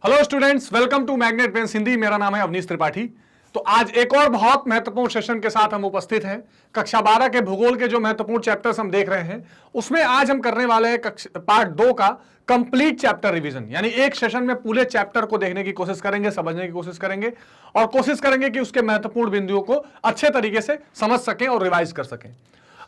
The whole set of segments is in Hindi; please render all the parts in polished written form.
Hello students, welcome to Magnet Brains Hindi. मेरा नाम है अवनीश त्रिपाठी। तो आज एक और बहुत महत्वपूर्ण सेशन के साथ हम उपस्थित हैं। कक्षा 12 के भूगोल के जो महत्वपूर्ण चैप्टर्स हम देख रहे हैं उसमें आज हम करने वाले हैं पार्ट 2 का कंप्लीट चैप्टर रिवीजन। यानी एक सेशन में पूरे चैप्टर को देखने की कोशिश करेंगे, समझने की कोशिश करेंगे और कोशिश करेंगे कि उसके महत्वपूर्ण बिंदुओं को अच्छे तरीके से समझ सकें और रिवाइज कर सकें।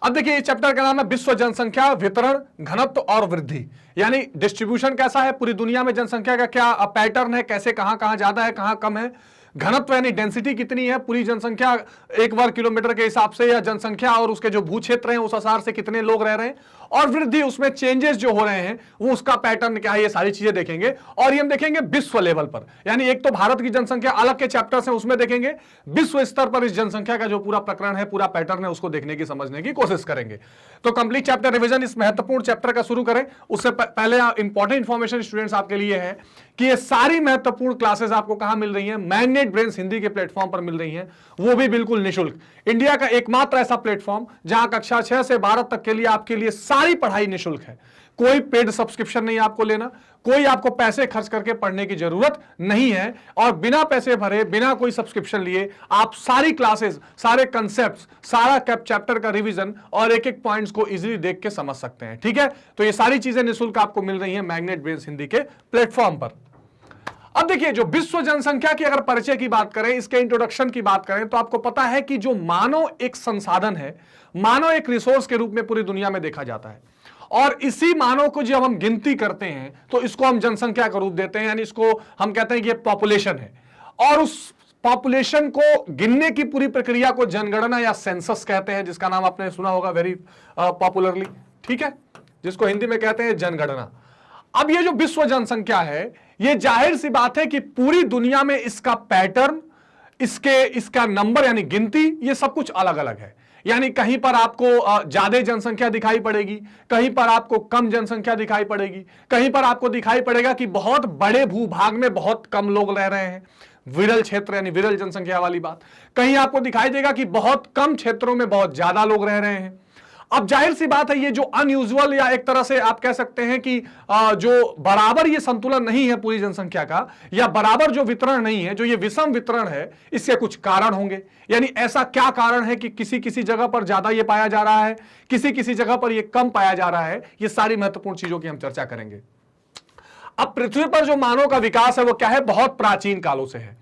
अब देखिए, इस चैप्टर का नाम है विश्व जनसंख्या, वितरण, घनत्व और वृद्धि। यानी डिस्ट्रीब्यूशन कैसा है पूरी दुनिया में, जनसंख्या का क्या पैटर्न है, कैसे कहां कहां ज्यादा है कहां कम है। घनत्व यानी डेंसिटी कितनी है, पूरी जनसंख्या एक वर्ग किलोमीटर के हिसाब से, या जनसंख्या और उसके जो भू क्षेत्र हैं उस आधार से कितने लोग रह रहे हैं। और वृद्धि, उसमें चेंजेस जो हो रहे हैं वो उसका पैटर्न क्या है, ये सारी चीजें देखेंगे। और ये हम देखेंगे विश्व लेवल पर, यानी एक तो भारत की जनसंख्या अलग के चैप्टर्स हैं उसमें देखेंगे, विश्व स्तर पर इस जनसंख्या का जो पूरा प्रकरण है, पूरा पैटर्न है, उसको देखने की समझने की कोशिश करेंगे। तो कंप्लीट चैप्टर रिवीजन इस महत्वपूर्ण चैप्टर का शुरू करें उससे पहले इंपॉर्टेंट इंफॉर्मेशन स्टूडेंट्स आपके लिए है कि ये सारी महत्वपूर्ण क्लासेस आपको कहां मिल रही हैं, मैग्नेट ब्रेन्स हिंदी के प्लेटफॉर्म पर मिल रही हैं, वो भी बिल्कुल निःशुल्क। इंडिया का एकमात्र ऐसा प्लेटफॉर्म जहां कक्षा 6 से 12 तक के लिए आपके लिए सारी पढ़ाई निःशुल्क है। कोई पेड सब्सक्रिप्शन नहीं आपको लेना, कोई आपको पैसे खर्च करके पढ़ने की जरूरत नहीं है। और बिना पैसे भरे, बिना कोई सब्सक्रिप्शन लिए आप सारी क्लासेस, सारे कंसेप्ट्स, सारा चैप्टर का रिवीजन और एक एक पॉइंट्स को इजीली देख के समझ सकते हैं। ठीक है, तो ये सारी चीजें निःशुल्क आपको मिल रही हैं मैग्नेट ब्रेन्स हिंदी के प्लेटफॉर्म पर। अब देखिए, जो विश्व जनसंख्या की अगर परिचय की बात करें, इसके इंट्रोडक्शन की बात करें, तो आपको पता है कि जो मानव एक संसाधन है, मानव एक रिसोर्स के रूप में पूरी दुनिया में देखा जाता है। और इसी मानव को जब हम गिनती करते हैं तो इसको हम जनसंख्या का रूप देते हैं, यानी इसको हम कहते हैं कि ये पॉपुलेशन है। और उस पॉपुलेशन को गिनने की पूरी प्रक्रिया को जनगणना या सेंसस कहते हैं, जिसका नाम आपने सुना होगा वेरी पॉपुलरली। ठीक है, जिसको हिंदी में कहते हैं जनगणना। अब ये जो विश्व जनसंख्या है, ये जाहिर सी बात है कि पूरी दुनिया में इसका पैटर्न, इसका नंबर यानी गिनती, ये सब कुछ अलग अलग है। यानी कहीं पर आपको ज्यादा जनसंख्या दिखाई पड़ेगी, कहीं पर आपको कम जनसंख्या दिखाई पड़ेगी, कहीं पर आपको दिखाई पड़ेगा कि बहुत बड़े भूभाग में बहुत कम लोग रह रहे हैं, विरल क्षेत्र यानी विरल जनसंख्या वाली बात। कहीं आपको दिखाई देगा कि बहुत कम क्षेत्रों में बहुत ज्यादा लोग रह रहे हैं। अब जाहिर सी बात है, ये जो अनयूजुअल या एक तरह से आप कह सकते हैं कि जो बराबर ये संतुलन नहीं है पूरी जनसंख्या का, या बराबर जो वितरण नहीं है, जो ये विषम वितरण है, इसके कुछ कारण होंगे। यानी ऐसा क्या कारण है कि किसी किसी जगह पर ज्यादा ये पाया जा रहा है, किसी किसी जगह पर ये कम पाया जा रहा है, ये सारी महत्वपूर्ण चीजों की हम चर्चा करेंगे। अब पृथ्वी पर जो मानव का विकास है वो क्या है, बहुत प्राचीन कालों से है।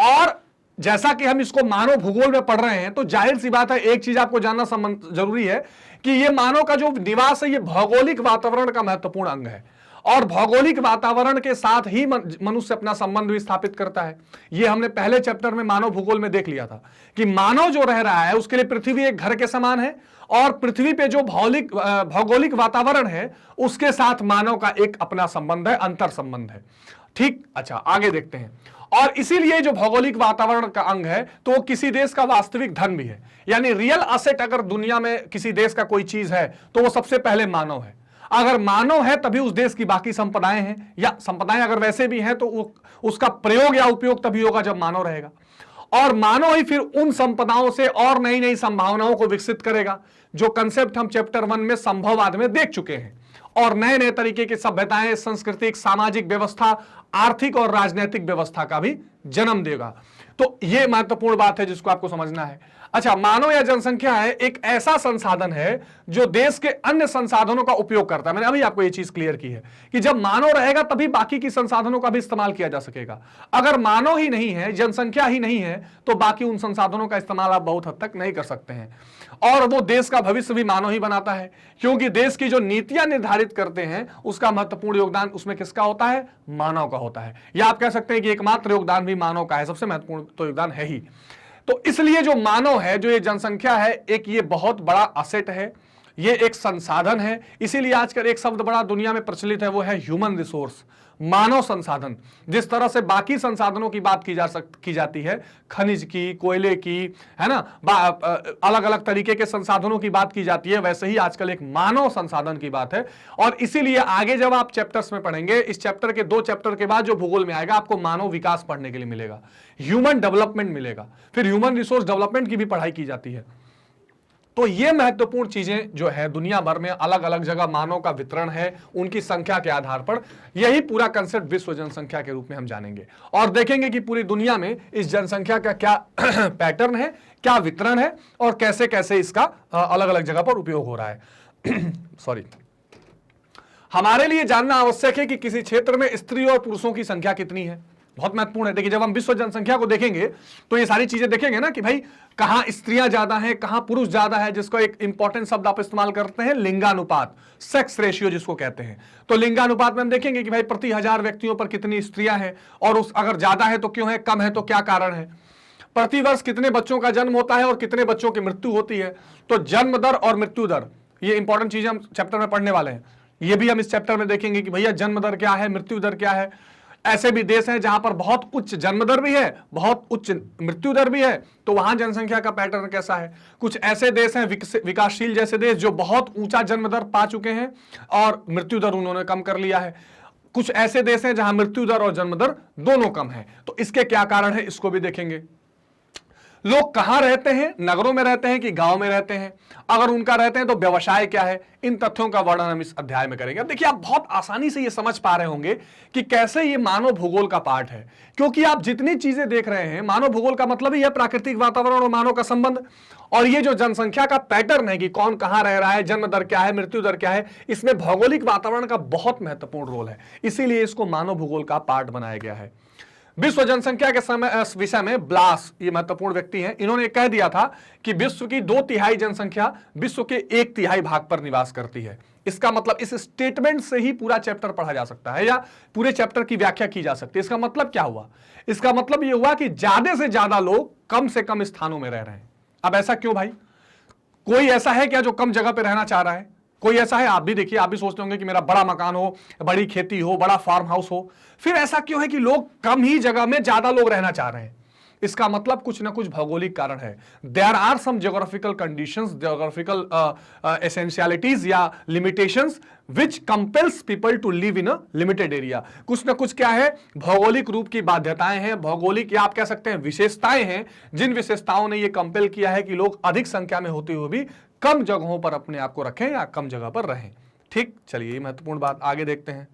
और जैसा कि हम इसको मानव भूगोल में पढ़ रहे हैं, तो जाहिर सी बात है, एक चीज आपको जानना जरूरी है कि ये मानव का जो निवास है, ये भौगोलिक वातावरण का महत्वपूर्ण अंग है। और भौगोलिक वातावरण के साथ ही मनुष्य अपना संबंध भी स्थापित करता है। ये हमने पहले चैप्टर में मानव भूगोल में देख लिया था कि मानव जो रह रहा है उसके लिए पृथ्वी एक घर के समान है, और पृथ्वी पे जो भौगोलिक वातावरण है उसके साथ मानव का एक अपना संबंध है, अंतर संबंध है। ठीक, अच्छा आगे देखते हैं। और इसीलिए जो भौगोलिक वातावरण का अंग है, तो वो किसी देश का वास्तविक धन भी है। यानी रियल असेट अगर दुनिया में किसी देश का कोई चीज है तो वो सबसे पहले मानव है। अगर मानव है तभी उस देश की बाकी संपदाएं हैं, या संपदाएं अगर वैसे भी हैं तो उसका प्रयोग या उपयोग तभी होगा जब मानव रहेगा। और मानव ही फिर उन संपदाओं से और नई नई संभावनाओं को विकसित करेगा, जो कंसेप्ट हम चैप्टर 1 में संभववाद में देख चुके हैं। और नए नए तरीके की सभ्यताएं, सांस्कृतिक, सामाजिक व्यवस्था, आर्थिक और राजनीतिक व्यवस्था का भी जन्म देगा। तो यह महत्वपूर्ण बात है जिसको आपको समझना है। अच्छा, मानव या जनसंख्या है एक ऐसा संसाधन है जो देश के अन्य संसाधनों का उपयोग करता है। मैंने अभी आपको यह चीज क्लियर की है कि जब मानव रहेगा तभी बाकी की संसाधनों का भी इस्तेमाल किया जा सकेगा। अगर मानव ही नहीं है, जनसंख्या ही नहीं है, तो बाकी उन संसाधनों का इस्तेमाल आप बहुत हद तक नहीं कर सकते हैं। और वो देश का भविष्य भी मानव ही बनाता है, क्योंकि देश की जो नीतियां निर्धारित करते हैं उसका महत्वपूर्ण योगदान उसमें किसका होता है, मानव का होता है। या आप कह सकते हैं कि एकमात्र योगदान भी मानव का है, सबसे महत्वपूर्ण तो योगदान है ही। तो इसलिए जो मानव है, जो ये जनसंख्या है, एक ये बहुत बड़ा असेट है, ये एक संसाधन है। इसीलिए आजकल एक शब्द बड़ा दुनिया में प्रचलित है, वो है ह्यूमन रिसोर्स, मानव संसाधन। जिस तरह से बाकी संसाधनों की बात की जाती है, खनिज की, कोयले की, है ना, अलग अलग तरीके के संसाधनों की बात की जाती है, वैसे ही आजकल एक मानव संसाधन की बात है। और इसीलिए आगे जब आप चैप्टर्स में पढ़ेंगे, इस चैप्टर के 2 चैप्टर के बाद जो भूगोल में आएगा, आपको मानव विकास पढ़ने के लिए मिलेगा, ह्यूमन डेवलपमेंट मिलेगा, फिर ह्यूमन रिसोर्स डेवलपमेंट की भी पढ़ाई की जाती है। तो ये महत्वपूर्ण चीजें जो है दुनिया भर में अलग अलग जगह मानव का वितरण है उनकी संख्या के आधार पर। यही पूरा कंसेप्ट विश्व जनसंख्या के रूप में हम जानेंगे और देखेंगे कि पूरी दुनिया में इस जनसंख्या का क्या पैटर्न है, क्या वितरण है और कैसे कैसे इसका अलग अलग जगह पर उपयोग हो रहा है। सॉरी, हमारे लिए जानना आवश्यक है कि किसी क्षेत्र में स्त्री और पुरुषों की संख्या कितनी है। बहुत महत्वपूर्ण है। देखिए, जब हम विश्व जनसंख्या को देखेंगे तो ये सारी चीजें देखेंगे ना कि भाई कहां स्त्रियां ज्यादा हैं, कहां पुरुष ज्यादा है, जिसको एक इंपॉर्टेंट शब्द आप इस्तेमाल करते हैं लिंगानुपात, सेक्स रेशियो जिसको कहते हैं। तो लिंगानुपात में हम देखेंगे कि भाई प्रति 1000 व्यक्तियों पर कितनी स्त्रियां हैं और उस अगर ज्यादा है तो क्यों है, कम है तो क्या कारण है। प्रति वर्ष कितने बच्चों का जन्म होता है और कितने बच्चों की मृत्यु होती है। तो जन्म दर और मृत्यु दर, ये इंपॉर्टेंट चीजें हम चैप्टर में पढ़ने वाले हैं। ये भी हम इस चैप्टर में देखेंगे कि भैया जन्म दर क्या है, मृत्यु दर क्या है। ऐसे भी देश हैं जहां पर बहुत उच्च जन्म दर भी है, बहुत उच्च मृत्यु दर भी है, तो वहां जनसंख्या का पैटर्न कैसा है। कुछ ऐसे देश हैं विकासशील जैसे देश जो बहुत ऊंचा जन्म दर पा चुके हैं और मृत्यु दर उन्होंने कम कर लिया है। कुछ ऐसे देश हैं जहां मृत्यु दर और जन्म दर दोनों कम है। तो इसके क्या कारण है इसको भी देखेंगे। लोग कहां रहते हैं, नगरों में रहते हैं कि गांव में रहते हैं, अगर उनका रहते हैं तो व्यवसाय क्या है, इन तथ्यों का वर्णन हम इस अध्याय में करेंगे। अब देखिए, आप बहुत आसानी से ये समझ पा रहे होंगे कि कैसे ये मानव भूगोल का पार्ट है, क्योंकि आप जितनी चीजें देख रहे हैं, मानव भूगोल का मतलब ही है प्राकृतिक वातावरण और मानव का संबंध। और ये जो जनसंख्या का पैटर्न है कि कौन कहां रह रहा है, जन्म दर क्या है, मृत्यु दर क्या है, इसमें भौगोलिक वातावरण का बहुत महत्वपूर्ण रोल है। इसीलिए इसको मानव भूगोल का पार्ट बनाया गया है। विश्व जनसंख्या के विषय में ब्लास, ये महत्वपूर्ण व्यक्ति हैं, इन्होंने कह दिया था कि विश्व की 2/3 जनसंख्या विश्व के 1/3 भाग पर निवास करती है। इसका मतलब इस स्टेटमेंट से ही पूरा चैप्टर पढ़ा जा सकता है या पूरे चैप्टर की व्याख्या की जा सकती है। इसका मतलब क्या हुआ? इसका मतलब यह हुआ कि ज्यादा से ज्यादा लोग कम से कम स्थानों में रह रहे हैं। अब ऐसा क्यों भाई? कोई ऐसा है क्या जो कम जगह पर रहना चाह रहा है? कोई ऐसा है? आप भी देखिए, आप भी सोचते होंगे कि मेरा बड़ा मकान हो, बड़ी खेती हो, बड़ा फार्म हाउस हो। फिर ऐसा क्यों है कि लोग कम ही जगह में ज्यादा लोग रहना चाह रहे हैं? इसका मतलब कुछ ना कुछ भौगोलिक कारण है। There are some geographical conditions, geographical essentialities या limitations which compels people to live in a limited area. कुछ ना कुछ क्या है, भौगोलिक रूप की बाध्यताएं हैं, भौगोलिक या आप कह सकते हैं विशेषताएं हैं, जिन विशेषताओं ने यह कंपेल किया है कि लोग अधिक संख्या में होते हुए भी कम जगहों पर अपने आप को रखें या कम जगह पर रहें। ठीक, चलिए ये महत्वपूर्ण बात आगे देखते हैं।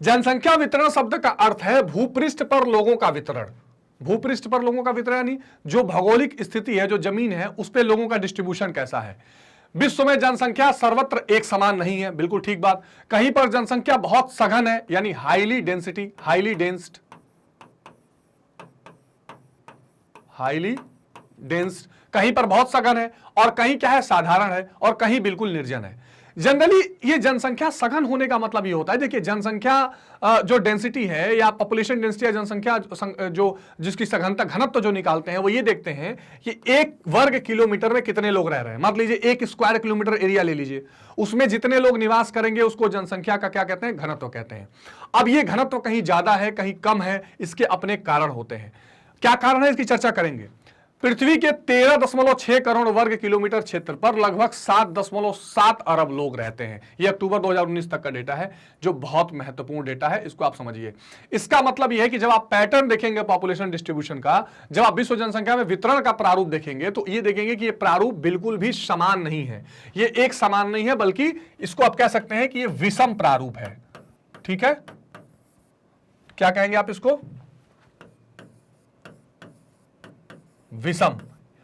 जनसंख्या वितरण शब्द का अर्थ है भूपृष्ठ पर लोगों का वितरण। भूपृष्ठ पर लोगों का वितरण यानी जो भौगोलिक स्थिति है, जो जमीन है, उस पर लोगों का डिस्ट्रीब्यूशन कैसा है। विश्व में जनसंख्या सर्वत्र एक समान नहीं है, बिल्कुल ठीक बात। कहीं पर जनसंख्या बहुत सघन है यानी हाईली डेंसिटी, हाईली डेंस्ड, कहीं पर बहुत सघन है और कहीं क्या है, साधारण है और कहीं बिल्कुल निर्जन है। जनरली ये जनसंख्या सघन होने का मतलब ये होता है, देखिए जनसंख्या जो डेंसिटी है या पॉपुलेशन डेंसिटी या जनसंख्या जो जिसकी सघनता घनत्व जो निकालते हैं वो ये देखते हैं कि 1 वर्ग किलोमीटर में कितने लोग रह रहे हैं। मान लीजिए 1 स्क्वायर किलोमीटर एरिया ले लीजिए, उसमें जितने लोग निवास करेंगे उसको जनसंख्या का क्या कहते हैं, घनत्व कहते हैं। अब ये घनत्व कहीं ज्यादा है कहीं कम है, इसके अपने कारण होते हैं। क्या कारण है इसकी चर्चा करेंगे। पृथ्वी के 13.6 करोड़ वर्ग किलोमीटर क्षेत्र पर लगभग 7.7 अरब लोग रहते हैं। यह अक्टूबर 2019 तक का डेटा है, जो बहुत महत्वपूर्ण डेटा है, इसको आप समझिए। इसका मतलब यह है कि जब आप पैटर्न देखेंगे पॉपुलेशन डिस्ट्रीब्यूशन का, जब आप विश्व जनसंख्या में वितरण का प्रारूप देखेंगे तो ये देखेंगे कि यह प्रारूप बिल्कुल भी समान नहीं है। ये एक समान नहीं है, बल्कि इसको आप कह सकते हैं कि यह विषम प्रारूप है। ठीक है, क्या कहेंगे आप इसको? विषम।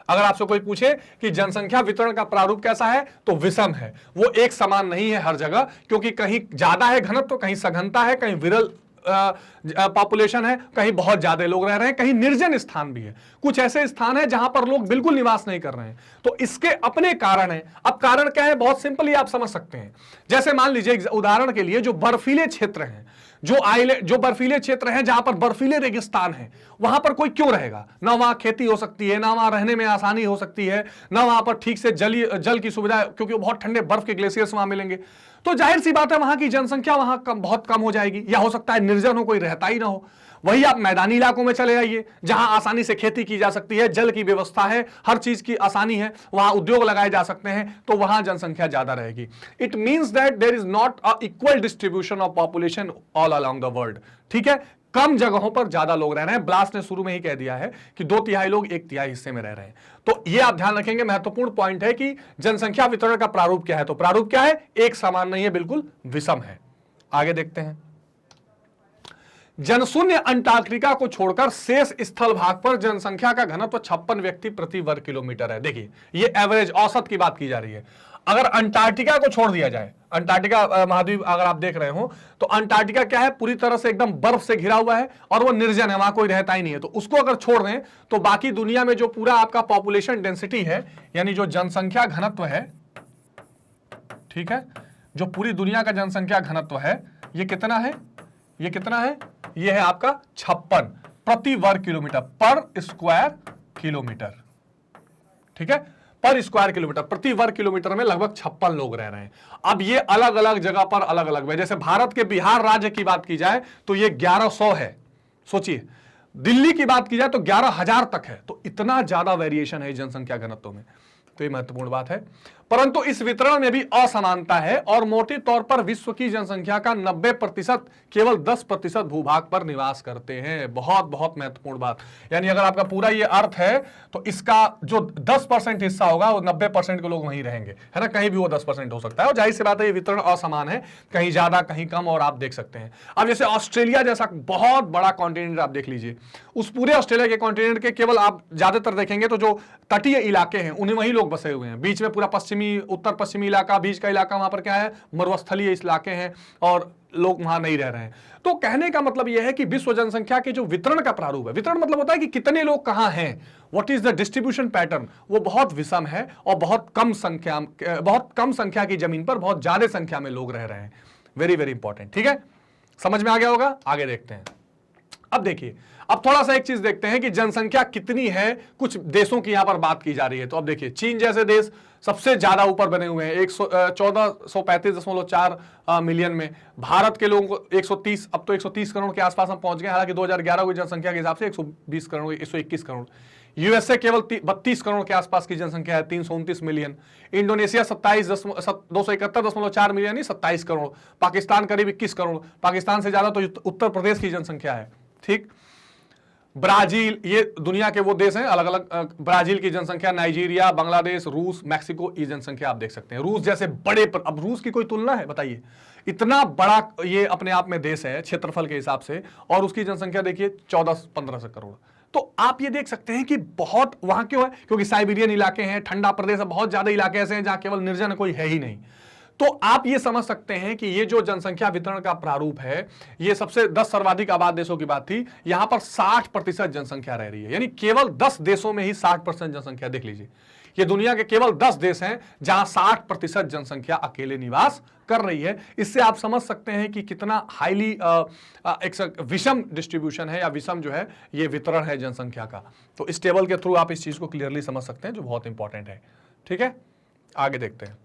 अगर आपसे कोई पूछे कि जनसंख्या वितरण का प्रारूप कैसा है तो विषम है, वो एक समान नहीं है हर जगह, क्योंकि कहीं ज्यादा है घनत्व, कहीं सघनता है, कहीं विरल पॉपुलेशन है, कहीं बहुत ज्यादा लोग रह रहे हैं, कहीं निर्जन स्थान भी है, कुछ ऐसे स्थान है जहां पर लोग बिल्कुल निवास नहीं कर रहे हैं। तो इसके अपने कारण हैं। अब कारण क्या है, बहुत सिंपल ही आप समझ सकते हैं। जैसे मान लीजिए उदाहरण के लिए जो बर्फीले क्षेत्र हैं, जो बर्फीले क्षेत्र हैं, जहां पर बर्फीले रेगिस्तान है, वहां पर कोई क्यों रहेगा? ना वहां खेती हो सकती है, ना वहां रहने में आसानी हो सकती है, ना वहां पर ठीक से जल की सुविधा, क्योंकि बहुत ठंडे बर्फ के ग्लेशियर्स वहां मिलेंगे। तो जाहिर सी बात है वहां की जनसंख्या वहां बहुत कम हो जाएगी, या हो सकता है निर्जन हो, कोई रहता ही ना हो। वही आप मैदानी इलाकों में चले जाइए जहां आसानी से खेती की जा सकती है, जल की व्यवस्था है, हर चीज की आसानी है, वहां उद्योग लगाए जा सकते हैं, तो वहां जनसंख्या ज्यादा रहेगी। It means that there is not a equal distribution of population all along the world. ठीक है, कम जगहों पर ज्यादा लोग रह रहे हैं। ब्लास ने शुरू में ही कह दिया है कि 2/3 लोग 1/3 हिस्से में रह रहे हैं। तो ये आप ध्यान रखेंगे, महत्वपूर्ण पॉइंट है कि जनसंख्या वितरण का प्रारूप क्या है। तो प्रारूप क्या है, एक समान नहीं है, बिल्कुल विषम है। आगे देखते हैं। जनशून्य अंटार्कटिका को छोड़कर शेष स्थल भाग पर जनसंख्या का घनत्व 56 व्यक्ति प्रति वर्ग किलोमीटर है। देखिए, ये एवरेज औसत की बात की जा रही है। अगर अंटार्कटिका को छोड़ दिया जाए, अंटार्कटिका महाद्वीप अगर आप देख रहे हो, तो अंटार्कटिका क्या है, पूरी तरह से एकदम बर्फ से घिरा हुआ है और वो निर्जन है, वहां कोई रहता ही नहीं है। तो उसको अगर छोड़ दें तो बाकी दुनिया में जो पूरा आपका पॉपुलेशन डेंसिटी है, यानी जो जनसंख्या घनत्व है, ठीक है, जो पूरी दुनिया का जनसंख्या घनत्व है, ये कितना है, ये कितना है, ये है आपका 56 प्रति वर्ग किलोमीटर, पर स्क्वायर किलोमीटर। ठीक है, पर स्क्वायर किलोमीटर, प्रति वर्ग किलोमीटर में लगभग 56 लोग रह रहे हैं। अब ये अलग अलग जगह पर अलग अलग है। जैसे भारत के बिहार राज्य की बात की जाए तो ये 1100 है, सोचिए। दिल्ली की बात की जाए तो 11,000 तक है। तो इतना ज्यादा वेरिएशन है जनसंख्या घनत्व में। तो ये महत्वपूर्ण बात है। परंतु इस वितरण में भी असमानता है और मोटे तौर पर विश्व की जनसंख्या का 90% केवल 10% भूभाग पर निवास करते हैं। बहुत बहुत महत्वपूर्ण बात। यानी अगर आपका पूरा ये अर्थ है तो इसका जो 10% हिस्सा होगा वो 90% के लोग वहीं रहेंगे, है ना। कहीं भी वो 10% हो सकता है और जाहिर सी बात है ये वितरण असमान है, कहीं ज्यादा कहीं कम, और आप देख सकते हैं। अब जैसे ऑस्ट्रेलिया जैसा बहुत बड़ा कॉन्टिनेंट आप देख लीजिए, उस पूरे ऑस्ट्रेलिया के कॉन्टिनेंट के केवल आप ज्यादातर देखेंगे तो जो तटीय इलाके हैं उन्हें वहीं लोग बसे हुए हैं। बीच में पूरा उत्तर पश्चिमी इलाका, बीच का इलाका, वहां पर क्या है, मरुस्थलीय इलाके हैं और लोग वहां नहीं रह रहे हैं। तो कहने का मतलब यह है कि विश्व जनसंख्या के जो वितरण का प्रारूप है, वितरण मतलब होता है कि कितने लोग कहां हैं, what is the distribution pattern, वो बहुत विषम है और बहुत कम संख्या की जमीन पर बहुत ज्यादा संख्या में लोग रह रहे हैं। Very very important. ठीक है, समझ में आ गया होगा। आगे देखते हैं। अब देखिए, अब थोड़ा सा एक चीज देखते हैं कि जनसंख्या कितनी है। कुछ देशों की यहां पर बात की जा रही है। तो अब देखिए, चीन जैसे देश सबसे ज्यादा ऊपर बने हुए हैं, 1435.4 मिलियन में। भारत के लोगों को 130, अब तो 130 करोड़ के आसपास हम पहुंच गए। हालांकि 2011 की जनसंख्या के हिसाब से 120 करोड़, 121 करोड़। यूएसए केवल 32 करोड़ के आसपास की जनसंख्या है, 329 million. Indonesia 271.4 million, 27 crore. Pakistan करीब 21 करोड़। पाकिस्तान से ज्यादा तो उत्तर प्रदेश की जनसंख्या है। ठीक, ब्राजील, ये दुनिया के वो देश हैं अलग अलग। ब्राजील की जनसंख्या, नाइजीरिया, बांग्लादेश, रूस, मैक्सिको, ये जनसंख्या आप देख सकते हैं। रूस जैसे बड़े अब रूस की कोई तुलना है, बताइए। इतना बड़ा ये अपने आप में देश है क्षेत्रफल के हिसाब से, और उसकी जनसंख्या देखिए 14-15 करोड़। तो आप ये देख सकते हैं कि बहुत, वहां क्यों है, क्योंकि साइबेरियन इलाके हैं, ठंडा प्रदेश है, बहुत ज्यादा इलाके ऐसे हैं जहां केवल निर्जन कोई है ही नहीं। तो आप ये समझ सकते हैं कि ये जो जनसंख्या वितरण का प्रारूप है, ये सबसे 10 सर्वाधिक आबाद देशों की बात थी, यहां पर 60% जनसंख्या रह रही है। यानी केवल 10 देशों में ही 60% जनसंख्या। देख लीजिए, ये दुनिया के केवल 10 देश हैं जहां 60% जनसंख्या अकेले निवास कर रही है। इससे आप समझ सकते हैं कि कितना हाईली एक विषम डिस्ट्रीब्यूशन है, या विषम जो है ये वितरण है जनसंख्या का। तो इस टेबल के थ्रू आप इस चीज को क्लियरली समझ सकते हैं, जो बहुत इंपॉर्टेंट है। ठीक है, आगे देखते हैं।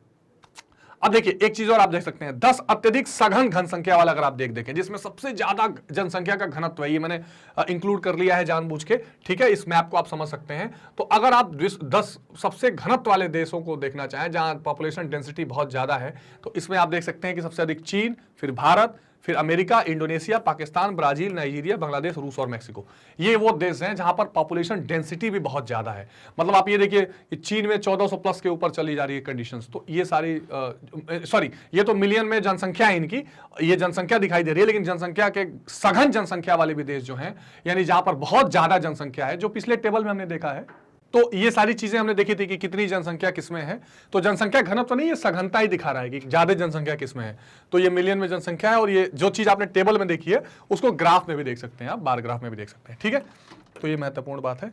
अब देखिए, एक चीज और आप देख सकते हैं, 10 अत्यधिक सघन घनसंख्या वाला अगर आप देखें, जिसमें सबसे ज्यादा जनसंख्या का घनत्व है, ये मैंने इंक्लूड कर लिया है जानबूझ के। ठीक है, इस मैप को आप समझ सकते हैं। तो अगर आप 10 सबसे घनत्व वाले देशों को देखना चाहें जहां पॉपुलेशन डेंसिटी बहुत ज्यादा है, तो इसमें आप देख सकते हैं कि सबसे अधिक चीन, फिर भारत, फिर America, Indonesia, Pakistan, Brazil, Nigeria, Bangladesh, रूस और मैक्सिको। ये वो देश हैं जहां पर पॉपुलेशन डेंसिटी भी बहुत ज्यादा है। मतलब आप ये देखिए, चीन में 1400 प्लस के ऊपर चली जा रही है कंडीशंस। तो ये सारी ये तो मिलियन में जनसंख्या है इनकी, ये जनसंख्या दिखाई दे रही है, लेकिन जनसंख्या के सघन जनसंख्या वाले भी देश जो हैं, यानी जहां पर बहुत ज्यादा जनसंख्या है, जो पिछले टेबल में हमने देखा है। तो ये सारी चीजें हमने देखी थी कि कितनी जनसंख्या किसमें है। तो जनसंख्या घनत्व नहीं, ये सघनता ही दिखा रहा है कि ज्यादा जनसंख्या किसमें है। तो ये मिलियन में जनसंख्या है, और ये जो चीज आपने टेबल में देखी है उसको ग्राफ में भी देख सकते हैं आप, बार ग्राफ में भी देख सकते हैं। ठीक है, तो ये महत्वपूर्ण बात है।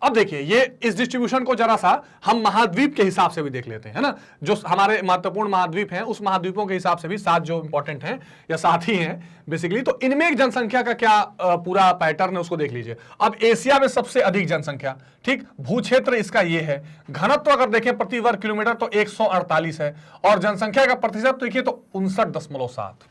अब देखिए, ये इस डिस्ट्रीब्यूशन को जरा सा हम महाद्वीप के हिसाब से भी देख लेते हैं, है ना। जो हमारे महत्वपूर्ण महाद्वीप हैं, उस महाद्वीपों के हिसाब से भी 7 जो इंपॉर्टेंट हैं या 7 ही हैं बेसिकली। तो इनमें जनसंख्या का क्या पूरा पैटर्न है उसको देख लीजिए। अब एशिया में सबसे अधिक जनसंख्या, ठीक, भू क्षेत्र इसका ये है। घनत्व अगर देखें प्रति वर्ग किलोमीटर तो 148 है, और जनसंख्या का प्रतिशत देखिए तो 59.7।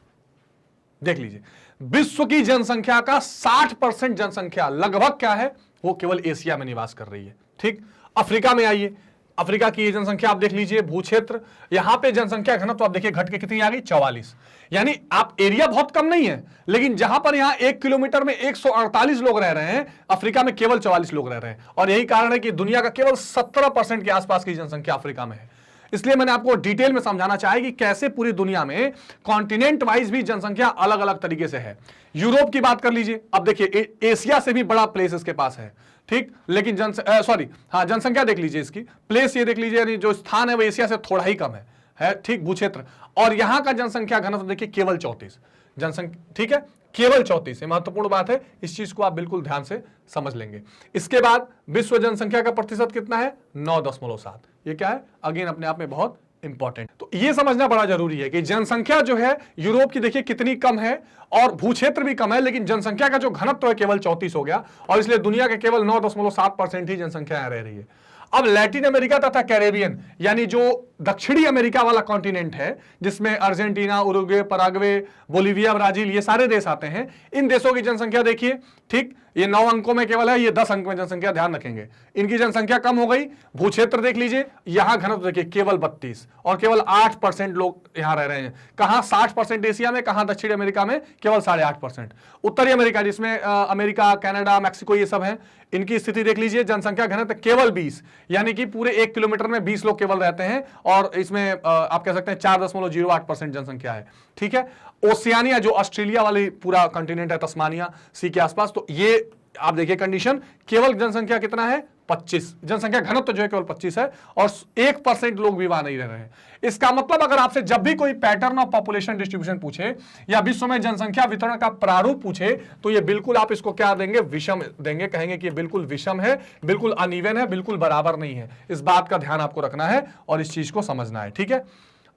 देख लीजिए, विश्व की जनसंख्या का 60% जनसंख्या लगभग क्या है, वो केवल एशिया में निवास कर रही है। ठीक, अफ्रीका में आइए, अफ्रीका की ये जनसंख्या आप देख लीजिए, भू क्षेत्र, यहां पे जनसंख्या घनत्व आप देखिए घट के कितनी आ गई, 44। यानी आप एरिया बहुत कम नहीं है, लेकिन जहां पर यहां 1 किलोमीटर में 148 लोग रह रहे हैं, अफ्रीका में केवल 44 लोग रह रहे हैं। और यही कारण है कि दुनिया का केवल 17% के आसपास की जनसंख्या अफ्रीका में है। इसलिए मैंने आपको डिटेल में समझाना चाहा कि कैसे पूरी दुनिया में कॉन्टिनेंट वाइज भी जनसंख्या अलग अलग तरीके से है। यूरोप की बात कर लीजिए, अब देखिए एशिया से भी बड़ा प्लेस इसके पास है, ठीक, लेकिन जनसंख्या देख लीजिए, इसकी प्लेस ये देख लीजिए, यानी जो स्थान है वो एशिया से थोड़ा ही कम है, ठीक, भू क्षेत्र। और यहां का जनसंख्या घनत्व देखिए केवल 34 जनसंख्या, ठीक है, केवल 34। महत्वपूर्ण बात है, इस चीज को आप बिल्कुल ध्यान से समझ लेंगे। इसके बाद विश्व जनसंख्या का प्रतिशत कितना है, 9.7। ये क्या है, अगेन अपने आप में बहुत इंपॉर्टेंट। तो ये समझना बड़ा जरूरी है कि जनसंख्या जो है यूरोप की देखिए कितनी कम है और भू क्षेत्र भी कम है, लेकिन जनसंख्या का जो घनत्व है केवल 34 हो गया, और इसलिए दुनिया के केवल 9.7% ही जनसंख्या यहां रह रही है। अब लैटिन अमेरिका तथा कैरेबियन, यानी जो दक्षिणी अमेरिका वाला कॉन्टिनेंट है, जिसमें Argentina, Uruguay, Paraguay, Bolivia, Brazil, ये सारे देश आते हैं, इन देशों की जनसंख्या देखिए, ठीक, ये 9 अंकों में केवल है, ये 10 अंक में जनसंख्या, ध्यान रखेंगे। इनकी जनसंख्या कम हो गई, भू क्षेत्र देख लीजिए, यहां घनत्व देखिए केवल 32, और केवल 8% लोग यहां रह रहे हैं। कहां 60% एशिया में, कहां दक्षिण अमेरिका में केवल 8.5%। उत्तरी अमेरिका, जिसमें अमेरिका, कनाडा, मैक्सिको, ये सब है, इनकी स्थिति देख लीजिए, जनसंख्या घनत्व केवल 20, यानी कि पूरे 1 किलोमीटर में 20 लोग केवल रहते हैं, और इसमें आप कह सकते हैं 4.08% जनसंख्या है, ठीक है। ओशियानिया, जो ऑस्ट्रेलिया वाली पूरा कॉन्टिनेंट है, तस्मानिया सी के आसपास, तो ये आप देखिए कंडीशन, केवल जनसंख्या कितना है, 25, जनसंख्या घनत्व जो है केवल 25 है, और 1% लोग भी वहां नहीं रह रहे हैं। इसका मतलब अगर आपसे जब भी कोई पैटर्न ऑफ पॉपुलेशन डिस्ट्रीब्यूशन पूछे या विश्व में जनसंख्या वितरण का प्रारूप पूछे, तो ये बिल्कुल आप इसको क्या देंगे, विषम देंगे, कहेंगे कि ये बिल्कुल विषम है, बिल्कुल अनइवन है, बिल्कुल बराबर नहीं है। इस बात का ध्यान आपको रखना है और इस चीज को समझना है, ठीक है।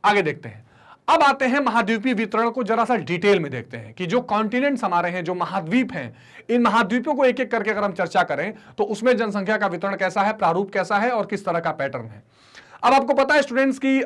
आगे देखते हैं, अब आते हैं महाद्वीपीय वितरण को जरा सा डिटेल में देखते हैं कि जो कॉन्टिनेंट्स हमारे हैं, जो महाद्वीप हैं, इन महाद्वीपों को एक एक करके अगर हम चर्चा करें तो उसमें जनसंख्या का वितरण कैसा है, प्रारूप कैसा है और किस तरह का पैटर्न है। अब आपको पता है स्टूडेंट्स की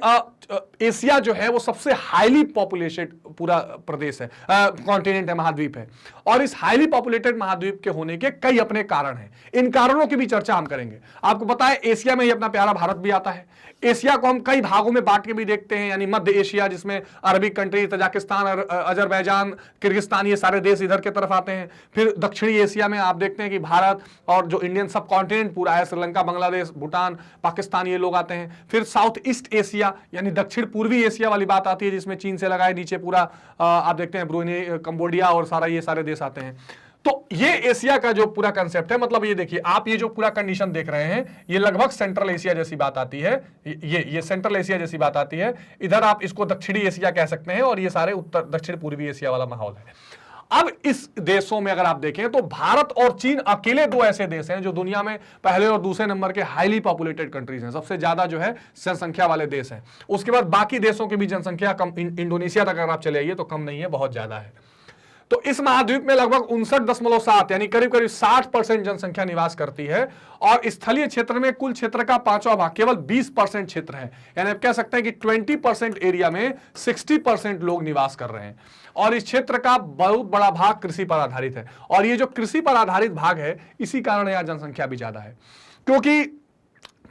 एशिया जो है वो सबसे हाईली पॉपुलेटेड पूरा प्रदेश है, कॉन्टिनेंट है, महाद्वीप है, और इस हाईली पॉपुलेटेड महाद्वीप के होने के कई अपने कारण हैं। इन कारणों की भी चर्चा हम करेंगे। आपको पता है एशिया में ही अपना प्यारा भारत भी आता है। एशिया को हम कई भागों में बांट के भी देखते हैं, यानी मध्य एशिया, जिसमें Arabic country, Tajikistan, Azerbaijan, Kyrgyzstan, ये सारे देश इधर के तरफ आते हैं। फिर दक्षिणी एशिया में आप देखते हैं कि भारत और जो इंडियन सब कॉन्टिनेंट पूरा है, श्रीलंका, बांग्लादेश, भूटान, पाकिस्तान, ये लोग आते हैं। फिर साउथ ईस्ट एशिया यानी दक्षिण पूर्वी एशिया वाली बात आती है, जिसमें चीन से लगाए नीचे पूरा आप देखते हैं ब्रूनेई, कंबोडिया और सारा ये सारे देश आते हैं। तो ये एशिया का जो पूरा कंसेप्ट है, मतलब ये देखिए आप ये जो पूरा कंडीशन देख रहे हैं, ये लगभग सेंट्रल एशिया जैसी बात आती है, ये सेंट्रल एशिया जैसी बात आती है। इधर आप इसको दक्षिणी एशिया कह सकते हैं, और ये सारे उत्तर दक्षिण पूर्वी एशिया वाला माहौल है। अब इस देशों में अगर आप देखें तो भारत और चीन अकेले दो ऐसे देश हैं जो दुनिया में पहले और दूसरे नंबर के हाईली पॉपुलेटेड कंट्रीज हैं, सबसे ज्यादा जो है जनसंख्या वाले देश हैं। उसके बाद बाकी देशों की भी जनसंख्या कम, इंडोनेशिया तक अगर आप चले आइए तो कम नहीं है, बहुत ज्यादा है। तो इस महाद्वीप में लगभग 59.7 यानी करीब करीब 60% जनसंख्या निवास करती है, और स्थलीय क्षेत्र में कुल क्षेत्र का 5वां भाग केवल 20% क्षेत्र है। यानी आप कह सकते हैं कि 20% एरिया में 60% लोग निवास कर रहे हैं, और इस क्षेत्र का बहुत बड़ा भाग कृषि पर आधारित है। और ये जो कृषि पर आधारित भाग है, इसी कारण यहां जनसंख्या भी ज्यादा है, क्योंकि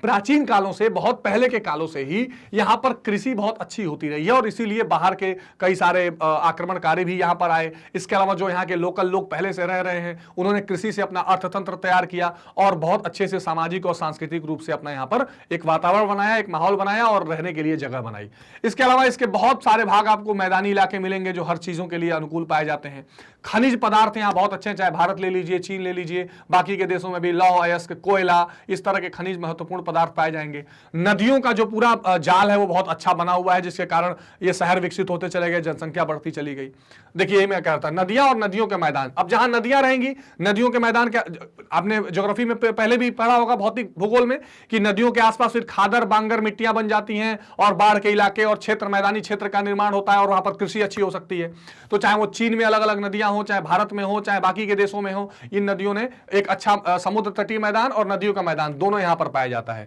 प्राचीन कालों से, बहुत पहले के कालों से ही यहां पर कृषि बहुत अच्छी होती रही है, और इसीलिए बाहर के कई सारे आक्रमणकारी भी यहां पर आए। इसके अलावा जो यहां के लोकल लोग पहले से रह रहे हैं, उन्होंने कृषि से अपना अर्थतंत्र तैयार किया और बहुत अच्छे से सामाजिक और सांस्कृतिक रूप से अपना यहां पर एक वातावरण बनाया, एक माहौल बनाया और रहने के लिए जगह बनाई। इसके अलावा इसके बहुत सारे भाग आपको मैदानी इलाके मिलेंगे जो हर चीजों के लिए अनुकूल पाए जाते हैं। खनिज पदार्थ यहाँ बहुत अच्छे हैं, चाहे भारत ले लीजिए, चीन ले लीजिए, बाकी के देशों में भी लौह, अयस्क, कोयला, इस तरह के खनिज महत्वपूर्ण पदार्थ पाए जाएंगे। नदियों का जो पूरा जाल है वो बहुत अच्छा बना हुआ है, जिसके कारण ये शहर विकसित होते चले गए, जनसंख्या बढ़ती चली गई। देखिए ये मैं कहता हूं, नदियां और नदियों के मैदान। अब जहां नदियां रहेंगी, नदियों के मैदान क्या, आपने ज्योग्राफी में पहले भी पढ़ा होगा, भौतिक भूगोल में, कि नदियों के आसपास फिर खादर, बांगर, मिट्टियां बन जाती हैं और बाढ़ के इलाके और क्षेत्र, मैदानी क्षेत्र का निर्माण होता है, और वहां पर कृषि अच्छी हो सकती है। तो चाहे वो चीन में अलग अलग नदियां हो, चाहे भारत में हो, चाहे बाकी के देशों में हो, इन नदियों ने एक अच्छा समुद्र तटीय मैदान और नदियों का मैदान दोनों यहां पर पाया जाता है।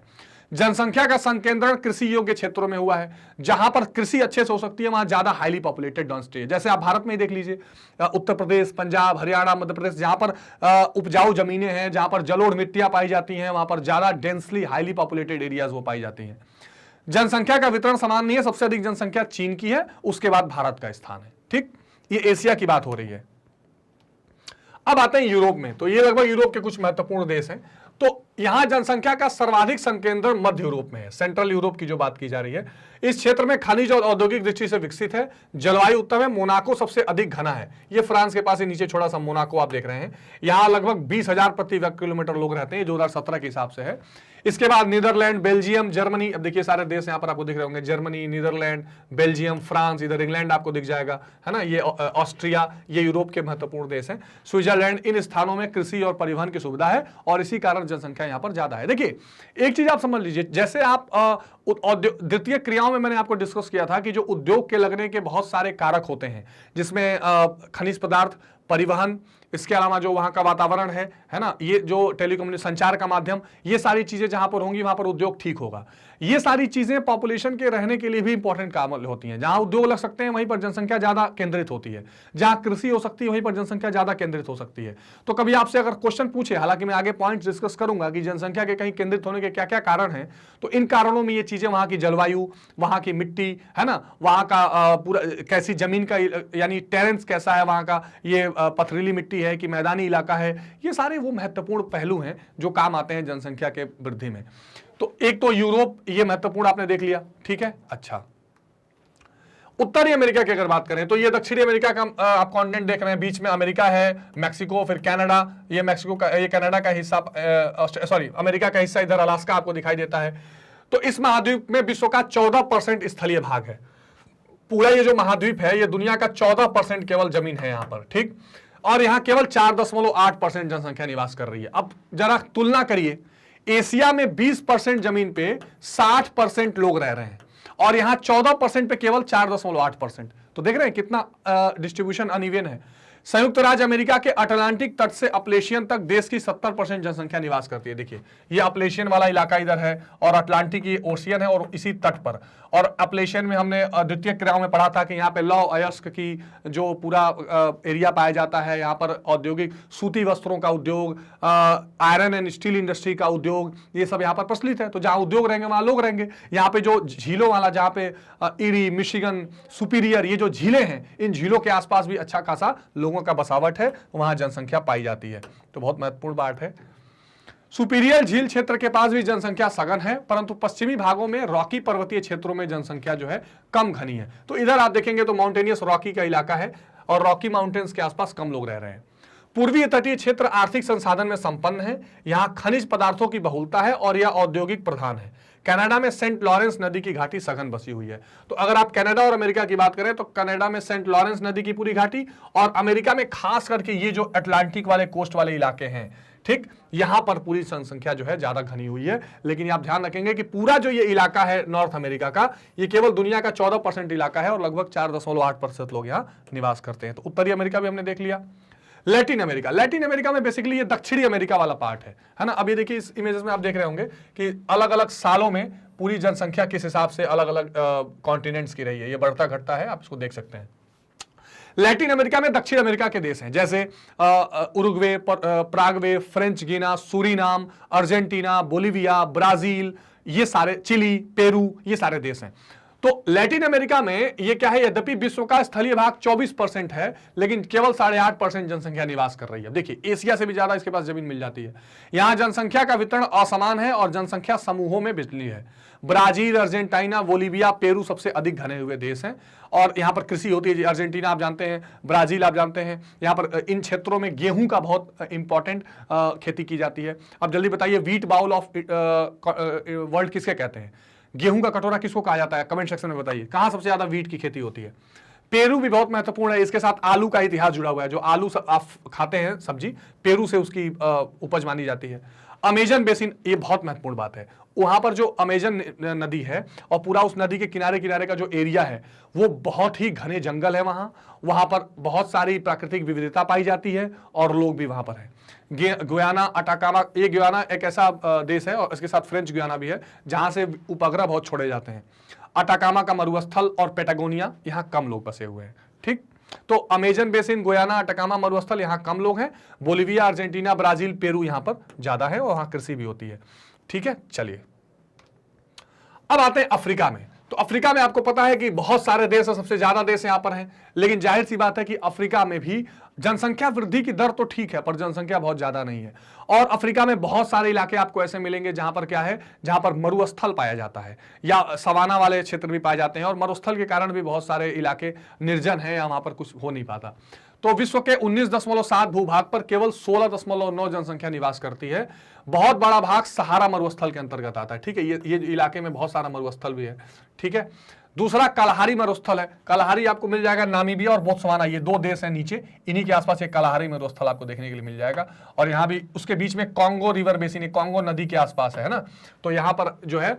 जनसंख्या का संकेंद्रण कृषि योग्य क्षेत्रों में हुआ है। जहां पर कृषि अच्छे से हो सकती है वहां ज्यादा हाईली पॉपुलेटेड डेंसिटी है। जैसे आप भारत में ही देख लीजिए, उत्तर प्रदेश, पंजाब, हरियाणा, मध्य प्रदेश, जहां पर उपजाऊ जमीनें हैं, जहां पर जलोढ़ मिट्टियां पाई जाती हैं, वहां पर ज्यादा डेंसली हाईली पॉपुलेटेड एरियाज वो पाई जाती हैं। जनसंख्या का वितरण समान नहीं है, सबसे अधिक जनसंख्या चीन की है, उसके बाद भारत का स्थान है। ठीक, ये एशिया की बात हो रही है। अब आते हैं यूरोप में, तो ये लगभग यूरोप के कुछ महत्वपूर्ण देश हैं। तो यहां जनसंख्या का सर्वाधिक संकेंद्रण मध्य यूरोप में है, सेंट्रल यूरोप की जो बात की जा रही है। इस क्षेत्र में खनिज और औद्योगिक दृष्टि से विकसित है, जलवायु उत्तम है, मोनाको सबसे अधिक घना है। ये फ्रांस के पास ही नीचे छोटा सा मोनाको आप देख रहे हैं। यहां लगभग 20,000 प्रति वर्ग किलोमीटर लोग रहते हैं, 2017 के हिसाब से है। इसके बाद नीदरलैंड, बेल्जियम, जर्मनी, अब देखिए सारे देश यहां पर आपको दिख रहे होंगे, जर्मनी, नीदरलैंड, बेल्जियम, फ्रांस, इधर इंग्लैंड आपको दिख जाएगा, है ना, ये ऑस्ट्रिया, ये यूरोप के महत्वपूर्ण देश हैं। स्विट्जरलैंड, इन स्थानों में कृषि और परिवहन की सुविधा है और इसी कारण जनसंख्या यहां पर ज्यादा है। देखिए एक चीज आप समझ लीजिए, जैसे आप द्वितीय क्रियाओं में मैंने आपको डिस्कस किया था कि जो उद्योग के लगने के बहुत सारे कारक होते हैं, जिसमें खनिज पदार्थ, परिवहन, इसके अलावा जो वहां का वातावरण है ना, ये जो टेलीकम्युनिकेशन, संचार का माध्यम, ये सारी चीजें जहां पर होंगी वहां पर उद्योग ठीक होगा। ये सारी चीजें पॉपुलेशन के रहने के लिए भी इंपॉर्टेंट काम होती हैं। जहां उद्योग लग सकते हैं वहीं पर जनसंख्या ज्यादा केंद्रित होती है, जहां कृषि हो सकती है वहीं पर जनसंख्या ज्यादा केंद्रित हो सकती है। तो कभी आपसे अगर क्वेश्चन पूछे, हालांकि मैं आगे पॉइंट डिस्कस करूंगा कि जनसंख्या के कहीं केंद्रित होने के क्या क्या कारण हैं, तो इन कारणों में ये चीजें, वहां की जलवायु, वहां की मिट्टी, है ना, वहां का पूरा कैसी जमीन का यानी टेरेंस कैसा है, वहां का ये पथरीली मिट्टी है कि मैदानी इलाका है, ये सारे वो महत्वपूर्ण पहलू हैं जो काम आते हैं जनसंख्या के वृद्धि में। तो एक तो यूरोप, ये महत्वपूर्ण आपने देख लिया, ठीक है। अच्छा, उत्तरी अमेरिका की अगर बात करें तो ये दक्षिणी अमेरिका का आप कॉन्टिनेंट देख रहे हैं, बीच में अमेरिका है, मैक्सिको, फिर कनाडा, ये मैक्सिको का, ये कनाडा का हिस्सा, सॉरी अमेरिका का हिस्सा, इधर अलास्का आपको दिखाई देता है। तो इस महाद्वीप में विश्व का 14% स्थलीय भाग है। पूरा ये जो महाद्वीप है, ये दुनिया का 14% केवल जमीन है यहां पर, ठीक। और यहां केवल 4.8% जनसंख्या निवास कर रही है। अब जरा तुलना करिए, एशिया में 20% जमीन पे 60% लोग रह रहे हैं और यहां 14% पे केवल 4.8%। तो देख रहे हैं कितना डिस्ट्रीब्यूशन अनइवन है। संयुक्त राज्य अमेरिका के अटलांटिक तट से अपलेशियन तक देश की 70% जनसंख्या निवास करती है। देखिए ये अपलेशियन वाला इलाका इधर है और अटलांटिक ये ओशियन है और इसी तट पर। और अपलेशियन में हमने द्वितीय क्रियाओं में पढ़ा था कि यहाँ पे लौ अयस्क की जो पूरा एरिया पाया जाता है, यहाँ पर औद्योगिक सूती वस्त्रों का उद्योग, आयरन एंड स्टील इंडस्ट्री का उद्योग, ये सब यहाँ पर प्रचलित है। तो जहाँ उद्योग रहेंगे वहाँ लोग रहेंगे। यहाँ पे जो झीलों वाला, जहाँ पे इरी, मिशिगन, सुपीरियर, ये जो झीलें हैं, इन झीलों के आसपास भी अच्छा खासा लोगों का बसावट है, वहां जनसंख्या पाई जाती है। तो बहुत महत्वपूर्ण बात है। सुपीरियर झील क्षेत्र के पास भी जनसंख्या सघन है, परंतु पश्चिमी भागों में रॉकी पर्वतीय क्षेत्रों में जनसंख्या जो है कम घनी है। तो इधर आप देखेंगे तो माउंटेनियस रॉकी का इलाका है और रॉकी माउंटेन्स के आसपास कम लोग रह रहे हैं। पूर्वी तटीय क्षेत्र आर्थिक संसाधन में संपन्न है, यहाँ खनिज पदार्थों की बहुलता है और यह औद्योगिक प्रधान है। कनाडा में सेंट लॉरेंस नदी की घाटी सघन बसी हुई है। तो अगर आप कनाडा और अमेरिका की बात करें तो कनाडा में सेंट लॉरेंस नदी की पूरी घाटी और अमेरिका में खास करके ये जो अटलांटिक वाले कोस्ट वाले इलाके हैं, ठीक, यहां पर पूरी जनसंख्या जो है ज्यादा घनी हुई है। लेकिन आप ध्यान रखेंगे कि पूरा जो ये इलाका है नॉर्थ अमेरिका का, ये केवल दुनिया का 14% इलाका है और लगभग 4.8% लोग यहाँ निवास करते हैं। तो उत्तरी अमेरिका भी हमने देख लिया। लैटिन अमेरिका में बेसिकली ये दक्षिणी अमेरिका वाला पार्ट है ना। अब ये देखिए इस इमेजेस में आप देख रहे होंगे कि अलग अलग सालों में पूरी जनसंख्या किस हिसाब से अलग अलग कॉन्टिनेंट्स की रही है, ये बढ़ता घटता है, आप इसको देख सकते हैं। लैटिन अमेरिका में दक्षिण अमेरिका के देश हैं, जैसे उरुग्वे, प्रागवे, फ्रेंच गिना, सूरीनाम, अर्जेंटीना, बोलिविया, ब्राजील, ये सारे, चिली, पेरू, ये सारे देश हैं। तो लैटिन अमेरिका में ये क्या है, यद्यपि विश्व का स्थलीय भाग 24% है, लेकिन केवल 8.5% जनसंख्या निवास कर रही है। देखिए एशिया से भी ज्यादा इसके पास जमीन मिल जाती है। यहां जनसंख्या का वितरण असमान है और जनसंख्या समूहों में बिछली है। ब्राजील, अर्जेंटीना, बोलिविया, पेरू सबसे अधिक घने हुए देश हैं और यहां पर कृषि होती है। अर्जेंटीना आप जानते हैं, ब्राजील आप जानते हैं, यहां पर इन क्षेत्रों में गेहूं का बहुत इंपॉर्टेंट खेती की जाती है। अब जल्दी बताइए, व्हीट बाउल ऑफ वर्ल्ड किसके कहते हैं? गेहूं का कटोरा किसको कहा जाता है? कमेंट सेक्शन में बताइए। कहां सबसे ज्यादा व्हीट की खेती होती है? पेरू भी बहुत महत्वपूर्ण है, इसके साथ आलू का इतिहास जुड़ा हुआ है। जो आलू आप खाते हैं सब्जी, पेरू से उसकी उपज मानी जाती है। अमेजन बेसिन, ये बहुत महत्वपूर्ण बात है। वहां पर जो अमेजन नदी है और पूरा उस नदी के किनारे किनारे का जो एरिया है वो बहुत ही घने जंगल है। वहां पर बहुत सारी प्राकृतिक विविधता पाई जाती है और लोग भी वहां पर है। गुयाना, अटाकामा, ये गुयाना एक ऐसा देश है और इसके साथ फ्रेंच गुयाना भी है जहां से उपग्रह बहुत छोड़े जाते हैं। अटाकामा का मरुस्थल और पेटागोनिया, यहां कम लोग बसे हुए हैं। ठीक, तो अमेजन बेसिन, गुयाना, अटाकामा मरुस्थल, यहां कम लोग हैं। बोलिविया, अर्जेंटीना, ब्राजील, पेरू यहां पर ज्यादा है और वहां कृषि भी होती है। ठीक है, चलिए अब आते हैं अफ्रीका में। तो अफ्रीका में आपको पता है कि बहुत सारे देश, सबसे ज्यादा देश यहां पर हैं, लेकिन जाहिर सी बात है कि अफ्रीका में भी जनसंख्या वृद्धि की दर तो ठीक है पर जनसंख्या बहुत ज्यादा नहीं है। और अफ्रीका में बहुत सारे इलाके आपको ऐसे मिलेंगे जहां पर क्या है, जहां पर मरुस्थल पाया जाता है या सवाना वाले क्षेत्र भी पाए जाते हैं और मरुस्थल के कारण भी बहुत सारे इलाके निर्जन हैं या वहां पर कुछ हो नहीं पाता। तो विश्व के 19.7 भूभाग पर केवल 16.9 जनसंख्या निवास करती है। बहुत बड़ा भाग सहारा मरुस्थल के अंतर्गत आता है। ठीक है, ये इलाके में बहुत सारा मरुस्थल भी है। ठीक है, दूसरा कलाहारी मरुस्थल है। कलाहारी आपको मिल जाएगा नामीबिया और बोत्सवाना, ये दो देश हैं नीचे, इन्हीं के आसपास एक कलाहारी मरुस्थल आपको देखने के लिए मिल जाएगा। और यहाँ भी उसके बीच में कांगो रिवर बेसिन, कांगो नदी के आसपास है ना, तो यहाँ पर जो है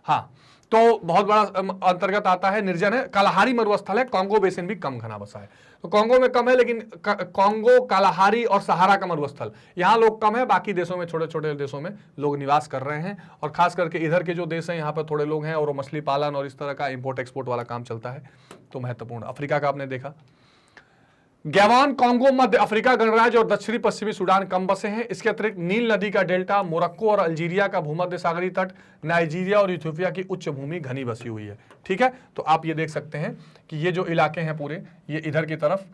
हाँ, तो बहुत बड़ा अंतर्गत आता है, निर्जन है। कलाहारी मरुस्थल है। कांगो बेसिन भी कम घना बसा है, तो कांगो में कम है, लेकिन कांगो, कलाहारी और सहारा का मरुस्थल यहाँ लोग कम है। बाकी देशों में, छोटे छोटे देशों में लोग निवास कर रहे हैं और खास करके इधर के जो देश हैं यहाँ पर थोड़े लोग हैं और वो मछली पालन और इस तरह का इंपोर्ट एक्सपोर्ट वाला काम चलता है। तो महत्वपूर्ण अफ्रीका का आपने देखा। गैवान, कांगो, मध्य अफ्रीका गणराज्य और दक्षिणी पश्चिमी सूडान कम बसे हैं। इसके अतिरिक्त नील नदी का डेल्टा, मोरक्को और अल्जीरिया का भूमध्य सागरीय तट, नाइजीरिया और इथियोपिया की उच्च भूमि घनी बसी हुई है। ठीक है, तो आप ये देख सकते हैं कि ये जो इलाके हैं पूरे, ये इधर की तरफ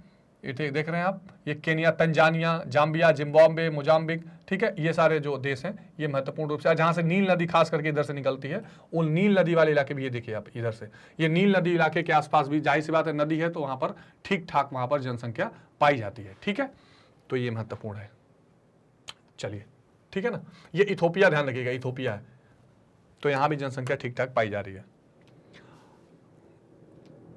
ये देख रहे हैं आप, ये Kenya, Tanzania, Zambia, Zimbabwe, Mozambique, ठीक है, ये सारे जो देश हैं ये महत्वपूर्ण रूप से, जहां से नील नदी खास करके इधर से निकलती है, उन नील नदी वाले इलाके भी ये देखिए आप इधर से, ये नील नदी इलाके के आसपास भी जाहिर सी बात है नदी है, तो वहां पर ठीक ठाक वहां पर जनसंख्या पाई जाती है। ठीक है, तो ये महत्वपूर्ण है। चलिए, ठीक है ना, ये इथोपिया ध्यान रखिएगा, इथोपिया है, तो यहां भी जनसंख्या ठीक ठाक पाई जा रही है।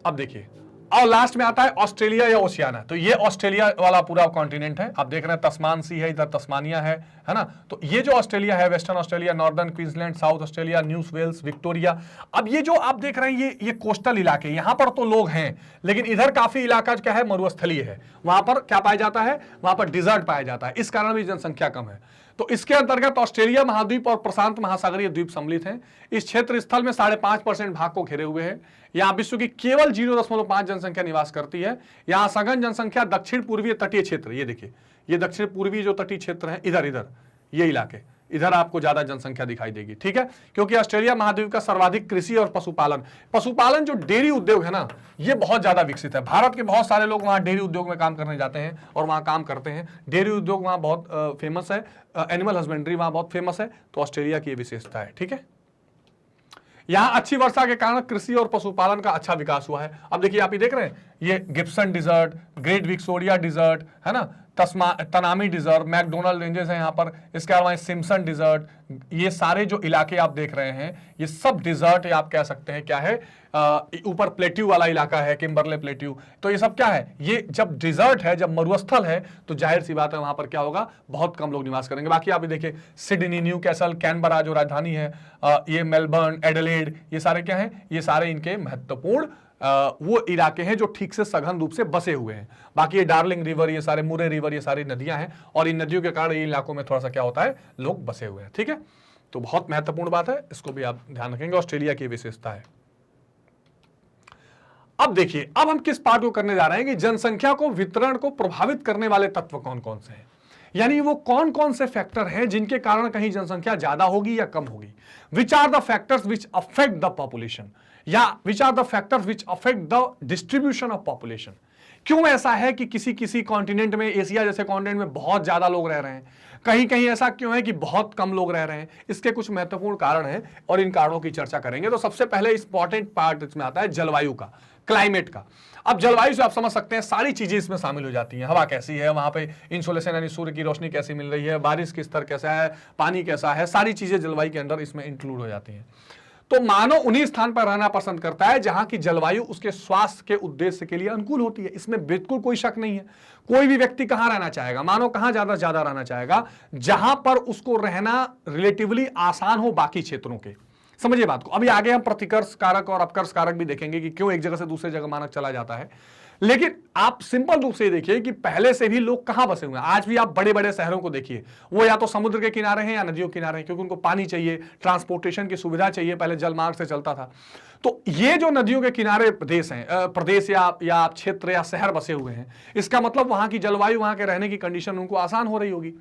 अब देखिए, और लास्ट में आता है ऑस्ट्रेलिया या ओशियाना। तो ये ऑस्ट्रेलिया वाला पूरा कॉन्टिनेंट है, आप देख रहे हैं तस्मान सी है, इधर तस्मानिया है ना। तो ये जो ऑस्ट्रेलिया है, Western Australia, Northern Queensland, South Australia, New Wales, Victoria. अब ये जो आप देख रहे हैं ये कोस्टल इलाके, यहां पर तो लोग हैं, लेकिन इधर काफी इलाका क्या है, मरुस्थलीय है। वहां पर क्या पाया जाता है, वहां पर डिजर्ट पाया जाता है, इस कारण भी जनसंख्या कम है। तो इसके अंतर्गत ऑस्ट्रेलिया महाद्वीप और प्रशांत महासागरीय द्वीप सम्मिलित हैं। इस क्षेत्र स्थल में 5.5% भाग को घेरे हुए हैं। यहां विश्व की केवल 0.5 जनसंख्या निवास करती है। यहां सघन जनसंख्या दक्षिण पूर्वीय तटीय क्षेत्र, ये देखिए, ये दक्षिण पूर्वी जो तटीय क्षेत्र है, इधर ये इलाके, इधर आपको ज्यादा जनसंख्या दिखाई देगी। ठीक है, क्योंकि ऑस्ट्रेलिया महाद्वीप का सर्वाधिक कृषि और पशुपालन जो डेयरी उद्योग है ना, ये बहुत ज्यादा विकसित है। भारत के बहुत सारे लोग वहां डेयरी उद्योग में काम करने जाते हैं और वहां काम करते हैं। डेयरी उद्योग वहां बहुत फेमस है, एनिमल हस्बेंड्री वहां बहुत फेमस है, तो ऑस्ट्रेलिया की विशेषता है। ठीक है, यहां अच्छी वर्षा के कारण कृषि और पशुपालन का अच्छा विकास हुआ है। अब देखिए, आप ये देख रहे हैं, ये Gibson Desert, Great Victoria Desert है ना, तनामी डिजर्ट, मैकडोनल्ड रेंजेस है यहाँ पर, इसके अलावा सिम्पसन डिजर्ट, ये सारे जो इलाके आप देख रहे हैं ये सब डिजर्ट है, आप कह सकते हैं क्या है, ऊपर प्लेट्यू वाला इलाका है, किम्बरले प्लेट्यू। तो ये सब क्या है, ये जब डिजर्ट है, जब मरुस्थल है, तो जाहिर सी बात है वहां पर क्या होगा, बहुत कम लोग निवास करेंगे। बाकी आप देखिए, सिडनी, न्यू कैसल, कैनबरा जो राजधानी है, ये मेलबर्न, एडिलेड, ये सारे क्या हैं, ये सारे इनके महत्वपूर्ण वो इलाके हैं जो ठीक से सघन रूप से बसे हुए हैं। बाकी ये डार्लिंग रिवर, ये सारे मुरे रिवर, ये सारी नदियां हैं और इन नदियों के कारण इन इलाकों में थोड़ा सा क्या होता है, लोग बसे हुए हैं। ठीक है, तो बहुत महत्वपूर्ण बात है, इसको भी आप ध्यान रखेंगे, ऑस्ट्रेलिया की विशेषता है। अब देखिए, अब हम किस पार्ट को करने जा रहे हैं कि जनसंख्या को वितरण को प्रभावित करने वाले तत्व कौन कौन से हैं, यानी वो कौन कौन से फैक्टर हैं जिनके कारण कहीं जनसंख्या ज्यादा होगी या कम होगी। Which are the factors which affect the population, या which are the factors which affect the distribution of population. क्यों ऐसा है कि किसी कॉन्टिनेंट में, एशिया जैसे कॉन्टिनेंट में बहुत ज्यादा लोग रह रहे हैं, कहीं कहीं ऐसा क्यों है कि बहुत कम लोग रह रहे हैं। इसके कुछ महत्वपूर्ण कारण हैं और इन कारणों की चर्चा करेंगे। तो सबसे पहले इंपॉर्टेंट पार्ट इसमें आता है जलवायु का, क्लाइमेट का। अब जलवायु से आप समझ सकते हैं सारी चीजें इसमें शामिल हो जाती हैं। हवा कैसी है, वहां पे इंसोलेशन यानी सूर्य की रोशनी कैसी मिल रही है, बारिश की स्तर कैसा है, पानी कैसा है, सारी चीजें जलवायु के अंदर इसमें इंक्लूड हो जाती हैं। तो मानव उन्हीं स्थान पर रहना पसंद करता है जहां की जलवायु उसके स्वास्थ्य के उद्देश्य के लिए अनुकूल होती है। इसमें बिल्कुल कोई शक नहीं है। कोई भी व्यक्ति कहां रहना चाहेगा, मानव कहां ज्यादा से ज्यादा रहना चाहेगा, जहां पर उसको रहना रिलेटिवली आसान हो बाकी क्षेत्रों के। समझिए बात को। अभी आगे हम प्रतिकर्ष कारक और अपकर्ष कारक भी देखेंगे कि क्यों एक जगह से दूसरे जगह मानव चला जाता है। लेकिन आप सिंपल रूप से देखिए कि पहले से भी लोग कहां बसे हुए हैं। आज भी आप बड़े बड़े शहरों को देखिए, वो या तो समुद्र के किनारे हैं या नदियों के किनारे हैं, क्योंकि उनको पानी चाहिए, ट्रांसपोर्टेशन की सुविधा चाहिए। पहले जलमार्ग से चलता था। तो ये जो नदियों के किनारे प्रदेश या क्षेत्र या शहर बसे हुए हैं, इसका मतलब वहां की जलवायु, वहां के रहने की कंडीशन उनको आसान हो रही होगी।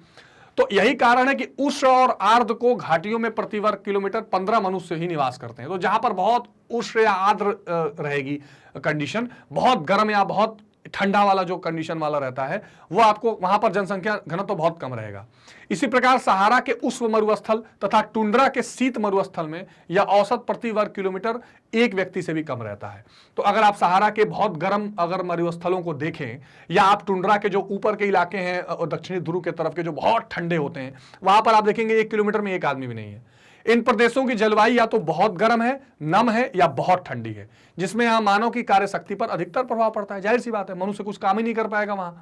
तो यही कारण है कि उष्ण और आर्द्र को घाटियों में प्रति वर्ग किलोमीटर 15 मनुष्य ही निवास करते हैं। तो जहां पर बहुत उष्ण या आर्द्र रहेगी कंडीशन, बहुत गर्म या बहुत ठंडा वाला जो कंडीशन वाला रहता है, वो आपको वहां पर जनसंख्या घनत्व तो बहुत कम रहेगा। इसी प्रकार सहारा के उष्ण मरुस्थल तथा टुंड्रा के शीत मरुस्थल में यह औसत प्रति वर्ग किलोमीटर एक व्यक्ति से भी कम रहता है। तो अगर आप सहारा के बहुत गर्म अगर मरुस्थलों को देखें, या आप टुंड्रा के जो ऊपर के इलाके हैं और दक्षिणी ध्रुव के तरफ के जो बहुत ठंडे होते हैं, वहां पर आप देखेंगे 1 किलोमीटर में एक आदमी भी नहीं है। इन प्रदेशों की जलवायु या तो बहुत गर्म है, नम है, या बहुत ठंडी है, जिसमें यहां मानव की कार्य शक्ति पर अधिकतर प्रभाव पड़ता है। जाहिर सी बात है, मनुष्य कुछ काम ही नहीं कर पाएगा वहां,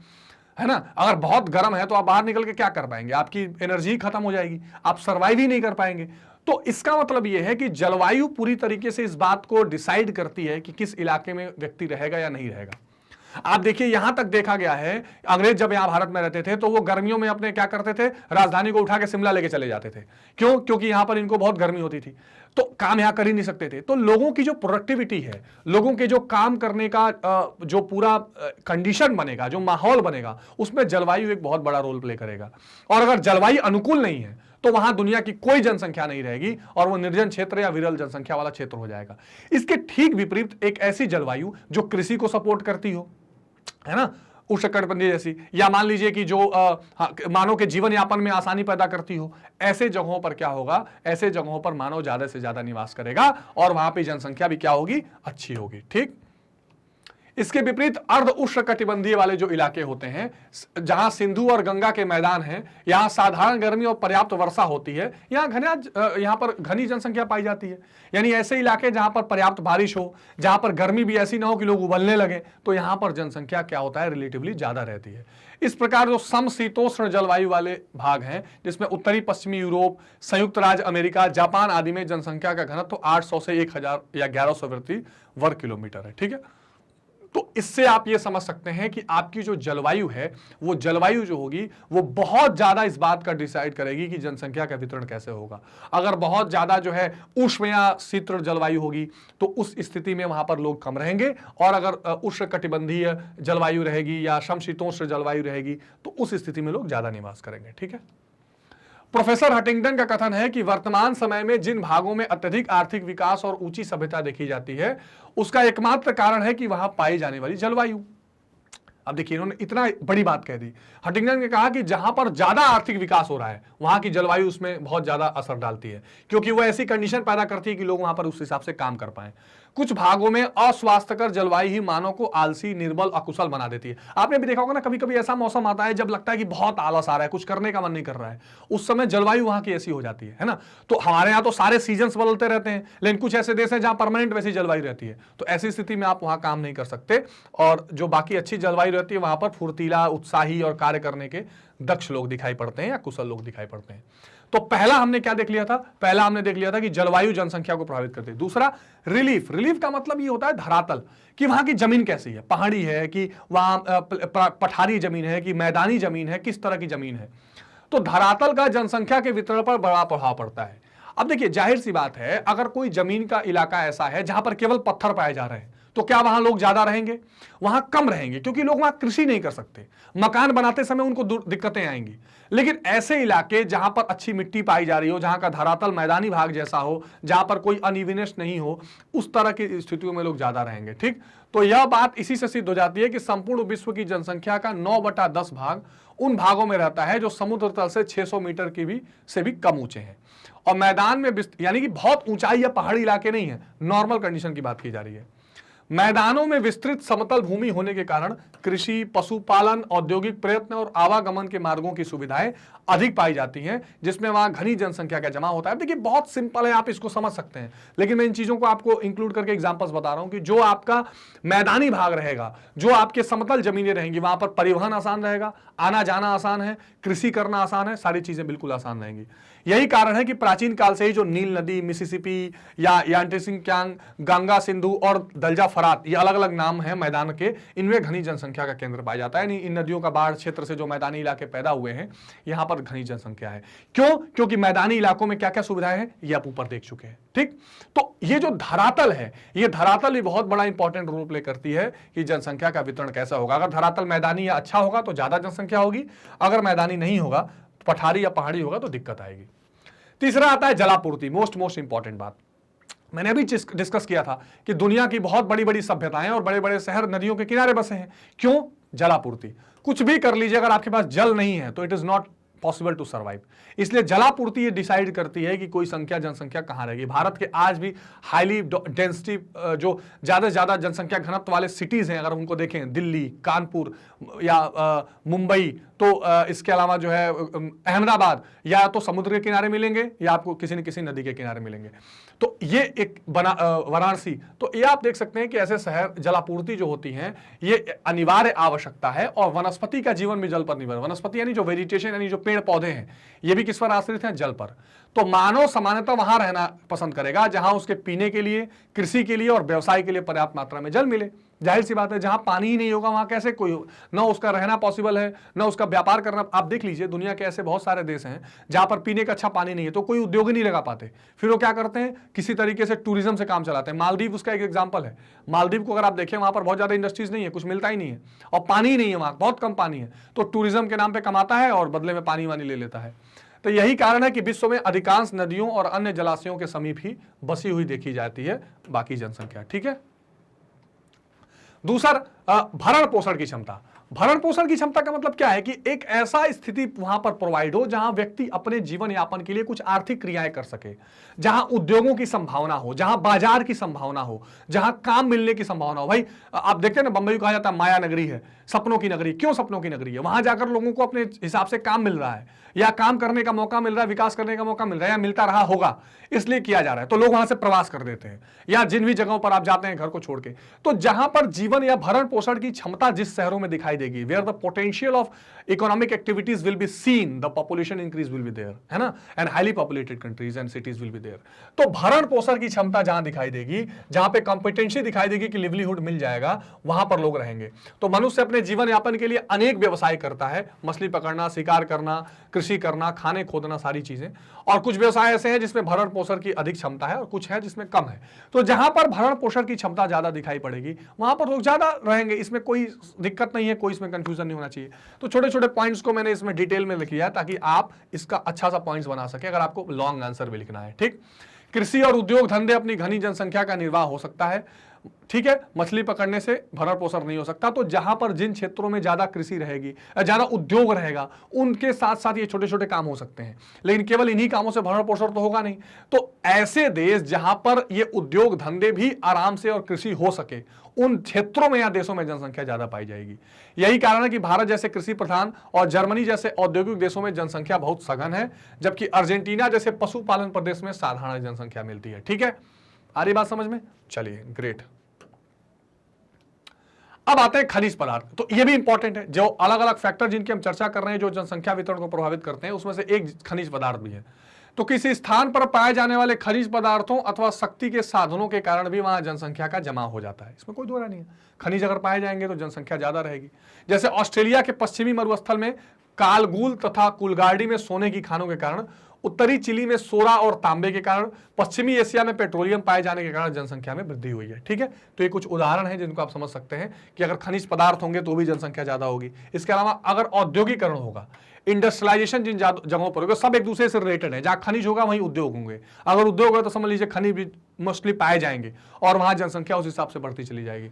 है ना। अगर बहुत गर्म है तो आप बाहर निकल के क्या कर पाएंगे, आपकी एनर्जी खत्म हो जाएगी, आप सर्वाइव ही नहीं कर पाएंगे। तो इसका मतलब यह है कि जलवायु पूरी तरीके से इस बात को डिसाइड करती है कि किस इलाके में व्यक्ति रहेगा या नहीं रहेगा। आप देखिए, यहां तक देखा गया है, अंग्रेज जब यहां भारत में रहते थे तो वो गर्मियों में अपने क्या करते थे, राजधानी को उठा के शिमला लेके चले जाते थे। क्यों? क्योंकि यहां पर इनको बहुत गर्मी होती थी, तो काम यहां कर ही नहीं सकते थे। तो लोगों की जो प्रोडक्टिविटी है, लोगों के जो काम करने का जो पूरा कंडीशन बनेगा, जो माहौल बनेगा, उसमें जलवायु एक बहुत बड़ा रोल प्ले करेगा। और अगर जलवायु अनुकूल नहीं है तो वहां दुनिया की कोई जनसंख्या नहीं रहेगी और वो निर्जन क्षेत्र या विरल जनसंख्या वाला क्षेत्र हो जाएगा। इसके ठीक विपरीत एक ऐसी जलवायु जो कृषि को सपोर्ट करती हो, है ना, उष्णकटिबंधीय जैसी, या मान लीजिए कि जो मानव के जीवन यापन में आसानी पैदा करती हो, ऐसे जगहों पर क्या होगा, ऐसे जगहों पर मानव ज्यादा से ज्यादा निवास करेगा और वहां पे जनसंख्या भी क्या होगी, अच्छी होगी। ठीक। इसके विपरीत अर्ध उष्णकटिबंधीय वाले जो इलाके होते हैं, जहां सिंधु और गंगा के मैदान हैं, यहां साधारण गर्मी और पर्याप्त वर्षा होती है, यहां पर घनी जनसंख्या पाई जाती है। यानी ऐसे इलाके जहां पर पर्याप्त बारिश हो, जहां पर गर्मी भी ऐसी ना हो कि लोग उबलने लगे, तो यहां पर जनसंख्या क्या होता है, रिलेटिवली ज्यादा रहती है। इस प्रकार जो समशीतोष्ण जलवायु वाले भाग हैं, जिसमें उत्तरी पश्चिमी यूरोप, संयुक्त राज्य अमेरिका, जापान आदि में जनसंख्या का घनत्व तो 800 से 1000 या 1100 प्रति वर्ग किलोमीटर है। ठीक है। तो इससे आप ये समझ सकते हैं कि आपकी जो जलवायु है, वो जलवायु जो होगी वो बहुत ज्यादा इस बात का डिसाइड करेगी कि जनसंख्या का वितरण कैसे होगा। अगर बहुत ज्यादा जो है उष्ण या शीतल जलवायु होगी तो उस स्थिति में वहां पर लोग कम रहेंगे, और अगर उष्णकटिबंधीय जलवायु रहेगी या समशीतोष्ण जलवायु रहेगी तो उस स्थिति में लोग ज्यादा निवास करेंगे। ठीक है। प्रोफेसर हंटिंगटन का कथन है कि वर्तमान समय में जिन भागों में अत्यधिक आर्थिक विकास और ऊंची सभ्यता देखी जाती है, उसका एकमात्र कारण है कि वहां पाई जाने वाली जलवायु। अब देखिए, इन्होंने इतना बड़ी बात कह दी। हंटिंगटन ने कहा कि जहां पर ज्यादा आर्थिक विकास हो रहा है, वहां की जलवायु उसमें बहुत ज्यादा असर डालती है, क्योंकि वो ऐसी कंडीशन पैदा करती है कि लोग वहां पर उस हिसाब से काम कर पाए। कुछ भागों में अस्वास्थ्यकर जलवायु ही मानव को आलसी, निर्बल, अकुशल बना देती है। आपने भी देखा होगा ना, कभी कभी ऐसा मौसम आता है जब लगता है कि बहुत आलस आ रहा है, कुछ करने का मन नहीं कर रहा है, उस समय जलवायु वहां की ऐसी हो जाती है ना। तो हमारे यहाँ तो सारे सीजन्स बदलते रहते हैं, लेकिन कुछ ऐसे देश हैं जहां परमानेंट वैसी जलवायु रहती है। तो ऐसी स्थिति में आप वहां काम नहीं कर सकते, और जो बाकी अच्छी जलवायु रहती है वहां पर फुर्तीला, उत्साही और कार्य करने के दक्ष लोग दिखाई पड़ते हैं या कुशल लोग दिखाई पड़ते हैं। तो पहला हमने क्या देख लिया था, पहला हमने देख लिया था कि जलवायु जनसंख्या को प्रभावित करती है। दूसरा, रिलीफ। रिलीफ का मतलब ये होता है धरातल, कि वहां की जमीन कैसी है, पहाड़ी है कि वहां पठारी जमीन है कि मैदानी जमीन है, किस तरह की जमीन है। तो धरातल का जनसंख्या के वितरण पर बड़ा प्रभाव पड़ता है। अब देखिए, जाहिर सी बात है, अगर कोई जमीन का इलाका ऐसा है जहां पर केवल पत्थर पाए जा रहे हैं, तो क्या वहां लोग ज्यादा रहेंगे? वहां कम रहेंगे, क्योंकि लोग वहां कृषि नहीं कर सकते, मकान बनाते समय उनको दिक्कतें आएंगी। लेकिन ऐसे इलाके जहां पर अच्छी मिट्टी पाई जा रही हो, जहां का धरातल मैदानी भाग जैसा हो, जहां पर कोई अनइवनेस नहीं हो, उस तरह की स्थितियों में लोग ज्यादा रहेंगे। ठीक। तो यह बात इसी से सिद्ध हो जाती है कि संपूर्ण विश्व की जनसंख्या का 9/10 भाग उन भागों में रहता है जो समुद्र तल से 600 मीटर की से भी कम ऊंचे हैं, और मैदान में यानी कि बहुत ऊंचाई या पहाड़ी इलाके नहीं है, नॉर्मल कंडीशन की बात की जा रही है। मैदानों में विस्तृत समतल भूमि होने के कारण कृषि, पशुपालन, औद्योगिक प्रयत्न और आवागमन के मार्गों की सुविधाएं अधिक पाई जाती हैं, जिसमें वहां घनी जनसंख्या का जमा होता है। देखिए बहुत सिंपल है, आप इसको समझ सकते हैं, लेकिन मैं इन चीजों को आपको इंक्लूड करके एग्जांपल्स बता रहा हूं कि जो आपका मैदानी भाग रहेगा, जो आपके समतल जमीनें रहेंगी, वहां पर परिवहन आसान रहेगा, आना जाना आसान है, कृषि करना आसान है, सारी चीजें बिल्कुल आसान रहेंगी। यही कारण है कि प्राचीन काल से ही जो नील नदी, मिसिसिपी या यांगत्से, गंगा, सिंधु और दलजा फरात, ये अलग अलग नाम हैं मैदान के, इनमें घनी जनसंख्या का केंद्र पाया जाता है। इन नदियों का बाढ़ क्षेत्र से जो मैदानी इलाके पैदा हुए हैं, यहां पर घनी जनसंख्या है। क्यों? क्योंकि मैदानी इलाकों में क्या क्या सुविधाएं हैं ये आप ऊपर देख चुके हैं। ठीक, तो ये जो धरातल है, ये धरातल भी बहुत बड़ा इंपॉर्टेंट रोल प्ले करती है कि जनसंख्या का वितरण कैसा होगा। अगर धरातल मैदानी या अच्छा होगा तो ज्यादा जनसंख्या होगी, अगर मैदानी नहीं होगा, पठारी या पहाड़ी होगा तो दिक्कत आएगी। तीसरा आता है जलापूर्ति, मोस्ट इंपॉर्टेंट बात। मैंने अभी डिस्कस किया था कि दुनिया की बहुत बड़ी बड़ी सभ्यताएं और बड़े बड़े शहर नदियों के किनारे बसे हैं। क्यों? जलापूर्ति। कुछ भी कर लीजिए, अगर आपके पास जल नहीं है तो it is not possible to survive. इसलिए जलापूर्ति ये डिसाइड करती है कि कोई जनसंख्या कहां रहेगी। भारत के आज भी हाईली डेंसिटी, जो ज्यादा से ज्यादा जनसंख्या घनत्व वाले सिटीज हैं, अगर उनको देखें, दिल्ली, कानपुर या मुंबई, तो इसके अलावा जो है अहमदाबाद, या तो समुद्र के किनारे मिलेंगे या आपको किसी न किसी नदी के किनारे मिलेंगे। तो ये एक वाराणसी, तो ये आप देख सकते हैं कि ऐसे शहर, जलापूर्ति जो होती हैं ये अनिवार्य आवश्यकता है। और वनस्पति का जीवन भी जल पर निर्भर। वनस्पति यानी जो वेजिटेशन, यानी जो पेड़ पौधे हैं, ये भी किस पर आश्रित हैं? जल पर। तो मानव सामान्यतः वहां रहना पसंद करेगा जहां उसके पीने के लिए, कृषि के लिए और व्यवसाय के लिए पर्याप्त मात्रा में जल मिले। जाहिर सी बात है, जहां पानी ही नहीं होगा वहां कैसे कोई, न उसका रहना पॉसिबल है, न उसका व्यापार करना। आप देख लीजिए, दुनिया के ऐसे बहुत सारे देश हैं जहां पर पीने का अच्छा पानी नहीं है, तो कोई उद्योग ही नहीं लगा पाते। फिर वो क्या करते हैं? किसी तरीके से टूरिज्म से काम चलाते हैं। मालदीव उसका एक एग्जाम्पल है। मालदीव को अगर आप देखें, वहां पर बहुत ज्यादा इंडस्ट्रीज नहीं है, कुछ मिलता ही नहीं है, और पानी ही नहीं है, वहां बहुत कम पानी है, तो टूरिज्म के नाम पे कमाता है और बदले में पानी वानी ले लेता है। तो यही कारण है कि विश्व में अधिकांश नदियों और अन्य जलाशयों के समीप ही बसी हुई देखी जाती है बाकी जनसंख्या। ठीक है। दूसरा, भरण पोषण की क्षमता। भरण पोषण की क्षमता का मतलब क्या है कि एक ऐसा स्थिति वहां पर प्रोवाइड हो जहां व्यक्ति अपने जीवन यापन के लिए कुछ आर्थिक क्रियाएं कर सके, जहां उद्योगों की संभावना हो, जहां बाजार की संभावना हो, जहां काम मिलने की संभावना हो। भाई आप देखते हैं ना, बंबई को कहा जाता है माया नगरी है, सपनों की नगरी। क्यों सपनों की नगरी है? वहां जाकर लोगों को अपने हिसाब से काम मिल रहा है, या काम करने का मौका मिल रहा है, विकास करने का मौका मिल रहा है, या मिलता रहा होगा, इसलिए किया जा रहा है। तो लोग वहां से प्रवास कर देते हैं, या जिन भी जगहों पर आप जाते हैं घर को छोड़ के। तो जहां पर जीवन या भरण पोषण की क्षमता जिस शहरों में दिखाई देगी, where the potential of economic activities will be seen, the population increase will be there, है ना, and highly populated countries and cities will be there. तो भरण पोषण की क्षमता जहां दिखाई देगी, जहां पे कॉम्पिटेंसी दिखाई देगी कि लिवलीहुड मिल जाएगा, वहां पर लोग रहेंगे। तो मनुष्य अपने जीवन यापन के लिए अनेक व्यवसाय करता है, मछली पकड़ना, शिकार करना, कृषि करना, खाने खोदना, सारी चीजें। और कुछ व्यवसाय ऐसे हैं जिसमें भरण पोषण की अधिक क्षमता है और कुछ है जिसमें कम है। तो जहां पर भरण पोषण की क्षमता ज्यादा दिखाई पड़ेगी, वहां पर लोग ज्यादा रहेंगे, इसमें कोई दिक्कत नहीं है, कोई इसमें कंफ्यूजन नहीं होना चाहिए। तो छोटे छोटे पॉइंट्स को मैंने इसमें डिटेल में लिख लिया है ताकि आप इसका अच्छा सा पॉइंट्स बना सके, अगर आपको लॉन्ग आंसर भी लिखना है। ठीक, कृषि और उद्योग धंधे अपनी घनी जनसंख्या का निर्वाह हो सकता है। ठीक है, मछली पकड़ने से भरण पोषण नहीं हो सकता। तो जहां पर जिन क्षेत्रों में ज्यादा कृषि रहेगी, ज्यादा उद्योग रहेगा, उनके साथ साथ ये छोटे छोटे काम हो सकते हैं, लेकिन केवल इन्हीं कामों से भरण पोषण तो होगा नहीं। तो ऐसे देश जहां पर ये उद्योग धंधे भी आराम से और कृषि हो सके, उन क्षेत्रों में या देशों में जनसंख्या ज्यादा पाई जाएगी। यही कारण है कि भारत जैसे कृषि प्रधान और जर्मनी जैसे औद्योगिक देशों में जनसंख्या बहुत सघन है, जबकि अर्जेंटीना जैसे पशुपालन प्रदेश में साधारण जनसंख्या मिलती है। ठीक है, आ रही बात समझ में? चलिए, ग्रेट। अब आते हैं खनिज पदार्थ। तो ये भी इंपॉर्टेंट है, जो अलग अलग फैक्टर जिनकी हम चर्चा कर रहे हैं जो जनसंख्या वितरण को प्रभावित करते हैं, उसमें से एक खनिज पदार्थ भी है। तो किसी स्थान पर पाए जाने वाले खनिज पदार्थों अथवा शक्ति के साधनों के कारण भी वहां जनसंख्या का जमाव हो जाता है, इसमें कोई दो राय नहीं है। खनिज अगर पाए जाएंगे तो जनसंख्या ज्यादा रहेगी। जैसे ऑस्ट्रेलिया के पश्चिमी मरुस्थल में कालगुल तथा कुलगार्डी में सोने की खानों के कारण, उत्तरी चिली में सोरा और तांबे के कारण, पश्चिमी एशिया में पेट्रोलियम पाए जाने के कारण जनसंख्या में वृद्धि हुई है। ठीक है, तो ये कुछ उदाहरण हैं जिनको आप समझ सकते हैं कि अगर खनिज पदार्थ होंगे तो भी जनसंख्या ज्यादा होगी। इसके अलावा अगर औद्योगिकरण होगा, इंडस्ट्रियलाइजेशन जिन जगहों पर होगा, सब एक दूसरे से रिलेटेड है। जहां खनिज होगा वहीं उद्योग होंगे। अगर उद्योग है तो समझ लीजिए खनिज भी मोस्टली पाए जाएंगे और वहां जनसंख्या उस हिसाब से बढ़ती चली जाएगी।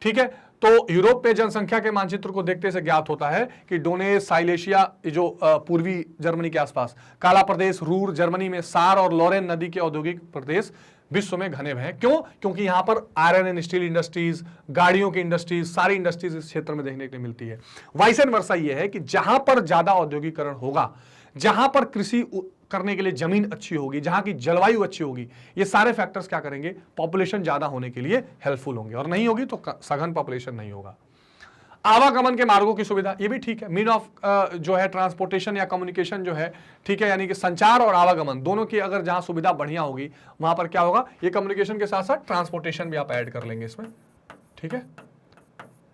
ठीक है, तो यूरोप में जनसंख्या के मानचित्र को देखते से ज्ञात होता है कि डोनेस, साइलेशिया, जो पूर्वी जर्मनी के आसपास, काला प्रदेश, रूर, जर्मनी में सार और लॉरेन नदी के औद्योगिक प्रदेश, विश्व में घने हुए हैं। क्यों? क्योंकि यहां पर आयरन एंड स्टील इंडस्ट्रीज, गाड़ियों की इंडस्ट्रीज, सारी इंडस्ट्रीज इस क्षेत्र में देखने के लिए मिलती है। वाइस एंड वर्सा यह है कि जहां पर ज्यादा औद्योगिकरण होगा, जहां पर कृषि करने के लिए जमीन अच्छी होगी, जहां की जलवायु अच्छी होगी, ये सारे फैक्टर्स क्या करेंगे? पॉपुलेशन ज्यादा होने के लिए हेल्पफुल होंगे, और नहीं होगी तो सघन पॉपुलेशन नहीं होगा। आवागमन के मार्गों की सुविधा, ये भी ठीक है। मीन ऑफ जो है ट्रांसपोर्टेशन या कम्युनिकेशन जो है, ठीक है, यानी कि संचार और आवागमन दोनों की अगर जहां सुविधा बढ़िया होगी वहां पर क्या होगा? ये कम्युनिकेशन के साथ साथ ट्रांसपोर्टेशन भी आप ऐड कर लेंगे इसमें, ठीक है,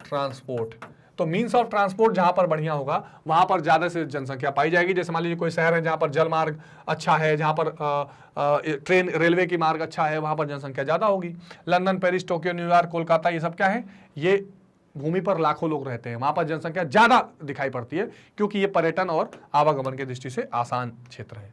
ट्रांसपोर्ट। तो मीन्स ऑफ ट्रांसपोर्ट जहां पर बढ़िया होगा वहां पर ज्यादा से जनसंख्या पाई जाएगी। जैसे मान लीजिए कोई शहर है जहां पर जल मार्ग अच्छा है, जहां पर ट्रेन रेलवे की मार्ग अच्छा है, वहां पर जनसंख्या ज्यादा होगी। London, Paris, Tokyo, New York, Kolkata, ये सब क्या है? ये भूमि पर लाखों लोग रहते हैं, वहां पर जनसंख्या ज्यादा दिखाई पड़ती है क्योंकि ये पर्यटन और आवागमन की दृष्टि से आसान क्षेत्र है।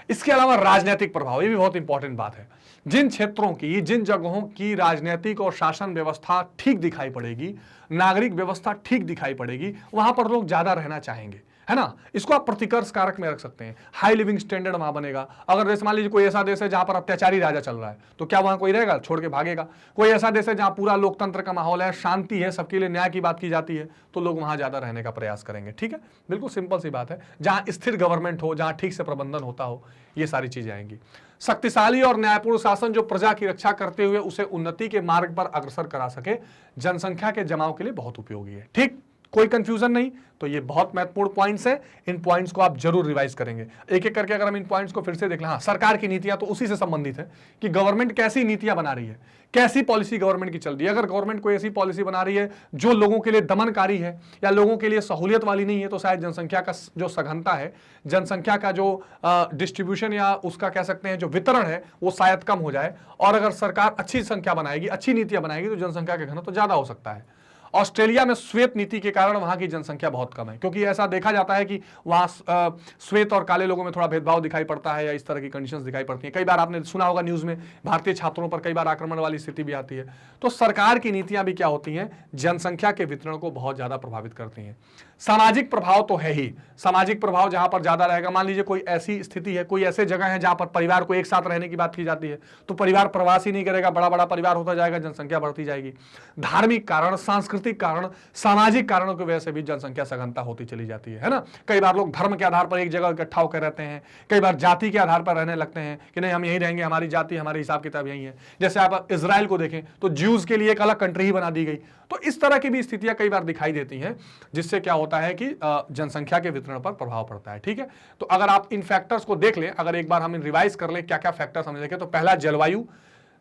इसके अलावा राजनीतिक प्रभाव, ये भी बहुत इंपॉर्टेंट बात है। जिन क्षेत्रों की, जिन जगहों की राजनीतिक और शासन व्यवस्था ठीक दिखाई पड़ेगी, नागरिक व्यवस्था ठीक दिखाई पड़ेगी, वहां पर लोग ज्यादा रहना चाहेंगे, है ना। इसको आप प्रतिकर्ष कारक में रख सकते हैं। हाई लिविंग स्टैंडर्ड वहां बनेगा। अगर जैसे मान लीजिए कोई ऐसा देश है जहां पर अत्याचारी राजा चल रहा है, तो क्या वहां कोई रहेगा? छोड़ के भागेगा। कोई ऐसा देश है जहां पूरा लोकतंत्र का माहौल है, शांति है, सबके लिए न्याय की बात की जाती है, तो लोग वहां ज्यादा रहने का प्रयास करेंगे, ठीक है। बिल्कुल सिंपल सी बात है। जहां स्थिर गवर्नमेंट हो, जहां ठीक से प्रबंधन होता हो, ये सारी चीजें आएंगी। शक्तिशाली और न्यायपूर्ण शासन जो प्रजा की रक्षा करते हुए उसे उन्नति के मार्ग पर अग्रसर करा सके, जनसंख्या के जमाव के लिए बहुत उपयोगी है, ठीक। कोई कंफ्यूजन नहीं। तो ये बहुत महत्वपूर्ण पॉइंट्स हैं, इन पॉइंट्स को आप जरूर रिवाइज करेंगे एक एक करके। अगर हम इन पॉइंट्स को फिर से देख लें, हाँ, सरकार की नीतियां तो उसी से संबंधित है कि गवर्नमेंट कैसी नीतियां बना रही है, कैसी पॉलिसी गवर्नमेंट की चल रही है। अगर गवर्नमेंट कोई ऐसी पॉलिसी बना रही है जो लोगों के लिए दमनकारी है या लोगों के लिए सहूलियत वाली नहीं है, तो शायद जनसंख्या का जो सघनता है, जनसंख्या का जो डिस्ट्रीब्यूशन या उसका कह सकते हैं जो वितरण है, वो शायद कम हो जाए। और अगर सरकार अच्छी संख्या बनाएगी, अच्छी नीतियां बनाएगी, तो जनसंख्या का घनत्व तो ज्यादा हो सकता है। ऑस्ट्रेलिया में श्वेत नीति के कारण वहां की जनसंख्या बहुत कम है, क्योंकि ऐसा देखा जाता है कि वहां श्वेत और काले लोगों में थोड़ा भेदभाव दिखाई पड़ता है या इस तरह की कंडीशंस दिखाई पड़ती हैं। कई बार आपने सुना होगा न्यूज में, भारतीय छात्रों पर कई बार आक्रमण वाली स्थिति भी आती है। तो सरकार की नीतियां भी क्या होती हैं? जनसंख्या के वितरण को बहुत ज्यादा प्रभावित करती हैं। सामाजिक प्रभाव तो है ही। सामाजिक प्रभाव जहां पर ज्यादा रहेगा, मान लीजिए कोई ऐसी स्थिति है, कोई ऐसे जगह है जहां पर परिवार को एक साथ रहने की बात की जाती है, तो परिवार प्रवास ही नहीं करेगा, बड़ा बड़ा परिवार होता जाएगा, जनसंख्या बढ़ती जाएगी। धार्मिक कारण, सांस्कृतिक कारण, सामाजिक कारणों की वजह से भी जनसंख्या सघनता होती चली जाती है ना। कई बार लोग धर्म के आधार पर एक जगह इकट्ठा होकर रहते हैं, कई बार जाति के आधार पर रहने लगते हैं कि नहीं हम यहीं रहेंगे, हमारी जाति, हमारे हिसाब किताब यही है। जैसे आप इजराइल को देखें तो ज्यूज के लिए एक अलग कंट्री ही बना दी गई। तो इस तरह की भी स्थितियां कई बार दिखाई देती हैं, जिससे क्या होता है कि जनसंख्या के वितरण पर प्रभाव पड़ता है, ठीक है। तो अगर आप इन फैक्टर्स को देख लें, अगर एक बार हम रिवाइज कर लें क्या क्या फैक्टर्स हमें देखें, तो पहला जलवायु,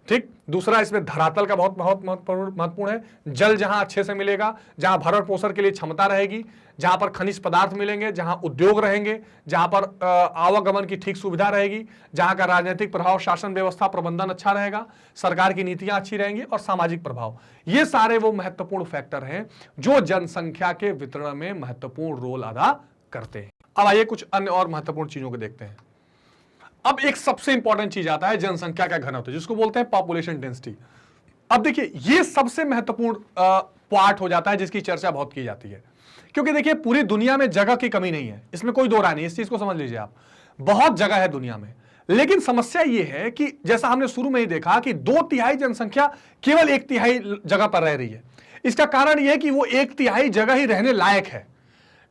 ठीक। दूसरा इसमें धरातल का बहुत महत्वपूर्ण है। जल जहां अच्छे से मिलेगा, जहां भरण पोषण के लिए क्षमता रहेगी, जहां पर खनिज पदार्थ मिलेंगे, जहां उद्योग रहेंगे, जहां पर आवागमन की ठीक सुविधा रहेगी, जहां का राजनीतिक प्रभाव, शासन व्यवस्था, प्रबंधन अच्छा रहेगा, सरकार की नीतियां अच्छी रहेंगी, और सामाजिक प्रभाव, ये सारे वो महत्वपूर्ण फैक्टर हैं जो जनसंख्या के वितरण में महत्वपूर्ण रोल अदा करते हैं। अब आइए कुछ अन्य और महत्वपूर्ण चीजों को देखते हैं। अब एक सबसे इंपॉर्टेंट चीज आता है जनसंख्या का घनत्व, जिसको बोलते हैं पॉपुलेशन डेंसिटी। अब देखिए, ये सबसे महत्वपूर्ण पार्ट हो जाता है जिसकी चर्चा बहुत की जाती है, क्योंकि देखिए पूरी दुनिया में जगह की कमी नहीं है, इसमें कोई दो राय नहीं, इस चीज को समझ लीजिए आप। बहुत जगह है दुनिया में, लेकिन समस्या यह है कि जैसा हमने शुरू में ही देखा कि 2/3 जनसंख्या केवल 1/3 जगह पर रह रही है। इसका कारण यह है कि वो 1/3 जगह ही रहने लायक है।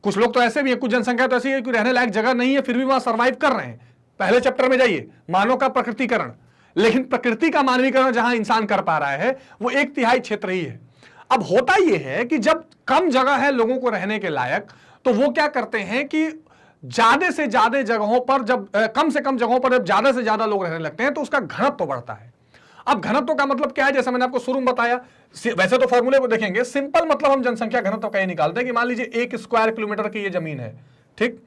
कुछ लोग तो ऐसे भी है, कुछ जनसंख्या तो ऐसी है कि रहने लायक जगह नहीं है, फिर भी वहां सर्वाइव कर रहे हैं। पहले चैप्टर में जाइए, मानव का प्रकृतिकरण, लेकिन प्रकृति का मानवीकरण जहां इंसान कर पा रहा है वो 1/3 क्षेत्र ही है। अब होता यह है कि जब कम जगह है लोगों को रहने के लायक, तो वो क्या करते हैं कि ज्यादा से ज्यादा जगहों पर, जब कम से कम जगहों पर जब ज्यादा से ज्यादा लोग रहने लगते हैं, तो उसका घनत्व तो बढ़ता है। अब घनत्व का मतलब क्या है? जैसे मैंने आपको शुरू में बताया, वैसे तो फॉर्मूले को देखेंगे, सिंपल मतलब हम जनसंख्या घनत्व का ये निकालते हैं कि मान लीजिए 1 स्क्वायर किलोमीटर की ये जमीन है, ठीक,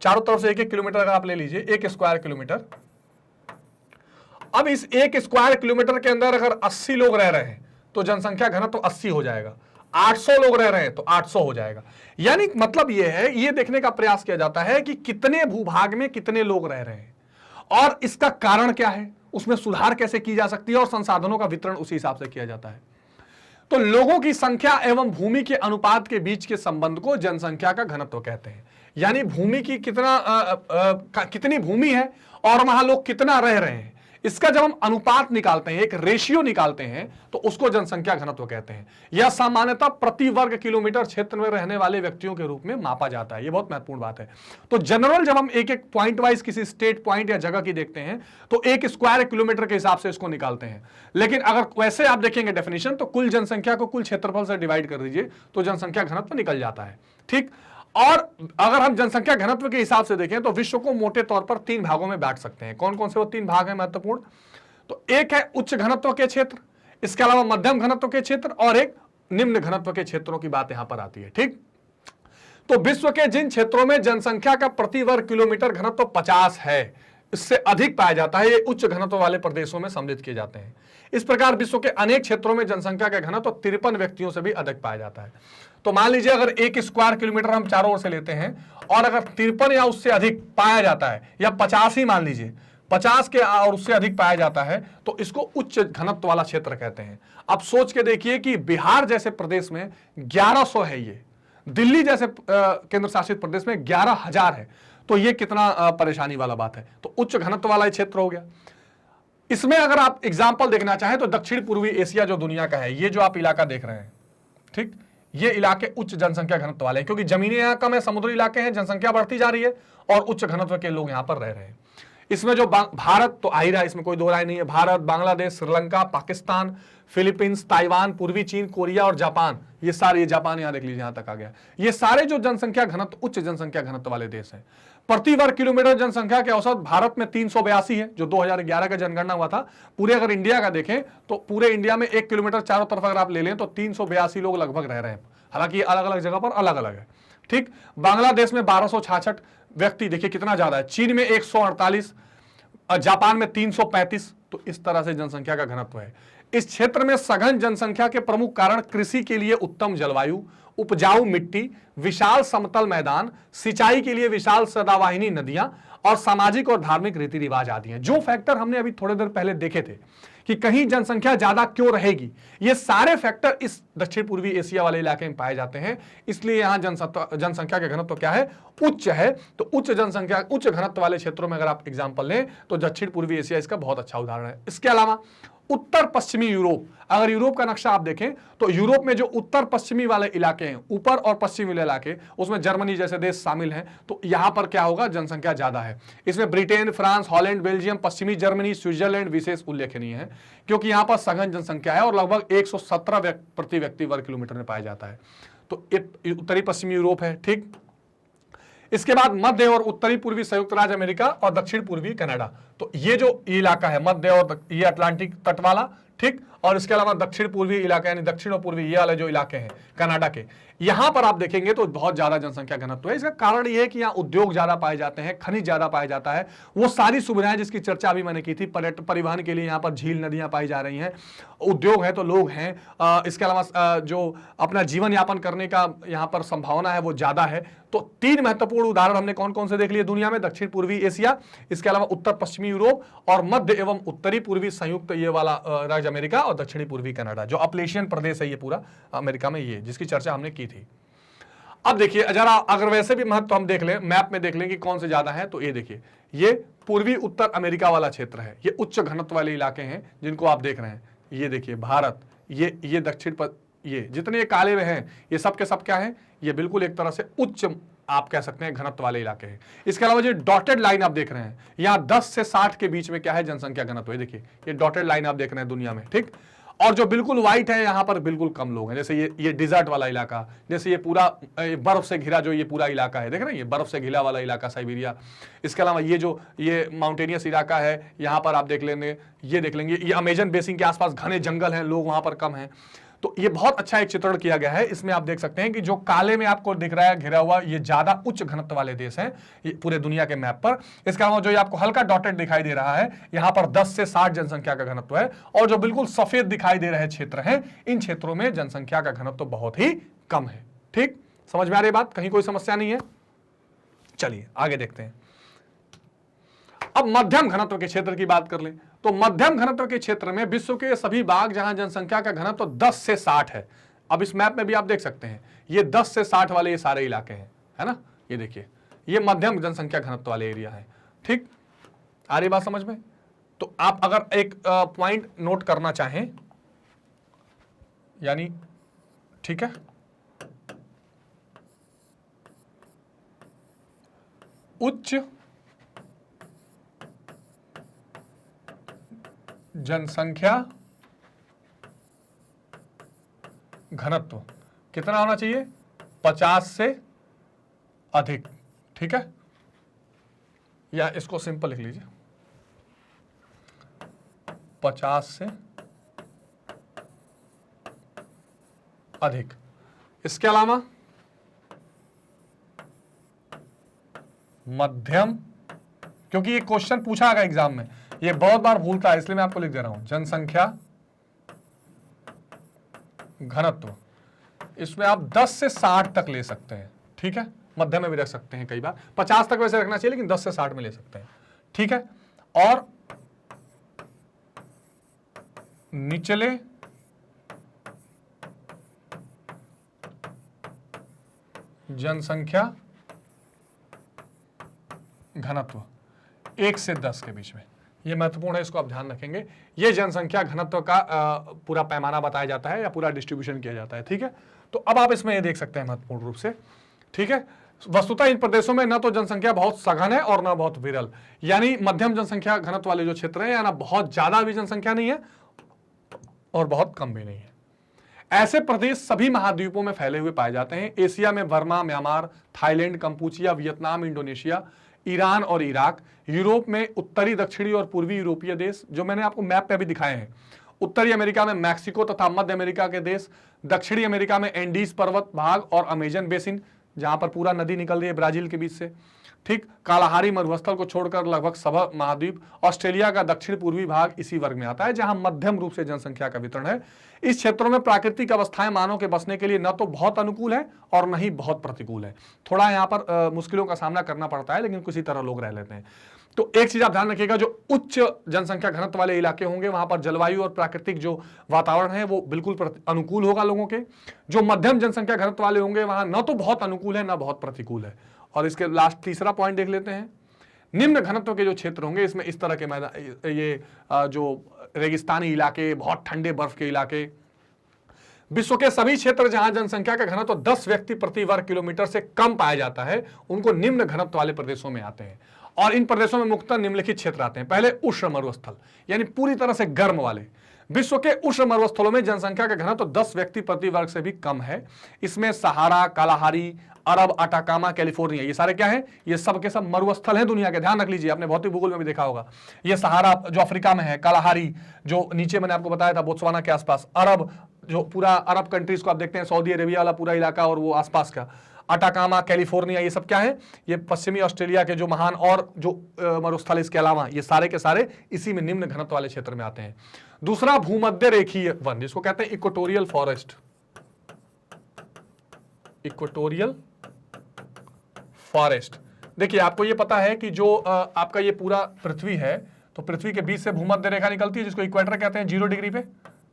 चारों तरफ से 1-1 किलोमीटर अगर आप ले लीजिए, 1 स्क्वायर किलोमीटर। अब इस 1 स्क्वायर किलोमीटर के अंदर अगर 80 लोग रह रहे हैं तो जनसंख्या घनत्व 80 हो जाएगा। 800 लोग रह रहे हैं तो 800 हो जाएगा। यानी मतलब यह है, यह देखने का प्रयास किया जाता है कि कितने भूभाग में कितने लोग रह रहे हैं और इसका कारण क्या है, उसमें सुधार कैसे की जा सकती है, और संसाधनों का वितरण उसी हिसाब से किया जाता है। तो लोगों की संख्या एवं भूमि के अनुपात के बीच के संबंध को जनसंख्या का घनत्व कहते हैं। यानी भूमि की कितनी भूमि है और वहां लोग कितना रह रहे हैं, इसका जब हम अनुपात निकालते हैं, एक रेशियो निकालते हैं, तो उसको जनसंख्या घनत्व कहते हैं। यह सामान्यतः प्रति वर्ग किलोमीटर क्षेत्र में रहने वाले व्यक्तियों के रूप में मापा जाता है। यह बहुत महत्वपूर्ण बात है। तो जनरल जब हम एक एक पॉइंट वाइज किसी स्टेट पॉइंट या जगह की देखते हैं तो एक स्क्वायर किलोमीटर के हिसाब से इसको निकालते हैं। लेकिन अगर वैसे आप देखेंगे डेफिनेशन, तो कुल जनसंख्या को कुल क्षेत्रफल से डिवाइड कर दीजिए तो जनसंख्या घनत्व निकल जाता है। ठीक। और अगर हम जनसंख्या घनत्व के हिसाब से देखें तो विश्व को मोटे तौर पर 3 भागों में बांट सकते हैं। कौन कौन से वो 3 भाग हैं महत्वपूर्ण? तो एक है उच्च घनत्व के क्षेत्र, इसके अलावा मध्यम घनत्व के क्षेत्र, और एक निम्न घनत्व के क्षेत्रों की बात यहां पर आती है। ठीक। तो विश्व के जिन क्षेत्रों में जनसंख्या का प्रति वर्ग किलोमीटर घनत्व 50 है, इससे अधिक पाया जाता है, ये उच्च घनत्व वाले प्रदेशों में सम्मिलित किए जाते हैं। इस प्रकार विश्व के अनेक क्षेत्रों में जनसंख्या का घनत्व 53 व्यक्तियों से भी अधिक पाया जाता है। तो मान लीजिए अगर 1 स्क्वायर किलोमीटर हम चारों ओर से लेते हैं और अगर 53 या उससे अधिक पाया जाता है, या 50 ही मान लीजिए, 50 के और उससे अधिक पाया जाता है, तो इसको उच्च घनत्व वाला क्षेत्र कहते हैं। अब सोच के देखिए कि बिहार जैसे प्रदेश में 1100 है, ये दिल्ली जैसे केंद्र शासित प्रदेश में 11,000 है, तो ये कितना परेशानी वाला बात है। तो उच्च घनत्व वाला क्षेत्र हो गया। इसमें अगर आप एग्जाम्पल देखना चाहें तो दक्षिण पूर्वी एशिया जो दुनिया का है, ये जो आप इलाका देख रहे हैं, ठीक, ये इलाके उच्च जनसंख्या घनत्व वाले हैं, क्योंकि जमीनें यहां कम है, समुद्री इलाके हैं, जनसंख्या बढ़ती जा रही है और उच्च घनत्व के लोग यहां पर रह रहे हैं। इसमें जो भारत तो आ ही रहा है, इसमें कोई दो राय नहीं है। भारत, बांग्लादेश, श्रीलंका, पाकिस्तान, फिलीपींस, ताइवान, पूर्वी चीन, कोरिया और जापान, ये सारे, जापान यहां देख लीजिए यहां तक आ गया, ये सारे जो जनसंख्या घनत्व, उच्च जनसंख्या घनत्व वाले देश हैं। प्रति वर्ग किलोमीटर जनसंख्या के औसत भारत में 382 है, जो 2011 का जनगणना हुआ था। पूरे अगर इंडिया का देखें तो पूरे इंडिया में 1 किलोमीटर चारों तरफ अगर आप ले लें तो 382 लोग लगभग रह रहे हैं, हालांकि अलग अलग जगह पर अलग अलग है। ठीक। बांग्लादेश में 1266 व्यक्ति, देखिए कितना ज्यादा है। चीन में 148, जापान में 335। तो इस तरह से जनसंख्या का घनत्व है। इस क्षेत्र में सघन जनसंख्या के प्रमुख कारण कृषि के लिए उत्तम जलवायु, उपजाऊ मिट्टी, विशाल समतल मैदान, सिंचाई के लिए विशाल सदावाहिनी नदियां और सामाजिक और धार्मिक रीति रिवाज आदि हैं। जो फैक्टर हमने अभी थोड़ी देर पहले देखे थे कि कहीं जनसंख्या ज्यादा क्यों रहेगी, ये सारे फैक्टर इस दक्षिण पूर्वी एशिया वाले इलाके में पाए जाते हैं। इसलिए यहां जनसंख्या का घनत्व क्या है? उच्च है। तो उच्च जनसंख्या, उच्च घनत्व वाले क्षेत्रों में अगर आप एग्जाम्पल लें तो दक्षिण पूर्वी एशिया इसका बहुत अच्छा उदाहरण है। इसके अलावा उत्तर पश्चिमी यूरोप, अगर यूरोप का नक्शा आप देखें तो यूरोप में जो उत्तर पश्चिमी वाले इलाके हैं, ऊपर और पश्चिमी वाले इलाके, उसमें जर्मनी जैसे देश शामिल हैं। तो यहां पर क्या होगा? जनसंख्या ज्यादा है। इसमें ब्रिटेन, फ्रांस, हॉलैंड, बेल्जियम, पश्चिमी जर्मनी, स्विट्जरलैंड विशेष उल्लेखनीय है, क्योंकि यहां पर सघन जनसंख्या है और लगभग 117 प्रति व्यक्ति वर्ग किलोमीटर में पाया जाता है। तो उत्तरी पश्चिमी यूरोप है। ठीक। इसके बाद मध्य और उत्तरी पूर्वी संयुक्त राज्य अमेरिका और दक्षिण पूर्वी कनाडा। तो ये जो इलाका है मध्य और ये अटलांटिक तट वाला, ठीक, और इसके अलावा दक्षिण पूर्वी इलाका यानी दक्षिण और पूर्वी ये वाले जो इलाके हैं कनाडा के, यहां पर आप देखेंगे तो बहुत ज्यादा जनसंख्या घनत्व है। इसका कारण ये है कि यहाँ उद्योग ज्यादा पाए जाते हैं, खनिज ज्यादा पाया जाता है, वो सारी सुविधाएं जिसकी चर्चा अभी मैंने की थी, परिवहन के लिए यहाँ पर झील नदियां पाई जा रही हैं, उद्योग है तो लोग हैं। इसके अलावा जो अपना जीवन यापन करने का यहाँ पर संभावना है वो ज्यादा है। तो 3 महत्वपूर्ण उदाहरण हमने कौन कौन से देख लिए दुनिया में? दक्षिण पूर्वी एशिया, इसके अलावा उत्तर पश्चिमी यूरोप और मध्य एवं उत्तरी पूर्वी संयुक्त ये वाला राज्य अमेरिका और दक्षिणी पूर्वी कनाडा, जो अपलेशियन प्रदेश है ये पूरा अमेरिका में, ये जिसकी चर्चा हमने की थी। अब देखिए जरा अगर वैसे भी महत्व हम देख लें, मैप में देख लें कि कौन से ज्यादा है, तो ये देखिए ये पूर्वी उत्तर अमेरिका वाला क्षेत्र है, ये उच्च घनत्व वाले इलाके हैं जिनको आप देख रहे हैं। ये देखिए भारत, ये दक्षिण पर, ये जितने ये काले में हैं ये सब के सब क्या है? ये बिल्कुल एक तरह से उच्च आप कह सकते हैं घनत्व वाले इलाके हैं। इसके अलावा जो डॉटेड लाइन आप देख रहे हैं, यहाँ 10 से 60 के बीच में क्या है? जनसंख्या घनत्व। देखिए ये डॉटेड लाइन आप देख रहे हैं दुनिया में, ठीक। और जो बिल्कुल व्हाइट है यहाँ पर बिल्कुल कम लोग हैं, जैसे ये डिजर्ट वाला इलाका, जैसे ये पूरा बर्फ से घिरा जो ये पूरा इलाका है, देख रहे हैं ये बर्फ से घिरा वाला इलाका साइबेरिया। इसके अलावा ये जो ये माउंटेनियस इलाका है, यहाँ पर आप देख लेंगे, ये देख लेंगे ये अमेजन बेसिन के आसपास घने जंगल हैं, लोग वहां पर कम हैं। तो ये बहुत अच्छा एक चित्रण किया गया है। इसमें आप देख सकते हैं कि जो काले में आपको दिख रहा है घिरा हुआ, ये ज्यादा उच्च घनत्व वाले देश हैं ये पूरे दुनिया के मैप पर। इसके अलावा जो ये आपको हल्का डॉटेड दिखाई दे रहा है, यहाँ पर 10 से 60 जनसंख्या का घनत्व है, और जो बिल्कुल सफेद दिखाई दे रहे क्षेत्र हैं, इन क्षेत्रों में जनसंख्या का घनत्व बहुत ही कम है। ठीक, समझ में आ रही बात? कहीं कोई समस्या नहीं है? चलिए आगे देखते हैं। अब मध्यम घनत्व के क्षेत्र की बात कर लें तो मध्यम घनत्व के क्षेत्र में विश्व के सभी भाग जहां जनसंख्या का घनत्व 10 से 60 है। अब इस मैप में भी आप देख सकते हैं ये 10 से 60 वाले ये सारे इलाके हैं, है ना। ये देखिए ये मध्यम जनसंख्या घनत्व वाले एरिया है। ठीक, आ रही बात समझ में? तो आप अगर एक पॉइंट नोट करना चाहें, यानी ठीक है, उच्च जनसंख्या घनत्व कितना होना चाहिए? 50 से अधिक। ठीक है, या इसको सिंपल लिख लीजिए, 50 से अधिक। इसके अलावा मध्यम, क्योंकि ये क्वेश्चन पूछा गया एग्जाम में, ये बहुत बार भूलता है, इसलिए मैं आपको लिख दे रहा हूं, जनसंख्या घनत्व। इसमें आप 10 से 60 तक ले सकते हैं। ठीक है, मध्य में भी रख सकते हैं, कई बार 50 तक वैसे रखना चाहिए, लेकिन 10 से 60 में ले सकते हैं। ठीक है, और निचले जनसंख्या घनत्व 1 से 10 के बीच में, यह महत्वपूर्ण है, इसको आप ध्यान रखेंगे। यह जनसंख्या घनत्व का पूरा पैमाना बताया जाता है या पूरा डिस्ट्रीब्यूशन किया जाता है। ठीक है, तो अब आप इसमें यह देख सकते हैं महत्वपूर्ण रूप से। ठीक है, वस्तुतः इन प्रदेशों में न तो जनसंख्या बहुत सघन है और न बहुत विरल, यानी मध्यम जनसंख्या घनत्व वाले जो क्षेत्र हैं, या ना बहुत ज्यादा भी जनसंख्या नहीं है और बहुत कम भी नहीं है। ऐसे प्रदेश सभी महाद्वीपों में फैले हुए पाए जाते हैं। एशिया में Burma, Myanmar, Thailand, Kampuchea, Vietnam, Indonesia, Iran और इराक। यूरोप में उत्तरी, दक्षिणी और पूर्वी यूरोपीय देश, जो मैंने आपको मैप पे भी दिखाए हैं। उत्तरी अमेरिका में मैक्सिको तथा मध्य अमेरिका के देश। दक्षिणी अमेरिका में एंडीज पर्वत भाग और अमेजन बेसिन, जहां पर पूरा नदी निकल रही है ब्राजील के बीच से। ठीक, कालाहारी मरुस्थल को छोड़कर लगभग सब महाद्वीप। ऑस्ट्रेलिया का दक्षिण पूर्वी भाग इसी वर्ग में आता है, जहां मध्यम रूप से जनसंख्या का वितरण है। इस क्षेत्रों में प्राकृतिक अवस्थाएं मानव के बसने के लिए न तो बहुत अनुकूल है और न ही बहुत प्रतिकूल है। थोड़ा यहाँ पर मुश्किलों का सामना करना पड़ता है, लेकिन किसी तरह लोग रह लेते हैं। तो एक चीज आप ध्यान रखिएगा, जो उच्च जनसंख्या घनत्व वाले इलाके होंगे, वहां पर जलवायु और प्राकृतिक जो वातावरण है वो बिल्कुल अनुकूल होगा लोगों के। जो मध्यम जनसंख्या घनत्व वाले होंगे, वहां न तो बहुत अनुकूल है न बहुत प्रतिकूल है। और इसके लास्ट तीसरा पॉइंट देख लेते हैं। निम्न घनत्व के जो क्षेत्र होंगे, इसमें इस तरह के मैदान, ये जो रेगिस्तानी इलाके, बहुत ठंडे बर्फ के इलाके, विश्व के सभी क्षेत्र जहां जनसंख्या का घनत्व 10 व्यक्ति प्रति वर्ग किलोमीटर से कम पाया जाता है, उनको निम्न घनत्व वाले प्रदेशों में आते हैं। और इन प्रदेशों में मुख्यतः निम्नलिखित क्षेत्र आते हैं। पहले उष्ण मरुस्थल, यानी पूरी तरह से गर्म वाले। विश्व के उष्ण मरुस्थलों में जनसंख्या का घनत्व 10 व्यक्ति प्रति वर्ग से भी कम है। इसमें सहारा, कालाहारी, अरब, अटाकामा, कैलिफोर्निया, ये सारे क्या है? ये सब के सब मरुस्थल हैं दुनिया के। ध्यान रख लीजिए, आपने भौतिक भूगोल में भी देखा होगा। ये सहारा जो अफ्रीका में है, कालाहारी जो नीचे मैंने आपको बताया था बोत्सवाना के आसपास, अरब जो पूरा अरब कंट्रीज को आप देखते हैं, सऊदी अरेबिया वाला पूरा इलाका और वो आसपास का, अटाकामा, कैलिफोर्निया, ये सब क्या है? ये पश्चिमी ऑस्ट्रेलिया के जो महान और जो मरुस्थल, इसके अलावा ये सारे के सारे इसी में निम्न घनत्व वाले क्षेत्र में आते हैं। दूसरा भूमध्य रेखीय वन, जिसको कहते हैं इक्वेटोरियल फॉरेस्ट। इक्वेटोरियल फॉरेस्ट, देखिए आपको ये पता है कि जो आपका ये पूरा पृथ्वी है, तो पृथ्वी के बीच से भूमध्य रेखा निकलती है, जिसको इक्वेटर कहते हैं, 0 डिग्री पे।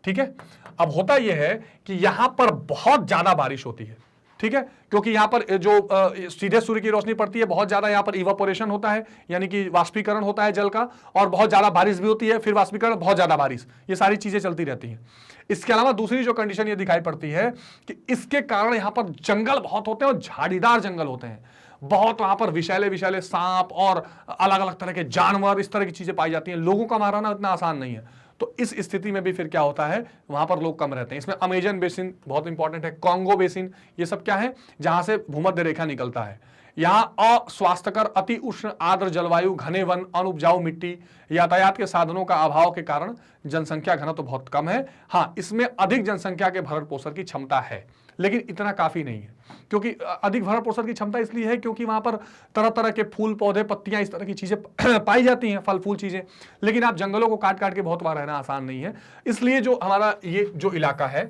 ठीक है, अब होता यह है कि यहां पर बहुत ज्यादा बारिश होती है। ठीक है, क्योंकि यहां पर जो सीधे सूर्य की रोशनी पड़ती है, बहुत ज्यादा यहां पर इवापोरेशन होता है, यानी कि वाष्पीकरण होता है जल का, और बहुत ज्यादा बारिश भी होती है, फिर वाष्पीकरण, बहुत ज्यादा बारिश, ये सारी चीजें चलती रहती हैं। इसके अलावा दूसरी जो कंडीशन ये दिखाई पड़ती है कि इसके कारण यहां पर जंगल बहुत होते हैं और झाड़ीदार जंगल होते हैं बहुत। वहां पर विषैले विषैले सांप और अलग अलग तरह के जानवर, इस तरह की चीजें पाई जाती हैं। लोगों का मार रहना इतना आसान नहीं है, तो इस स्थिति में भी फिर क्या होता है, वहां पर लोग कम रहते हैं। इसमें अमेजन बेसिन बहुत इंपॉर्टेंट है, कॉन्गो बेसिन, ये सब क्या है? जहां से भूमध्य रेखा निकलता है। यहां अस्वास्थ्यकर, अति उष्ण, आर्द्र जलवायु, घने वन, अनुपजाऊ मिट्टी, यातायात के साधनों का अभाव के कारण जनसंख्या घनत्व तो बहुत कम है। हाँ, इसमें अधिक जनसंख्या के भरण पोषण की क्षमता है, लेकिन इतना काफी नहीं है। क्योंकि अधिक भरण पोषण की क्षमता इसलिए है क्योंकि वहां पर तरह तरह के फूल, पौधे, पत्तियां, इस तरह की चीजें पाई जाती हैं, फल फूल चीजें, लेकिन आप जंगलों को काट काट के बहुत बार रहना आसान नहीं है। इसलिए जो हमारा ये जो इलाका है,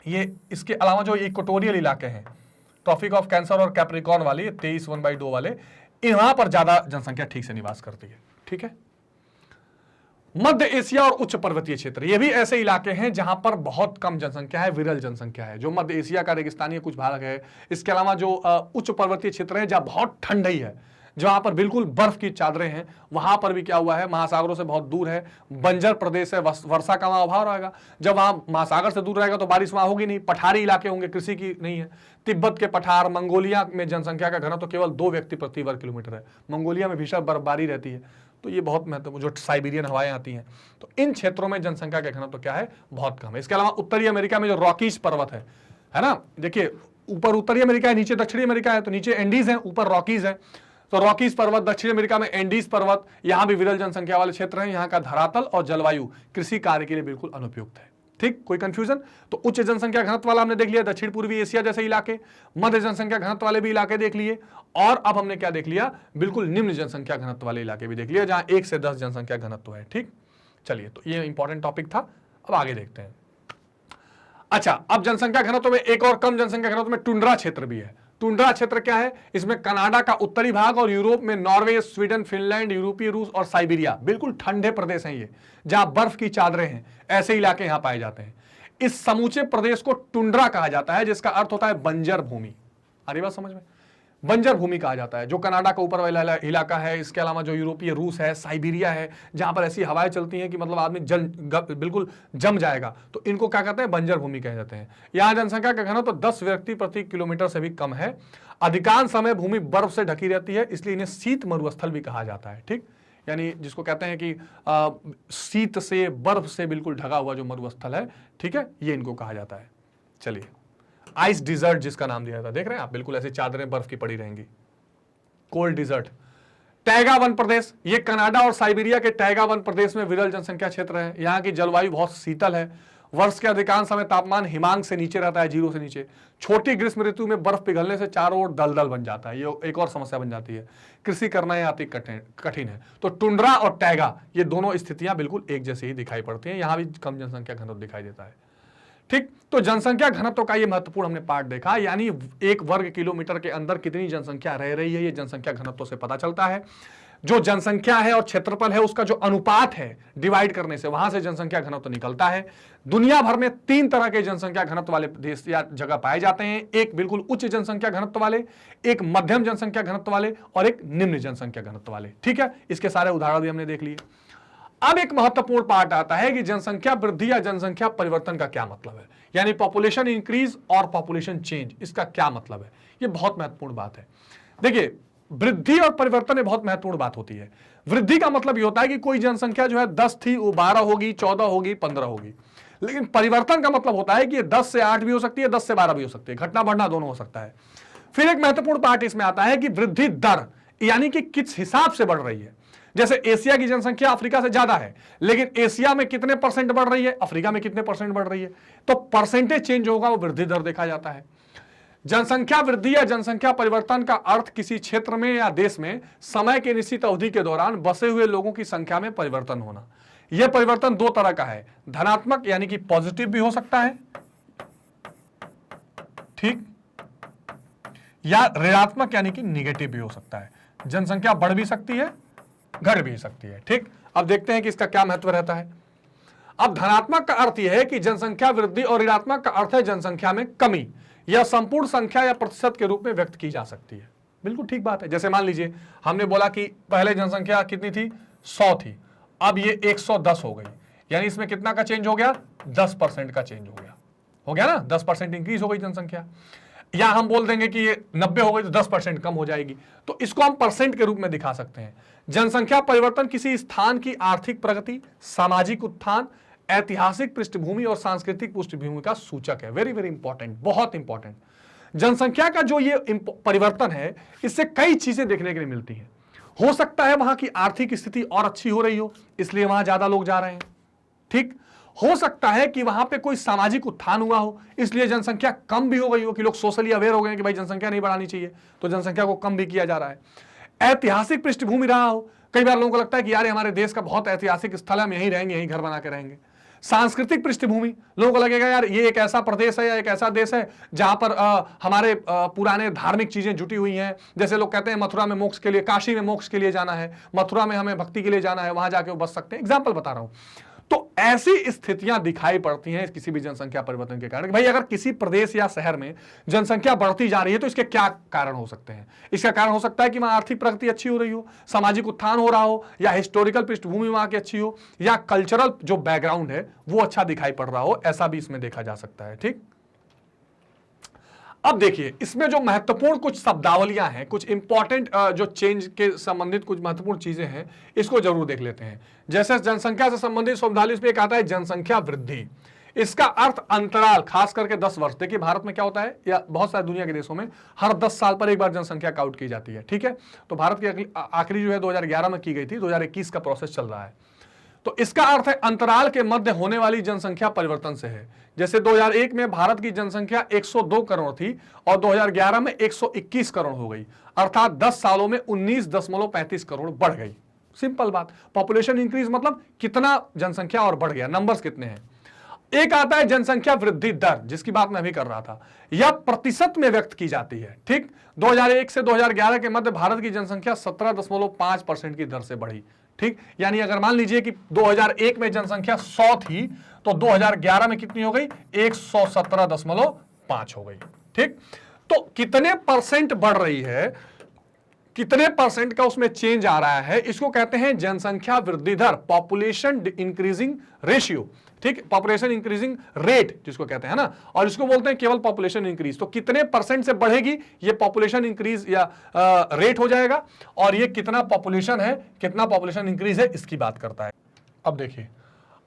ये इसके अलावा जो इक्वेटोरियल इलाके हैं, ट्रॉपिक ऑफ कैंसर और कैप्रिकॉर्न वाली 23:1/2 वाले, वहां पर ज्यादा जनसंख्या ठीक से निवास करती है। ठीक है, मध्य एशिया और उच्च पर्वतीय क्षेत्र, ये भी ऐसे इलाके हैं जहां पर बहुत कम जनसंख्या है, विरल जनसंख्या है। जो मध्य एशिया का रेगिस्तानी कुछ भाग है, इसके अलावा जो उच्च पर्वतीय क्षेत्र है जहां बहुत ठंड ही है, जहां पर बिल्कुल बर्फ की चादरें हैं, वहां पर भी क्या हुआ है, महासागरों से बहुत दूर है, बंजर प्रदेश है, वर्षा का वहां अभाव रहेगा। जब वहां महासागर से दूर रहेगा तो बारिश वहां होगी नहीं, पठारी इलाके होंगे, कृषि की नहीं है। तिब्बत के पठार, मंगोलिया में जनसंख्या का घनत्व तो केवल 2 व्यक्ति प्रति वर्ग किलोमीटर है। मंगोलिया में भीषण बर्फबारी रहती है, तो ये बहुत महत्वपूर्ण, जो साइबेरियन हवाएं आती हैं, तो इन क्षेत्रों में जनसंख्या का घनत्व तो क्या है, बहुत कम है। इसके अलावा उत्तरी अमेरिका में जो रॉकीज पर्वत है ना, देखिए ऊपर उत्तरी अमेरिका है, नीचे दक्षिणी अमेरिका है, तो नीचे एंडीज है, ऊपर रॉकीज है। तो रॉकीज पर्वत, दक्षिण अमेरिका में एंडीज पर्वत, यहां भी विरल जनसंख्या वाले क्षेत्र हैं। यहाँ का धरातल और जलवायु कृषि कार्य के लिए बिल्कुल अनुपयुक्त है। ठीक, कोई कंफ्यूजन? तो उच्च जनसंख्या घनत्व वाला हमने देख लिया, दक्षिण पूर्वी एशिया जैसे इलाके, मध्य जनसंख्या घनत्व वाले भी इलाके देख लिए, और अब हमने क्या देख लिया, बिल्कुल निम्न जनसंख्या घनत्व वाले इलाके भी देख लिया, जहां 1 से 10 जनसंख्या घनत्व है। ठीक, चलिए, तो ये इंपॉर्टेंट टॉपिक था, अब आगे देखते हैं। अच्छा, अब जनसंख्या घनत्व में एक और कम जनसंख्या घनत्व में टुंड्रा क्षेत्र भी है। टुंड्रा क्षेत्र क्या है? इसमें कनाडा का उत्तरी भाग और यूरोप में नॉर्वे, स्वीडन, फिनलैंड, यूरोपीय रूस और साइबेरिया, बिल्कुल ठंडे प्रदेश हैं ये, जहां बर्फ की चादरें हैं, ऐसे इलाके यहां पाए जाते हैं। इस समूचे प्रदेश को टुंड्रा कहा जाता है, जिसका अर्थ होता है बंजर भूमि। अरे बात समझ में, बंजर भूमि कहा जाता है, जो कनाडा का ऊपर वाला इलाका है। इसके अलावा जो यूरोपीय रूस है, साइबेरिया है, जहां पर ऐसी हवाएं चलती हैं कि मतलब आदमी बिल्कुल जम जाएगा, तो इनको क्या कहते हैं, बंजर भूमि कह जाते हैं। यहां जनसंख्या का घनत्व तो 10 व्यक्ति प्रति किलोमीटर से भी कम है। अधिकांश समय भूमि बर्फ से ढकी रहती है, इसलिए इन्हें शीत मरुस्थल भी कहा जाता है। ठीक, यानी जिसको कहते हैं कि शीत से, बर्फ से बिल्कुल ढका हुआ जो मरुस्थल है, ठीक है, ये इनको कहा जाता है। चलिए, आइस डिजर्ट जिसका नाम दिया था, देख रहे हैं आप, बिल्कुल ऐसी चादरें बर्फ की पड़ी रहेंगी। Cold desert. टैगा वन प्रदेश, ये कनाडा और साइबेरिया के टैगा वन प्रदेश में विरल जनसंख्या क्षेत्र है। यहाँ की जलवायु बहुत शीतल है, वर्ष के अधिकांश समय तापमान हिमांक से नीचे रहता है, 0 से नीचे। छोटी ग्रीष्म ऋतु में बर्फ पिघलने से चारों ओर दलदल बन जाता है, ये एक और समस्या बन जाती है। कृषि करना यहाँ अति कठिन है। तो टुंड्रा और टैगा, ये दोनों स्थितियां बिल्कुल एक जैसी ही दिखाई पड़ती हैं, यहाँ भी कम जनसंख्या घनत्व दिखाई देता है। ठीक, तो जनसंख्या घनत्व का ये महत्वपूर्ण हमने पार्ट देखा, यानी 1 वर्ग किलोमीटर के अंदर कितनी जनसंख्या रह रही है, ये जनसंख्या घनत्व से पता चलता है। जो जनसंख्या है और क्षेत्रफल है, उसका जो अनुपात है डिवाइड करने से, वहां से जनसंख्या घनत्व निकलता है। दुनिया भर में 3 तरह के जनसंख्या घनत्व वाले देश या जगह पाए जाते हैं, एक बिल्कुल उच्च जनसंख्या घनत्व वाले, एक मध्यम जनसंख्या घनत्व वाले, और एक निम्न जनसंख्या घनत्व वाले। ठीक है, इसके सारे उदाहरण भी हमने देख लिए। अब एक महत्वपूर्ण पार्ट आता है कि जनसंख्या वृद्धि या जनसंख्या परिवर्तन का क्या मतलब है, यानी पॉपुलेशन इंक्रीज और पॉपुलेशन चेंज, इसका क्या मतलब है। ये बहुत महत्वपूर्ण बात है। देखिए, वृद्धि और परिवर्तन में बहुत महत्वपूर्ण बात होती है। वृद्धि का मतलब ये होता है कि कोई जनसंख्या जो है 10 थी, वो 12 होगी, 14 होगी, 15 होगी। लेकिन परिवर्तन का मतलब होता है कि 10 से 8 भी हो सकती है, 10 से 12 भी हो सकती है, घटना बढ़ना दोनों हो सकता है। फिर एक महत्वपूर्ण पार्ट इसमें आता है कि वृद्धि दर, यानी कि किस हिसाब से बढ़ रही है। जैसे एशिया की जनसंख्या अफ्रीका से ज्यादा है, लेकिन एशिया में कितने परसेंट बढ़ रही है, अफ्रीका में कितने परसेंट बढ़ रही है, तो परसेंटेज चेंज होगा, वो वृद्धि दर देखा जाता है। जनसंख्या वृद्धि या जनसंख्या परिवर्तन का अर्थ किसी क्षेत्र में या देश में समय के निश्चित अवधि के दौरान बसे हुए लोगों की संख्या में परिवर्तन होना। यह परिवर्तन 2 तरह का है, धनात्मक यानी कि पॉजिटिव भी हो सकता है, ठीक, या ऋणात्मक यानी कि निगेटिव भी हो सकता है। जनसंख्या बढ़ भी सकती है, घट भी सकती है। ठीक, अब देखते हैं कि इसका क्या महत्व रहता है। अब धनात्मक का अर्थ यह है कि जनसंख्या वृद्धि, और ऋणात्मक का अर्थ है जनसंख्या में कमी। यह संपूर्ण संख्या या प्रतिशत के रूप में व्यक्त की जा सकती है। बिल्कुल ठीक बात है। जैसे मान लीजिए हमने बोला कि पहले जनसंख्या कितनी थी, 100 थी, अब ये 110 हो गई, यानी इसमें कितना का चेंज हो गया, 10% का चेंज हो गया ना, 10% इंक्रीज हो गई जनसंख्या। या हम बोल देंगे कि ये 90 हो गई तो 10% कम हो जाएगी, तो इसको हम परसेंट के रूप में दिखा सकते हैं। जनसंख्या परिवर्तन किसी स्थान की आर्थिक प्रगति, सामाजिक उत्थान, ऐतिहासिक पृष्ठभूमि और सांस्कृतिक पृष्ठभूमि का सूचक है। वेरी वेरी इंपॉर्टेंट, बहुत इंपॉर्टेंट। जनसंख्या का जो ये परिवर्तन है, इससे कई चीजें देखने के लिए मिलती हैं। हो सकता है वहां की आर्थिक स्थिति और अच्छी हो रही हो, इसलिए वहां ज्यादा लोग जा रहे हैं। ठीक, हो सकता है कि वहां पे कोई सामाजिक उत्थान हुआ हो, इसलिए जनसंख्या कम भी हो गई हो, कि लोग सोशली अवेयर हो गए कि भाई जनसंख्या नहीं बढ़ानी चाहिए, तो जनसंख्या को कम भी किया जा रहा है। ऐतिहासिक पृष्ठभूमि रहा हो, कई बार लोगों को लगता है कि यार हमारे देश का बहुत ऐतिहासिक स्थल है, हम यहीं रहेंगे, यहीं घर बना के रहेंगे। सांस्कृतिक पृष्ठभूमि, लोगों को लगेगा यार ये एक ऐसा प्रदेश है या एक ऐसा देश है जहां पर हमारे पुराने धार्मिक चीजें जुटी हुई हैं। जैसे लोग कहते हैं मथुरा में मोक्ष के लिए, काशी में मोक्ष के लिए जाना है, मथुरा में हमें भक्ति के लिए जाना है, वहां जाके वो बस सकते हैं। एग्जाम्पल बता रहा हूं। तो ऐसी स्थितियां दिखाई पड़ती हैं किसी भी जनसंख्या परिवर्तन के कारण। भाई अगर किसी प्रदेश या शहर में जनसंख्या बढ़ती जा रही है तो इसके क्या कारण हो सकते हैं? इसका कारण हो सकता है कि वहां आर्थिक प्रगति अच्छी हो रही हो, सामाजिक उत्थान हो रहा हो, या हिस्टोरिकल पृष्ठभूमि वहां की अच्छी हो, या कल्चरल जो बैकग्राउंड है वो अच्छा दिखाई पड़ रहा हो, ऐसा भी इसमें देखा जा सकता है। ठीक, अब देखिए इसमें जो महत्वपूर्ण कुछ शब्दावलियां हैं, कुछ इंपॉर्टेंट जो चेंज के संबंधित कुछ महत्वपूर्ण चीजें हैं, इसको जरूर देख लेते हैं। जैसे जनसंख्या से संबंधित शब्दावली में एक आता है जनसंख्या वृद्धि। इसका अर्थ अंतराल, खास करके 10 वर्ष। देखिए भारत में क्या होता है, या बहुत सारे दुनिया के देशों में हर 10 साल पर एक बार जनसंख्या काउंट की जाती है। ठीक है, तो भारत की आखिरी जो है 2011 में की गई थी, 2021 का प्रोसेस चल रहा है। तो इसका अर्थ है अंतराल के मध्य होने वाली जनसंख्या परिवर्तन से है। जैसे 2001 में भारत की जनसंख्या 102 करोड़ थी और 2011 में 121 करोड़ हो गई, अर्थात 10 सालों में 19.35 करोड़ बढ़ गई। सिंपल बात, पॉपुलेशन इंक्रीज मतलब कितना जनसंख्या और बढ़ गया, नंबर्स कितने हैं। एक आता है जनसंख्या वृद्धि दर, जिसकी बात मैं अभी कर रहा था, यह प्रतिशत में व्यक्त की जाती है। ठीक, 2001 से 2011 के मध्य भारत की जनसंख्या 17.5% की दर से बढ़ी। ठीक, यानी अगर मान लीजिए कि 2001 में जनसंख्या 100 थी तो 2011 में कितनी हो गई, 117.5 हो गई। ठीक, तो कितने परसेंट बढ़ रही है, कितने परसेंट का उसमें चेंज आ रहा है, इसको कहते हैं जनसंख्या वृद्धि दर, पॉपुलेशन इंक्रीजिंग रेशियो। ठीक, पॉपुलेशन इंक्रीजिंग रेट जिसको कहते हैं ना, और इसको बोलते हैं केवल पॉपुलेशन इंक्रीज। तो कितने परसेंट से बढ़ेगी ये पॉपुलेशन इंक्रीज या रेट हो जाएगा, और ये कितना पॉपुलेशन है, कितना पॉपुलेशन इंक्रीज है, इसकी बात करता है। अब देखिए,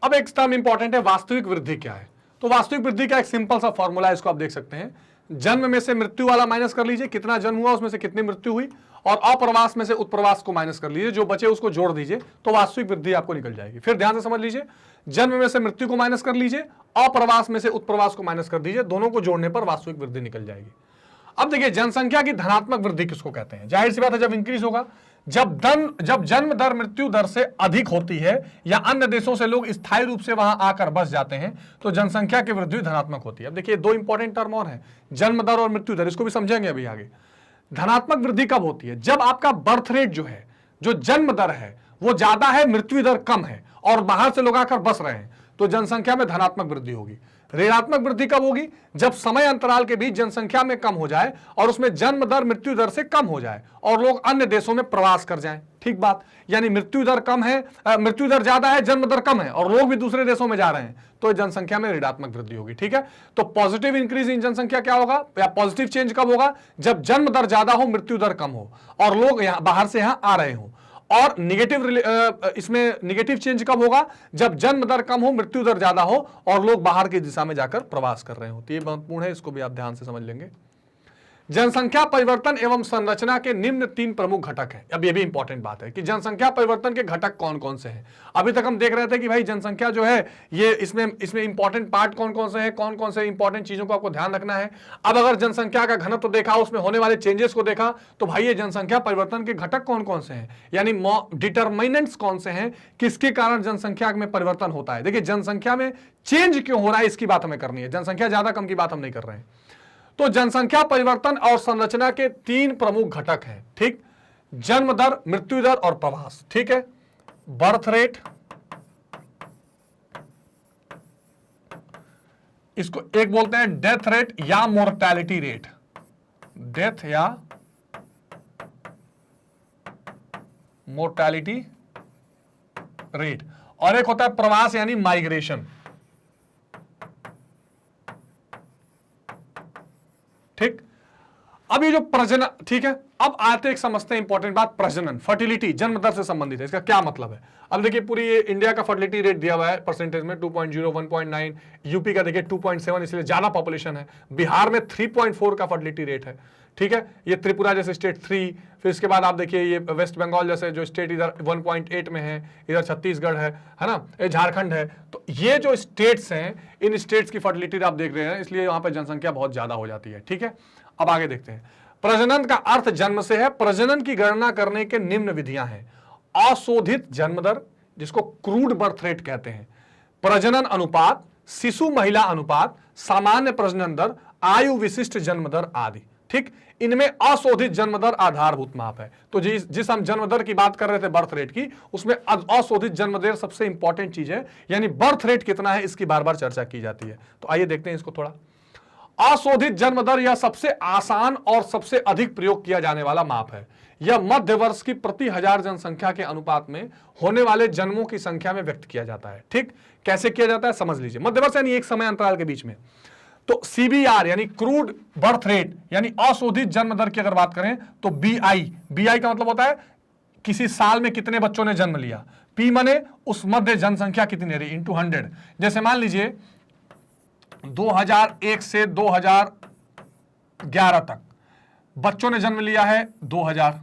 अब एक टर्म इंपॉर्टेंट है, वास्तविक वृद्धि क्या है। तो वास्तविक वृद्धि का एक सिंपल सा फॉर्मूला है, इसको आप देख सकते हैं। जन्म में से मृत्यु वाला माइनस कर लीजिए, कितना जन्म हुआ उसमें से कितनी मृत्यु हुई, और अप्रवास में से उत्प्रवास को माइनस कर लीजिए, जो बचे उसको जोड़ दीजिए, तो वास्तविक वृद्धि आपको निकल जाएगी। फिर ध्यान से समझ लीजिए, जन्म में से मृत्यु को माइनस कर लीजिए, अप्रवास में से उत्प्रवास को माइनस कर दीजिए, दोनों को जोड़ने पर वास्तविक वृद्धि निकल जाएगी। अब देखिए जनसंख्या की धनात्मक वृद्धि किसको कहते हैं। जाहिर सी बात है जब इंक्रीज होगा, जब जन्म दर मृत्यु दर से अधिक होती है, या अन्य देशों से लोग स्थायी रूप से वहां आकर बस जाते हैं, तो जनसंख्या की वृद्धि धनात्मक होती है। अब देखिए दो इंपॉर्टेंट टर्म और है, जन्म दर और मृत्यु दर, इसको भी समझेंगे अभी आगे। धनात्मक वृद्धि कब होती है, जब आपका बर्थ रेट जो है, जो जन्म दर है वो ज्यादा है, मृत्यु दर कम है, और बाहर से लोग आकर बस रहे हैं, तो जनसंख्या में धनात्मक वृद्धि होगी। ऋणात्मक वृद्धि कब होगी, जब समय अंतराल के बीच जनसंख्या में कम हो जाए और उसमें जन्म दर मृत्यु दर से कम हो जाए और लोग अन्य देशों में प्रवास कर जाएं। ठीक बात, यानी मृत्यु दर कम है, मृत्यु दर ज्यादा है, जन्म दर कम है, और लोग भी दूसरे देशों में जा रहे हैं, तो जनसंख्या में ऋणात्मक वृद्धि होगी। ठीक है, तो पॉजिटिव इंक्रीज इन जनसंख्या क्या होगा, या पॉजिटिव चेंज कब होगा, जब जन्म दर ज्यादा हो, मृत्यु दर कम हो, और लोग यहां बाहर से यहां आ रहे हो। और इसमें निगेटिव चेंज कब होगा, जब जन्म दर कम हो, मृत्यु दर ज्यादा हो, और लोग बाहर की दिशा में जाकर प्रवास कर रहे हो। तो ये महत्वपूर्ण है, इसको भी आप ध्यान से समझ लेंगे। जनसंख्या परिवर्तन एवं संरचना के निम्न 3 प्रमुख घटक हैं। अब ये भी इंपॉर्टेंट बात है कि जनसंख्या परिवर्तन के घटक कौन कौन से हैं। अभी तक हम देख रहे थे कि भाई जनसंख्या जो है ये इसमें इंपॉर्टेंट पार्ट कौन कौन से हैं, कौन कौन से इंपॉर्टेंट चीजों को आपको ध्यान रखना है। अब अगर जनसंख्या का घनत्व देखा, उसमें होने वाले चेंजेस को देखा, तो भाई ये जनसंख्या परिवर्तन के घटक कौन कौन से हैं, यानी डिटरमिनेंट्स कौन से हैं, किसके कारण जनसंख्या में परिवर्तन होता है। देखिए जनसंख्या में चेंज क्यों हो रहा है, इसकी बात हमें करनी है, जनसंख्या ज्यादा कम की बात हम नहीं कर रहे हैं। तो जनसंख्या परिवर्तन और संरचना के 3 प्रमुख घटक हैं। ठीक, जन्म दर, मृत्यु दर और प्रवास। ठीक है, बर्थ रेट, इसको एक बोलते हैं डेथ रेट या मोर्टेलिटी रेट, डेथ या मोर्टेलिटी रेट, और एक होता है प्रवास यानी माइग्रेशन। ठीक, अब ये जो प्रजनन, ठीक है, अब आते एक समझते हैं इंपॉर्टेंट बात, प्रजनन, फर्टिलिटी, जन्म दर से संबंधित है। इसका क्या मतलब है, अब देखिए पूरी इंडिया का फर्टिलिटी रेट दिया हुआ है परसेंटेज में 2.0, 1.9, यूपी का देखिए 2.7, इसलिए ज्यादा पॉपुलेशन है। बिहार में 3.4 का फर्टिलिटी रेट है। ठीक है, ये त्रिपुरा जैसे स्टेट 3, फिर इसके बाद आप देखिए ये वेस्ट बंगाल जैसे जो स्टेट इधर 1.8 में है, इधर छत्तीसगढ़ है ना, ये झारखंड है। तो ये जो स्टेट्स हैं, इन स्टेट्स की फर्टिलिटी आप देख रहे हैं, इसलिए वहां पर जनसंख्या बहुत ज्यादा हो जाती है। ठीक है, अब आगे देखते हैं। प्रजनन का अर्थ जन्म से है। प्रजनन की गणना करने के निम्न विधियां हैं। अशोधित जन्म दर, जिसको क्रूड बर्थ रेट कहते हैं, प्रजनन अनुपात, शिशु महिला अनुपात, सामान्य प्रजनन दर, आयु विशिष्ट जन्म दर आदि। ठीक, इनमें अशोधित जन्म दर आधारभूत माप है। तो जिस हम जन्म दर की बात कर रहे थे बर्थ रेट की, उसमें अशोधित जन्म दर सबसे इंपॉर्टेंट चीज है, यानी बर्थ रेट कितना है इसकी बार बार चर्चा की जाती है। तो आइए देखते हैं इसको थोड़ा। अशोधित जन्म दर यह सबसे आसान और सबसे अधिक प्रयोग किया जाने वाला माप है। यह मध्य वर्ष की प्रति 1000 जनसंख्या के अनुपात में होने वाले जन्मों की संख्या में व्यक्त किया जाता है। ठीक, कैसे किया जाता है समझ लीजिए। मध्य वर्ष यानी एक समय अंतराल के बीच में। तो सीबीआर यानी क्रूड बर्थ रेट यानी अशोधित जन्म दर की अगर बात करें तो बीआई का मतलब होता है किसी साल में कितने बच्चों ने जन्म लिया। पी माने उस मध्य जनसंख्या कितनी रही इंटू 100। जैसे मान लीजिए 2001 से 2011 तक बच्चों ने जन्म लिया है 2000।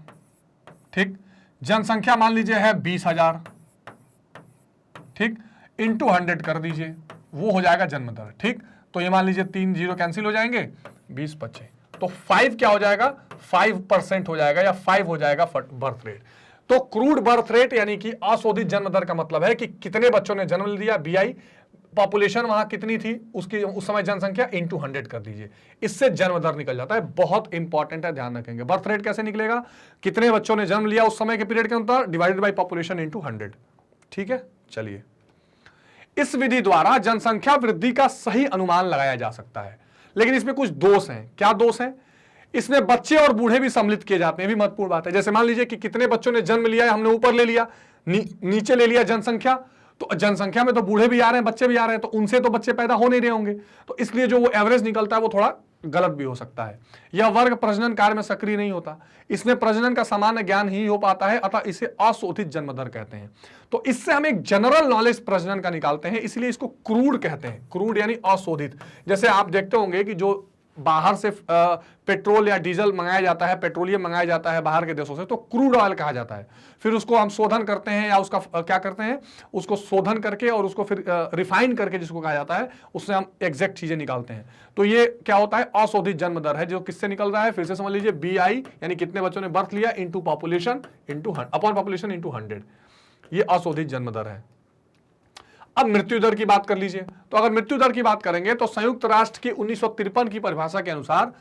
ठीक, जनसंख्या मान लीजिए है 20,000। ठीक, इंटू 100 कर दीजिए, वो हो जाएगा जन्म दर। ठीक, तो ये मान लीजिए 3 जीरो कैंसिल हो जाएंगे, 20 25, तो 5 क्या हो जाएगा, 5% हो जाएगा या 5 हो जाएगा बर्थ रेट। तो क्रूड बर्थ रेट यानी कि अशोधित जन्म दर का मतलब है कि कितने बच्चों ने जन्म लिया, बीआई, पॉपुलेशन वहां कितनी थी उसकी उस समय जनसंख्या इंटू 100 कर दीजिए, इससे जन्म दर निकल जाता है। बहुत इंपॉर्टेंट है, ध्यान रखेंगे। बर्थ रेट कैसे निकलेगा, कितने बच्चों ने जन्म लिया उस समय के पीरियड के अंदर डिवाइडेड बाय पॉपुलेशन इंटू 100। ठीक है, चलिए। इस विधि द्वारा जनसंख्या वृद्धि का सही अनुमान लगाया जा सकता है, लेकिन इसमें कुछ दोष हैं। क्या दोष हैं? इसमें बच्चे और बूढ़े भी सम्मिलित किए जाते हैं, भी महत्वपूर्ण बात है। जैसे मान लीजिए कि कितने बच्चों ने जन्म लिया है, हमने ऊपर ले लिया, नीचे ले लिया जनसंख्या, तो जनसंख्या में तो बूढ़े भी आ रहे हैं, बच्चे भी आ रहे हैं, तो उनसे तो बच्चे पैदा हो नहीं रहे होंगे, तो इसलिए जो वो एवरेज निकलता है वो थोड़ा गलत भी हो सकता है। यह वर्ग प्रजनन कार्य में सक्रिय नहीं होता, इसमें प्रजनन का सामान्य ज्ञान ही हो पाता है, अतः इसे अशोधित जन्म दर कहते हैं। तो इससे हम एक जनरल नॉलेज प्रजनन का निकालते हैं, इसलिए इसको क्रूड कहते हैं। क्रूड यानी अशोधित। जैसे आप देखते होंगे कि जो बाहर से पेट्रोल या डीजल मंगाया जाता है, पेट्रोलियम मंगाया जाता है बाहर के देशों से, तो क्रूड ऑयल कहा जाता है। फिर उसको हम शोधन करते हैं या उसका क्या करते हैं, उसको शोधन करके और उसको फिर रिफाइन करके जिसको कहा जाता है, उससे हम एग्जैक्ट चीजें निकालते हैं। तो ये क्या होता है, अशोधित जन्म दर है, जो किससे निकल रहा है, फिर से समझ लीजिए, बीआई यानी कितने बच्चों ने बर्थ लिया into population into upon population into 100, ये अशोधित जन्म दर है। अब मृत्यु दर की बात कर लीजिए। तो अगर मृत्यु दर की बात करेंगे तो संयुक्त राष्ट्र की 1953 की परिभाषा के अनुसार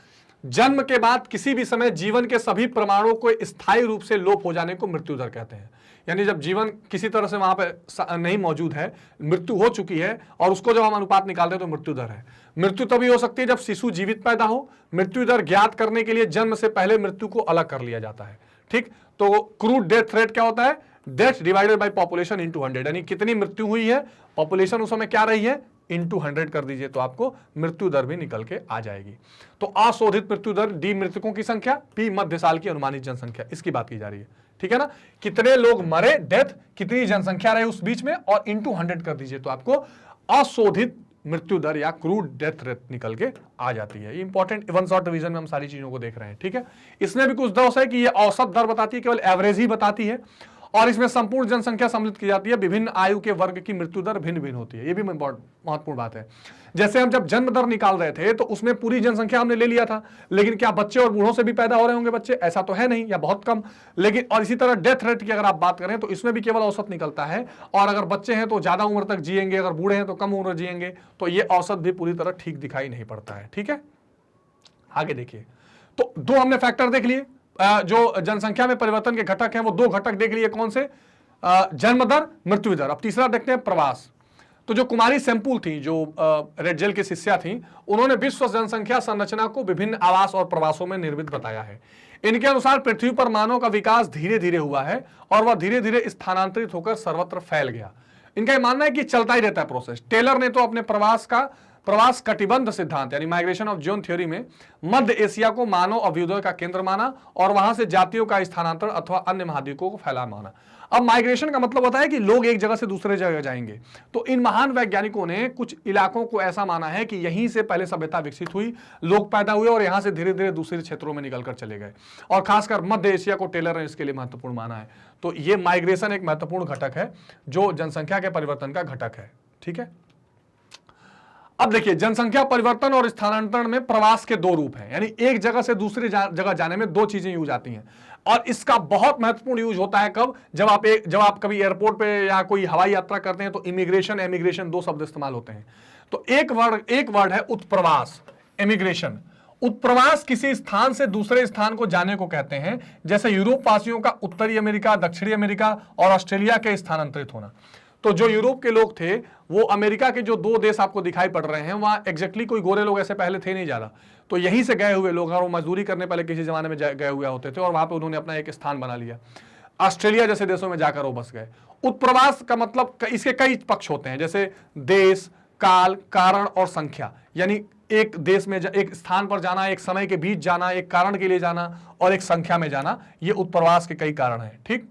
जन्म के बाद किसी भी समय जीवन के सभी प्रमाणों को स्थायी रूप से लोप हो जाने को मृत्यु दर कहते हैं। यानी जब जीवन किसी तरह से वहां पर नहीं मौजूद है, मृत्यु हो चुकी है, और उसको जब हम अनुपात निकालते हैं तो मृत्यु दर है। मृत्यु तभी हो सकती है जब शिशु जीवित पैदा हो। मृत्यु दर ज्ञात करने के लिए जन्म से पहले मृत्यु को अलग कर लिया जाता है। ठीक, तो क्रूड डेथ रेट क्या होता है, death divided by population into 100, यानी कितनी मृत्यु हुई है, पॉपुलेशन उस समय क्या रही है, इंटू 100 कर दीजिए, तो आपको मृत्यु दर भी निकल के आ जाएगी। तो अशोधित मृत्यु दर, डी मृतकों की संख्या, पी मध्य साल की अनुमानित जनसंख्या, इसकी बात की जा रही है। ठीक है ना, कितने लोग मरे, डेथ, कितनी जनसंख्या रहे उस बीच में, और इंटू 100 कर दीजिए, तो आपको अशोधित मृत्यु दर या क्रूड डेथ रेट निकल के आ जाती है। इंपॉर्टेंट वन शॉट रिवीजन में हम सारी चीजों को देख रहे हैं। ठीक है, इसमें भी कुछ दोष है कि ये औसत दर बताती है, केवल एवरेज ही बताती है, और इसमें संपूर्ण जनसंख्या सम्मिलित की जाती है। विभिन्न आयु के वर्ग की मृत्यु दर भिन्न भिन्न होती है, ये भी महत्वपूर्ण बात है। जैसे हम जब जन्म दर निकाल रहे थे तो उसमें पूरी जनसंख्या हमने ले लिया था, लेकिन क्या बच्चे और बूढ़ों से भी पैदा हो रहे होंगे बच्चे, ऐसा तो है नहीं, या बहुत कम। लेकिन और इसी तरह डेथ रेट की अगर आप बात करें तो इसमें भी केवल औसत निकलता है, और अगर बच्चे हैं तो ज्यादा उम्र तक जिएंगे, अगर बूढ़े हैं तो कम उम्र जिएंगे, तो ये औसत भी पूरी तरह ठीक दिखाई नहीं पड़ता है। ठीक है, आगे देखिए। तो दो हमने फैक्टर देख लिए, जो जनसंख्या में परिवर्तन के घटक हैं, वो दो घटक देख लिए, कौन से, जन्म दर, मृत्यु दर। अब तीसरा देखते हैं प्रवास। तो जो कुमारी सेम्पुल थी, जो रेड जेल की शिष्या थी, उन्होंने विश्व जनसंख्या संरचना को विभिन्न आवास और प्रवासों में निर्मित बताया है। इनके अनुसार पृथ्वी पर मानव का विकास धीरे धीरे हुआ है और वह धीरे धीरे स्थानांतरित होकर सर्वत्र फैल गया। इनका मानना है कि चलता ही रहता है प्रोसेस। टेलर ने तो अपने प्रवास कटिबंध सिद्धांत यानी माइग्रेशन ऑफ जोन थ्योरी में मध्य एशिया को मानव अभ्युदय का केंद्र माना और वहां से जातियों का स्थानांतरण अथवा अन्य महाद्वीपों को फैला माना। अब माइग्रेशन का मतलब होता है कि लोग एक जगह से दूसरे जगह जाएंगे। तो इन महान वैज्ञानिकों ने कुछ इलाकों को ऐसा माना है कि यहीं से पहले सभ्यता विकसित हुई, लोग पैदा हुए और यहां से धीरे धीरे दूसरे क्षेत्रों में निकलकर चले गए, और खासकर मध्य एशिया को टेलर ने इसके लिए महत्वपूर्ण माना है। तो ये माइग्रेशन एक महत्वपूर्ण घटक है जो जनसंख्या के परिवर्तन का घटक है। ठीक है, अब देखिए, जनसंख्या परिवर्तन और स्थानांतरण में प्रवास के दो रूप हैं, यानी एक जगह से दूसरी जगह जाने में दो चीजें यूज आती हैं, और इसका बहुत महत्वपूर्ण यूज होता है कब, जब आप कभी एयरपोर्ट पे या कोई हवाई यात्रा करते हैं तो इमिग्रेशन, एमिग्रेशन दो शब्द इस्तेमाल होते हैं। तो एक वर्ड है उत्प्रवास, इमिग्रेशन। उत्प्रवास किसी स्थान से दूसरे स्थान को जाने को कहते हैं, जैसे यूरोप वासियों का उत्तरी अमेरिका, दक्षिणी अमेरिका और ऑस्ट्रेलिया के स्थानांतरित होना। तो जो यूरोप के लोग थे वो अमेरिका के जो 2 देश आपको दिखाई पड़ रहे हैं वहां एग्जैक्टली कोई गोरे लोग ऐसे पहले थे नहीं ज्यादा, तो यहीं से गए हुए लोग और वो मजदूरी करने पहले किसी जमाने में गए हुए होते थे और वहां पे उन्होंने अपना एक स्थान बना लिया। ऑस्ट्रेलिया जैसे देशों में जाकर वो बस गए। उत्प्रवास का मतलब इसके कई पक्ष होते हैं, जैसे देश, काल, कारण और संख्या, यानी एक देश में एक स्थान पर जाना, एक समय के बीच जाना, एक कारण के लिए जाना और एक संख्या में जाना, ये उत्प्रवास के कई कारण हैं। ठीक,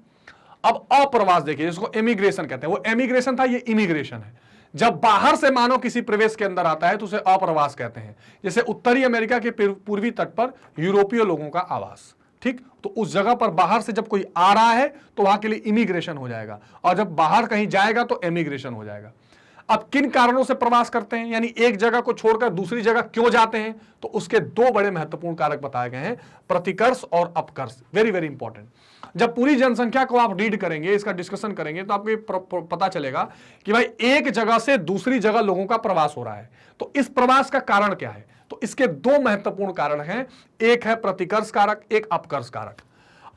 अब अप्रवास देखिए, जिसको एमिग्रेशन कहते हैं, वो एमिग्रेशन था, ये इमिग्रेशन है। जब बाहर से मानव किसी प्रवेश के अंदर आता है तो उसे अप्रवास कहते हैं। जैसे उत्तरी अमेरिका के पूर्वी तट पर यूरोपीय लोगों का आवास, ठीक, तो उस जगह पर बाहर से जब कोई आ रहा है तो वहां के लिए इमिग्रेशन हो जाएगा, और जब बाहर कहीं जाएगा तो एमिग्रेशन हो जाएगा। अब किन कारणों से प्रवास करते हैं, यानी एक जगह को छोड़कर दूसरी जगह क्यों जाते हैं, तो उसके 2 बड़े महत्वपूर्ण कारक बताए गए हैं, प्रतिकर्ष और अपकर्ष। Very very important. जब पूरी जनसंख्या को आप रीड करेंगे, इसका डिस्कशन करेंगे, तो आपको पता चलेगा कि भाई एक जगह से दूसरी जगह लोगों का प्रवास हो रहा है, तो इस प्रवास का कारण क्या है। तो इसके 2 महत्वपूर्ण कारण हैं, एक है प्रतिकर्ष कारक, एक अपकर्ष कारक।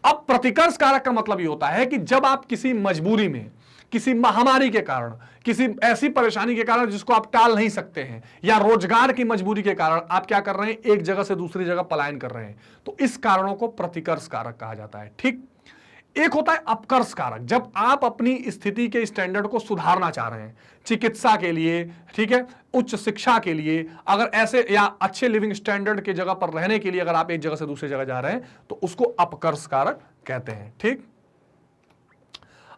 अब प्रतिकर्ष कारक का मतलब ये होता है कि जब आप किसी मजबूरी में, किसी महामारी के कारण, किसी ऐसी परेशानी के कारण जिसको आप टाल नहीं सकते हैं, या रोजगार की मजबूरी के कारण आप क्या कर रहे हैं, एक जगह से दूसरी जगह पलायन कर रहे हैं, तो इस कारणों को प्रतिकर्ष कारक कहा जाता है। ठीक, एक होता है अपकर्ष कारक, जब आप अपनी स्थिति के स्टैंडर्ड को सुधारना चाह रहे हैं, चिकित्सा के लिए, ठीक है, उच्च शिक्षा के लिए, अगर ऐसे या अच्छे लिविंग स्टैंडर्ड की जगह पर रहने के लिए अगर आप एक जगह से दूसरी जगह जा रहे हैं तो उसको अपकर्ष कारक कहते हैं। ठीक,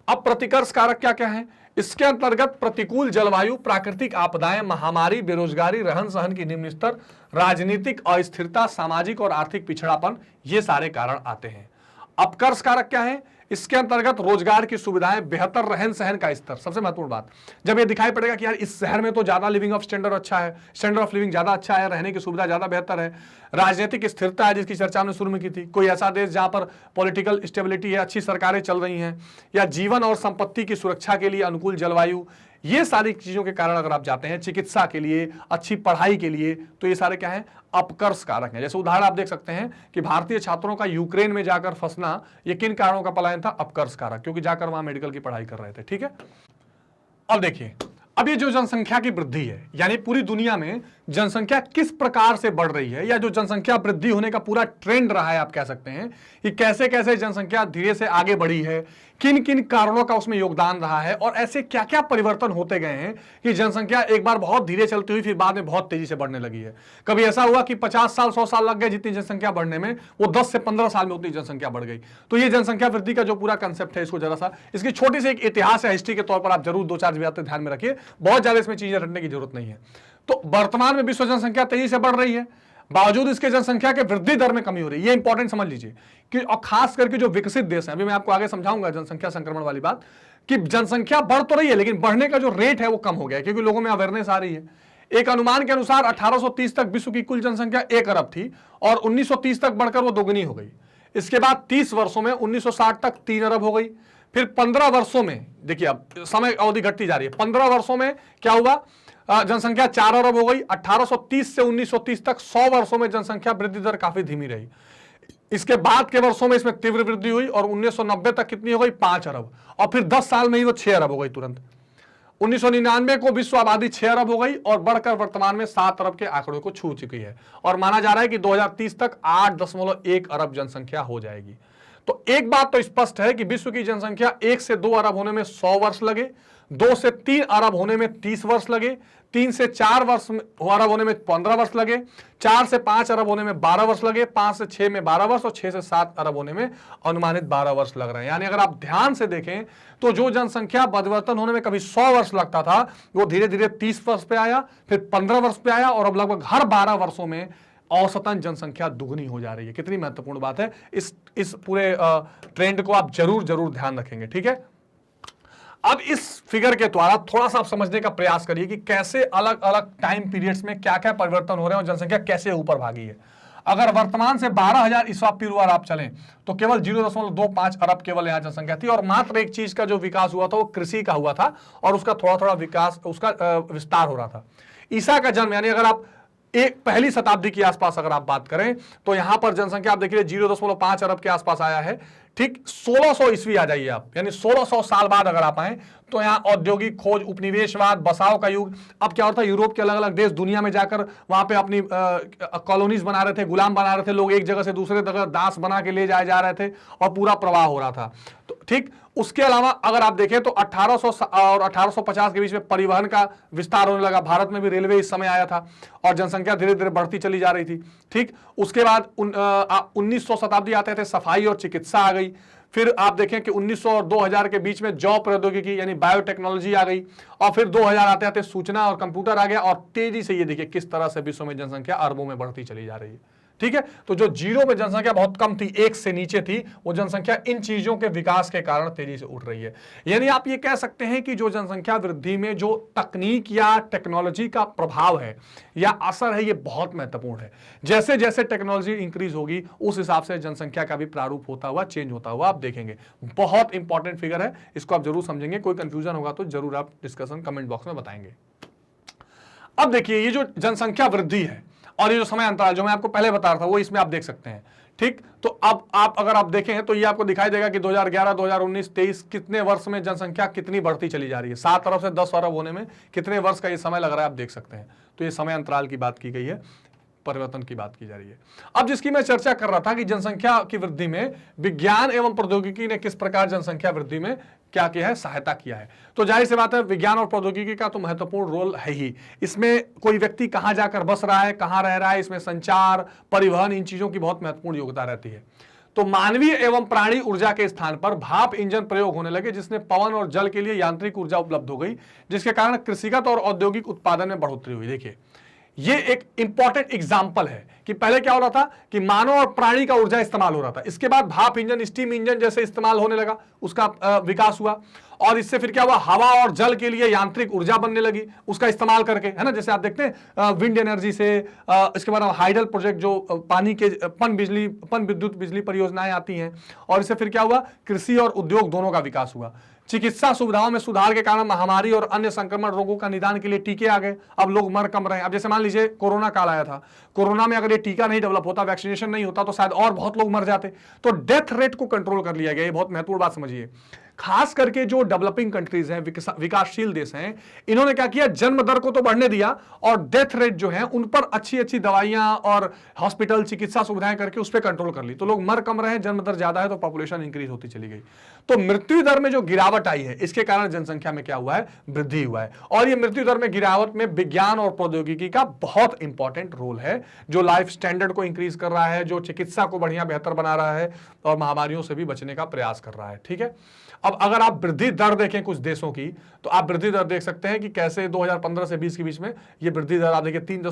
अब प्रतिकर्ष कारक क्या क्या है, इसके अंतर्गत प्रतिकूल जलवायु, प्राकृतिक आपदाएं, महामारी, बेरोजगारी, रहन सहन की निम्न स्तर, राजनीतिक अस्थिरता, सामाजिक और आर्थिक पिछड़ापन, ये सारे कारण आते हैं। अपकर्ष कारक क्या है, इसके अंतर्गत रोजगार की सुविधाएं, बेहतर रहन सहन का स्तर, सबसे महत्वपूर्ण बात, जब ये दिखाई पड़ेगा कि यार इस शहर में तो ज्यादा लिविंग ऑफ स्टैंडर्ड अच्छा है, स्टैंडर्ड ऑफ लिविंग ज्यादा अच्छा है, रहने की सुविधा ज्यादा बेहतर है, राजनीतिक स्थिरता है जिसकी चर्चा हमने शुरू में की थी, कोई ऐसा देश जहां पर पॉलिटिकल स्टेबिलिटी है, अच्छी सरकारें चल रही हैं, या जीवन और संपत्ति की सुरक्षा के लिए अनुकूल जलवायु, ये सारी चीजों के कारण अगर आप जाते हैं, चिकित्सा के लिए, अच्छी पढ़ाई के लिए, तो ये सारे क्या हैं, अपकर्ष कारक हैं। जैसे उदाहरण आप देख सकते हैं कि भारतीय छात्रों का यूक्रेन में जाकर फंसना, ये किन कारणों का पलायन था, अपकर्ष कारक, क्योंकि जाकर वहां मेडिकल की पढ़ाई कर रहे थे। ठीक है, अब देखिए, अब ये जो जनसंख्या की वृद्धि है, यानी पूरी दुनिया में जनसंख्या किस प्रकार से बढ़ रही है, या जो जनसंख्या वृद्धि होने का पूरा ट्रेंड रहा है, आप कह सकते हैं कि कैसे कैसे जनसंख्या धीरे से आगे बढ़ी है, किन किन कारणों का उसमें योगदान रहा है, और ऐसे क्या क्या परिवर्तन होते गए हैं कि जनसंख्या एक बार बहुत धीरे चलती हुई फिर बाद में बहुत तेजी से बढ़ने लगी है। कभी ऐसा हुआ कि 50 साल 100 साल लग गए जितनी जनसंख्या बढ़ने में, वो 10 से 15 साल में उतनी जनसंख्या बढ़ गई। तो ये जनसंख्या वृद्धि का जो पूरा कंसेप्ट है, इसको जरा सा इसकी छोटी सी एक इतिहास है, हिस्ट्री के तौर पर आप जरूर 2-4 बातें ध्यान में रखिए, बहुत ज्यादा इसमें चीजें रटने की जरूरत नहीं है। तो वर्तमान में विश्व जनसंख्या तेजी से बढ़ रही है, बावजूद इसके जनसंख्या के वृद्धि दर में कमी हो रही है। ये इंपॉर्टेंट समझ लीजिए कि, और खास करके जो विकसित देश हैं, अभी मैं आपको आगे समझाऊंगा जनसंख्या संक्रमण वाली बात, कि जनसंख्या बढ़ तो रही है लेकिन बढ़ने का जो रेट है वो कम हो गया है, क्योंकि लोगों में अवेयरनेस आ रही है। एक अनुमान के अनुसार 1830 तक विश्व की कुल जनसंख्या 1 अरब थी और 1930 तक बढ़कर वो दोगुनी हो गई। इसके बाद 30 वर्षों में 1960 तक 3 अरब हो गई। फिर 15 वर्षों में, देखिए अब समय अवधि घटती जा रही है, 15 वर्षों में क्या हुआ, जनसंख्या 4 अरब हो गई। 1830 से 1930 तक 100 वर्षों में जनसंख्या वृद्धि दर काफी धीमी रही। इसके बाद के वर्षों में इसमें तीव्र वृद्धि हुई और 1990 तक कितनी हो गई, 5 अरब, और फिर 10 साल में ही वो 6 अरब हो गई तुरंत। 1999 को विश्व आबादी 6 अरब हो गई और बढ़कर वर्तमान में 7 अरब के आंकड़ों को छू चुकी है, और माना जा रहा है कि 2030 तक 8.1 अरब जनसंख्या हो जाएगी। तो एक बात तो स्पष्ट है कि विश्व की जनसंख्या 1 से 2 अरब होने में 100 वर्ष लगे, 2 से 3 अरब होने में 30 वर्ष लगे, 3 से 4 अरब होने में 15 वर्ष लगे, 4 से 5 अरब होने में 12 वर्ष लगे, 5 से 6 में 12 वर्ष और 6 से 7 अरब होने में अनुमानित 12 वर्ष लग रहे हैं। यानी अगर आप ध्यान से देखें तो जो जनसंख्या परिवर्तन होने में कभी 100 वर्ष लगता था, वो धीरे धीरे 30 वर्ष पे आया, फिर 15 वर्ष पे आया, और अब लगभग हर 12 वर्षों में औसतन जनसंख्या दुगनी हो जा रही है। कितनी महत्वपूर्ण बात है, इस पूरे ट्रेंड को आप जरूर ध्यान रखेंगे। ठीक है, अब इस फिगर के द्वारा थोड़ा सा आप समझने का प्रयास करिए कि कैसे अलग अलग टाइम पीरियड्स में क्या क्या परिवर्तन हो रहे हैं और जनसंख्या कैसे ऊपर भागी है। अगर वर्तमान से 12,000 ईस्वा पूर्व आप चलें तो केवल 0.25 अरब केवल यहाँ जनसंख्या थी, और मात्र एक चीज का जो विकास हुआ था वो कृषि का हुआ था, और उसका थोड़ा थोड़ा विकास, उसका विस्तार हो रहा था। ईसा का जन्म, यानी अगर आप एक पहली शताब्दी के आसपास अगर आप बात करें तो यहां पर जनसंख्या आप देखिए 0.5 अरब के आसपास आया है। ठीक 1600 ईस्वी आ जाइए आप, यानी 1600 साल बाद अगर आप आए तो यहाँ औद्योगिक खोज, उपनिवेशवाद, बसाव का युग। अब क्या होता है, यूरोप के अलग अलग देश दुनिया में जाकर वहां पे अपनी कॉलोनीज बना रहे थे, गुलाम बना रहे थे, लोग एक जगह से दूसरे जगह दास बना के ले जाए जा रहे थे और पूरा प्रवाह हो रहा था। तो ठीक उसके अलावा अगर आप देखें तो 1800 और 1850 के बीच में परिवहन का विस्तार होने लगा। भारत में भी रेलवे इस समय आया था और जनसंख्या धीरे धीरे बढ़ती चली जा रही थी। ठीक उसके बाद 1900 शताब्दी आते थे, सफाई और चिकित्सा आ गई। फिर आप देखें कि 1900 और 2000 के बीच में जॉब प्रौद्योगिकी यानी बायोटेक्नोलॉजी आ गई और फिर 2000 आते आते सूचना और कंप्यूटर आ गया और तेजी से ये देखिए किस तरह से विश्व में जनसंख्या अरबों में बढ़ती चली जा रही है। ठीक है, तो जो जीरो में जनसंख्या बहुत कम थी, एक से नीचे थी, वो जनसंख्या इन चीजों के विकास के कारण तेजी से उठ रही है। यानी आप ये कह सकते हैं कि जो जनसंख्या वृद्धि में जो तकनीक या टेक्नोलॉजी का प्रभाव है या असर है, ये बहुत महत्वपूर्ण है। जैसे जैसे टेक्नोलॉजी इंक्रीज होगी उस हिसाब से जनसंख्या का भी प्रारूप होता हुआ, चेंज होता हुआ आप देखेंगे। बहुत इंपॉर्टेंट फिगर है, इसको आप जरूर समझेंगे। कोई कंफ्यूजन होगा तो जरूर आप डिस्कशन कमेंट बॉक्स में बताएंगे। अब देखिए ये जो जनसंख्या वृद्धि है और ये जो समय अंतराल जो मैं आपको पहले बता रहा था वो इसमें आप देख सकते हैं। ठीक, तो अब आप अगर आप देखें तो ये आपको दिखाई देगा कि 2011, 2019, 23 कितने वर्ष में जनसंख्या कितनी बढ़ती चली जा रही है। 7 अरब से 10 अरब होने में कितने वर्ष का ये समय लग रहा है आप देख सकते हैं। तो ये समय अंतराल की बात की गई है, परिवर्तन की बात की जा रही है। अब जिसकी मैं चर्चा कर रहा था कि जनसंख्या की वृद्धि में विज्ञान एवं प्रौद्योगिकी ने किस प्रकार जनसंख्या वृद्धि में क्या किया है, सहायता किया है। तो जाहिर सी बात है विज्ञान और प्रौद्योगिकी का तो महत्वपूर्ण रोल है ही। इसमें कोई व्यक्ति कहां जाकर बस रहा है, कहां रह रहा है, इसमें संचार, परिवहन, इन चीजों की बहुत महत्वपूर्ण योगदान रहती है। तो मानवीय एवं प्राणी ऊर्जा के स्थान पर भाप इंजन प्रयोग होने लगे, जिसने पवन और जल के लिए यांत्रिक ऊर्जा उपलब्ध हो गई, जिसके कारण कृषिगत और औद्योगिक उत्पादन में बढ़ोतरी हुई। देखिए ये एक इंपॉर्टेंट एग्जाम्पल है कि पहले क्या हो रहा था कि मानव और प्राणी का ऊर्जा इस्तेमाल हो रहा था, इसके बाद भाप इंजन, स्टीम इंजन जैसे इस्तेमाल होने लगा, उसका विकास हुआ और इससे फिर क्या हुआ, हवा और जल के लिए यांत्रिक ऊर्जा बनने लगी उसका इस्तेमाल करके, है ना। जैसे आप देखते हैं विंड एनर्जी से, इसके बाद हाइडल प्रोजेक्ट जो पानी के पन विद्युत बिजली परियोजनाएं आती हैं और इससे फिर क्या हुआ, कृषि और उद्योग दोनों का विकास हुआ। चिकित्सा सुविधाओं में सुधार के कारण महामारी और अन्य संक्रमण रोगों का निदान के लिए टीके आ गए, अब लोग मर कम रहे हैं। अब जैसे मान लीजिए कोरोना काल आया था, कोरोना में अगर ये टीका नहीं डेवलप होता, वैक्सीनेशन नहीं होता तो शायद और बहुत लोग मर जाते। तो डेथ रेट को कंट्रोल कर लिया गया, ये बहुत महत्वपूर्ण बात समझिए। खास करके जो डेवलपिंग कंट्रीज हैं, विकासशील देश हैं, इन्होंने क्या किया, जन्म दर को तो बढ़ने दिया और डेथ रेट जो है उन पर अच्छी अच्छी दवाइयां और हॉस्पिटल चिकित्सा सुविधाएं करके उस पर कंट्रोल कर ली। तो लोग मर कम रहे, जन्म दर ज्यादा है तो पॉपुलेशन इंक्रीज होती चली गई। तो मृत्यु दर में जो गिरावट आई है, इसके कारण जनसंख्या में क्या हुआ है, वृद्धि हुआ है। और ये मृत्यु दर में गिरावट में विज्ञान और प्रौद्योगिकी का बहुत इंपॉर्टेंट रोल है, जो लाइफ स्टैंडर्ड को इंक्रीज कर रहा है, जो चिकित्सा को बढ़िया बेहतर बना रहा है और महामारियों से भी बचने का प्रयास कर रहा है। ठीक है, अब अगर आप वृद्धि दर देखें कुछ देशों की, तो आप वृद्धि दर देख सकते हैं कि कैसे 2015 से 20 के बीच में ये वृद्धि दर आप देखिए 3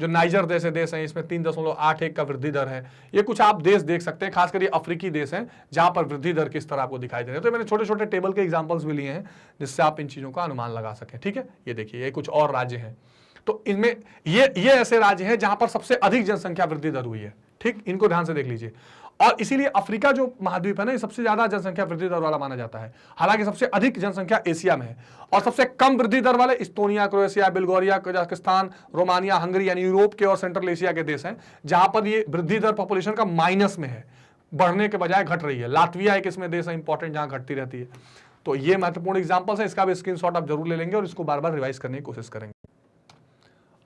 जो नाइजर जैसे देश हैं इसमें 3.81 का वृद्धि दर है। ये कुछ आप देश देख सकते हैं, खासकर ये अफ्रीकी देश हैं जहां पर वृद्धि दर किस तरह आपको दिखाई दे रहे हैं। तो मैंने छोटे छोटे टेबल के एग्जाम्पल्स भी लिए हैं जिससे आप इन चीजों का अनुमान लगा सकें। ठीक है, ये देखिए ये कुछ और राज्य हैं, तो इनमें ये ऐसे राज्य हैं जहां पर सबसे अधिक जनसंख्या वृद्धि दर हुई है। ठीक, इनको ध्यान से देख लीजिए। और इसीलिए अफ्रीका जो महाद्वीप है ना, ये सबसे ज्यादा जनसंख्या वृद्धि दर वाला माना जाता है। हालांकि सबसे अधिक जनसंख्या एशिया में है और सबसे कम वृद्धि दर वाले इस्तोनिया, Croatia, Bulgaria, Kazakhstan, Romania, Hungary यानी यूरोप के और सेंट्रल एशिया के देश हैं जहां पर ये वृद्धि दर पॉपुलेशन का माइनस में है, बढ़ने के बजाय घट रही है। लातविया एक इसमें देश है इंपॉर्टेंट जहां घटती रहती है। तो ये महत्वपूर्ण एग्जाम्पल्स है, इसका भी स्क्रीनशॉट आप जरूर ले लेंगे और इसको बार बार रिवाइज करने की कोशिश करेंगे।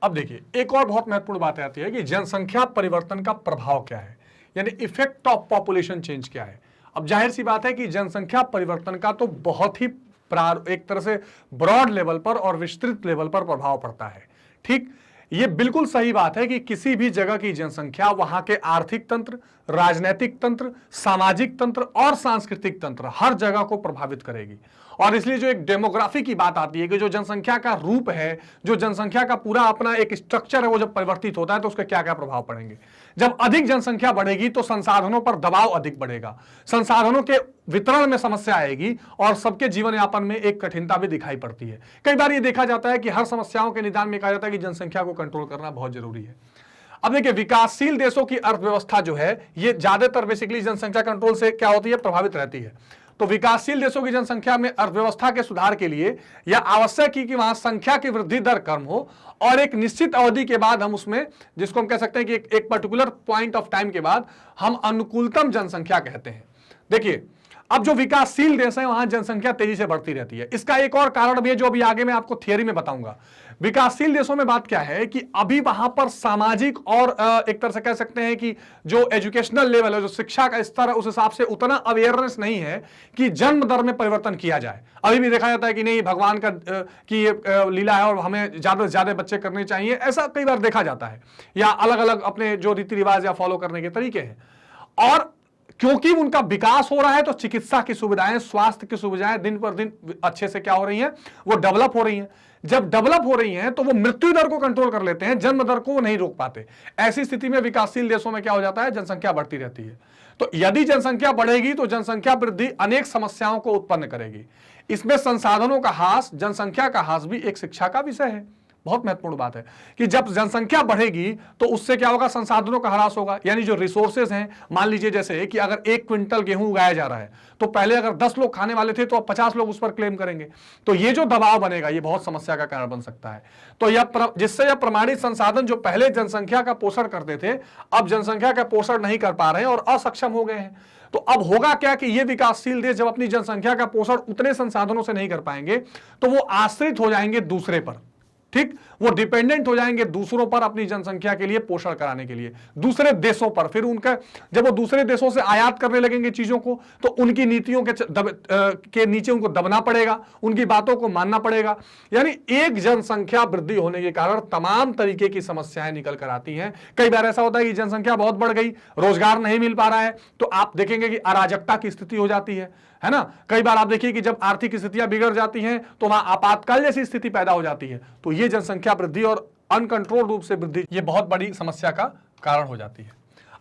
अब देखिए एक और बहुत महत्वपूर्ण बात आती है कि जनसंख्या परिवर्तन का प्रभाव क्या है, यानी इफेक्ट ऑफ पॉपुलेशन चेंज क्या है। अब जाहिर सी बात है कि जनसंख्या परिवर्तन का तो बहुत ही एक तरह से ब्रॉड लेवल पर और विस्तृत लेवल पर प्रभाव पड़ता है। ठीक, ये बिल्कुल सही बात है कि किसी भी जगह की जनसंख्या वहां के आर्थिक तंत्र, राजनीतिक तंत्र, सामाजिक तंत्र और सांस्कृतिक तंत्र हर जगह को प्रभावित करेगी। और इसलिए जो एक डेमोग्राफी की बात आती है कि जो जनसंख्या का रूप है, जो जनसंख्या का पूरा अपना एक स्ट्रक्चर है, वो जब परिवर्तित होता है तो उसके क्या क्या प्रभाव पड़ेंगे। जब अधिक जनसंख्या बढ़ेगी तो संसाधनों पर दबाव अधिक बढ़ेगा, संसाधनों के वितरण में समस्या आएगी और सबके जीवन यापन में एक कठिनता भी दिखाई पड़ती है। कई बार ये देखा जाता है कि हर समस्याओं के निदान में कहा जाता है कि जनसंख्या को कंट्रोल करना बहुत जरूरी है। अब देखिए विकासशील देशों की अर्थव्यवस्था जो है ये ज्यादातर बेसिकली जनसंख्या कंट्रोल से क्या होती है, प्रभावित रहती है। तो विकासशील देशों की जनसंख्या में अर्थव्यवस्था के सुधार के लिए यह आवश्यक है कि वहां संख्या की वृद्धि दर कम हो और एक निश्चित अवधि के बाद हम उसमें, जिसको हम कह सकते हैं कि एक पर्टिकुलर पॉइंट ऑफ टाइम के बाद हम अनुकूलतम जनसंख्या कहते हैं। देखिए, अब जो विकासशील देश है वहां जनसंख्या तेजी से बढ़ती रहती है। इसका एक और कारण भी है जो अभी आगे मैं आपको थियरी में बताऊंगा। विकासशील देशों में बात क्या है कि अभी वहां पर सामाजिक और एक तरह से कह सकते हैं कि जो एजुकेशनल लेवल है, जो शिक्षा का स्तर है, उस हिसाब से उतना अवेयरनेस नहीं है कि जन्म दर में परिवर्तन किया जाए। अभी भी देखा जाता है कि नहीं, भगवान का की ये लीला है और हमें ज्यादा से ज्यादा बच्चे करने चाहिए, ऐसा कई बार देखा जाता है, या अलग अलग अपने जो रीति रिवाज या फॉलो करने के तरीके हैं। और क्योंकि उनका विकास हो रहा है तो चिकित्सा की सुविधाएं, स्वास्थ्य की सुविधाएं दिन पर दिन अच्छे से क्या हो रही हैं, वो डेवलप हो रही हैं। जब डेवलप हो रही हैं तो वो मृत्यु दर को कंट्रोल कर लेते हैं, जन्म दर को नहीं रोक पाते। ऐसी स्थिति में विकासशील देशों में क्या हो जाता है, जनसंख्या बढ़ती रहती है। तो यदि जनसंख्या बढ़ेगी तो जनसंख्या वृद्धि अनेक समस्याओं को उत्पन्न करेगी। इसमें संसाधनों का ह्रास, जनसंख्या का ह्रास भी एक शिक्षा का विषय है। बहुत महत्वपूर्ण बात है कि जब जनसंख्या बढ़ेगी तो उससे क्या होगा, संसाधनों का ह्रास होगा। यानी जो रिसोर्सेज हैं, मान लीजिए जैसे कि अगर 1 क्विंटल गेहूं उगाया जा रहा है तो पहले अगर 10 लोग खाने वाले थे तो अब 50 लोग उस पर क्लेम करेंगे। तो ये जो दबाव बनेगा ये बहुत समस्या का कारण बन सकता है। तो जिससे यह प्रमाणित संसाधन जो पहले जनसंख्या का पोषण करते थे अब जनसंख्या का पोषण नहीं कर पा रहे हैं और असक्षम हो गए हैं। तो अब होगा क्या कि ये विकासशील देश जब अपनी जनसंख्या का पोषण उतने संसाधनों से नहीं कर पाएंगे तो वो आश्रित हो जाएंगे दूसरे पर। ठीक, वो डिपेंडेंट हो जाएंगे दूसरों पर अपनी जनसंख्या के लिए पोषण कराने के लिए, दूसरे देशों पर। फिर उनका जब वो दूसरे देशों से आयात करने लगेंगे चीजों को तो उनकी नीतियों के नीचे उनको दबना पड़ेगा, उनकी बातों को मानना पड़ेगा। यानी एक जनसंख्या वृद्धि होने के कारण तमाम तरीके की समस्याएं निकल कर आती हैं। कई बार ऐसा होता है कि जनसंख्या बहुत बढ़ गई, रोजगार नहीं मिल पा रहा है, तो आप देखेंगे कि अराजकता की स्थिति हो जाती है ना। कई बार आप देखिए कि जब आर्थिक स्थितियां बिगड़ जाती हैं तो वहां आपातकाल जैसी स्थिति पैदा हो जाती है। तो ये जनसंख्या वृद्धि और अनकंट्रोल रूप से वृद्धि ये बहुत बड़ी समस्या का कारण हो जाती है।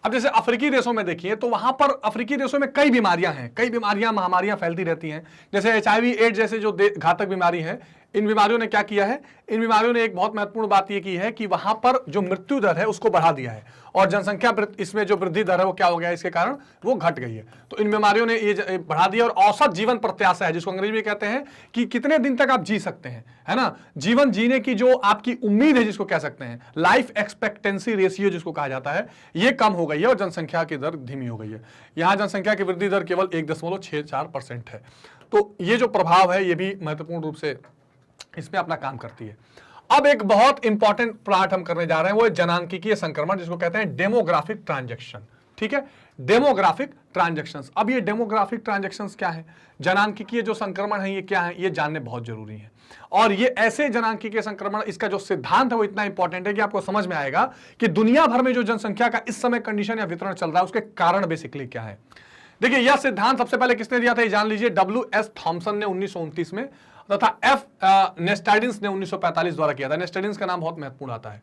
अब जैसे अफ्रीकी देशों में देखिए तो वहां पर अफ्रीकी देशों में कई बीमारियां हैं, कई बीमारियां, महामारियां फैलती रहती हैं। जैसे HIV एड्स जैसे जो घातक बीमारी है, इन बीमारियों ने क्या किया है, इन बीमारियों ने एक बहुत महत्वपूर्ण बात यह की है कि वहां पर जो मृत्यु दर है उसको बढ़ा दिया है और जनसंख्या इसमें जो वृद्धि दर है वो क्या हो गया, इसके कारण वो घट गई है। तो इन बीमारियों ने ये बढ़ा दिया। और औसत जीवन प्रत्याशा है जिसको अंग्रेजी में कहते हैं कि कितने दिन तक आप जी सकते हैं, है ना, जीवन जीने की जो आपकी उम्मीद है जिसको कह सकते हैं, लाइफ एक्सपेक्टेंसी रेशियो जिसको कहा जाता है, ये कम हो गई है और जनसंख्या की दर धीमी हो गई है। यहाँ जनसंख्या की वृद्धि दर केवल 1.64% है। तो ये जो प्रभाव है ये भी महत्वपूर्ण रूप से इसमें अपना काम करती है। अब एक बहुत इंपॉर्टेंट पार्ट हम करने जा रहे हैं, वो है जनांकीय संक्रमण जिसको कहते हैं डेमोग्राफिक ट्रांजैक्शन। ठीक है, डेमोग्राफिक ट्रांजैक्शंस। अब ये डेमोग्राफिक ट्रांजैक्शंस क्या है, जनांकीय जो संक्रमण है ये क्या है, ये जानने बहुत जरूरी है। और ये ऐसे जनांकीय संक्रमण, इसका जो सिद्धांत है वो इतना इंपॉर्टेंट है कि आपको समझ में आएगा कि दुनिया भर में जो जनसंख्या का इस समय कंडीशन या वितरण चल रहा है उसके कारण बेसिकली क्या है। देखिए, यह सिद्धांत सबसे पहले किसने दिया था ये जान लीजिए, WS थॉमसन ने 1929 में तथा F नेस्टाडिन्स ने 1945 द्वारा किया था। नेस्टाडिन्स का नाम बहुत महत्वपूर्ण आता है।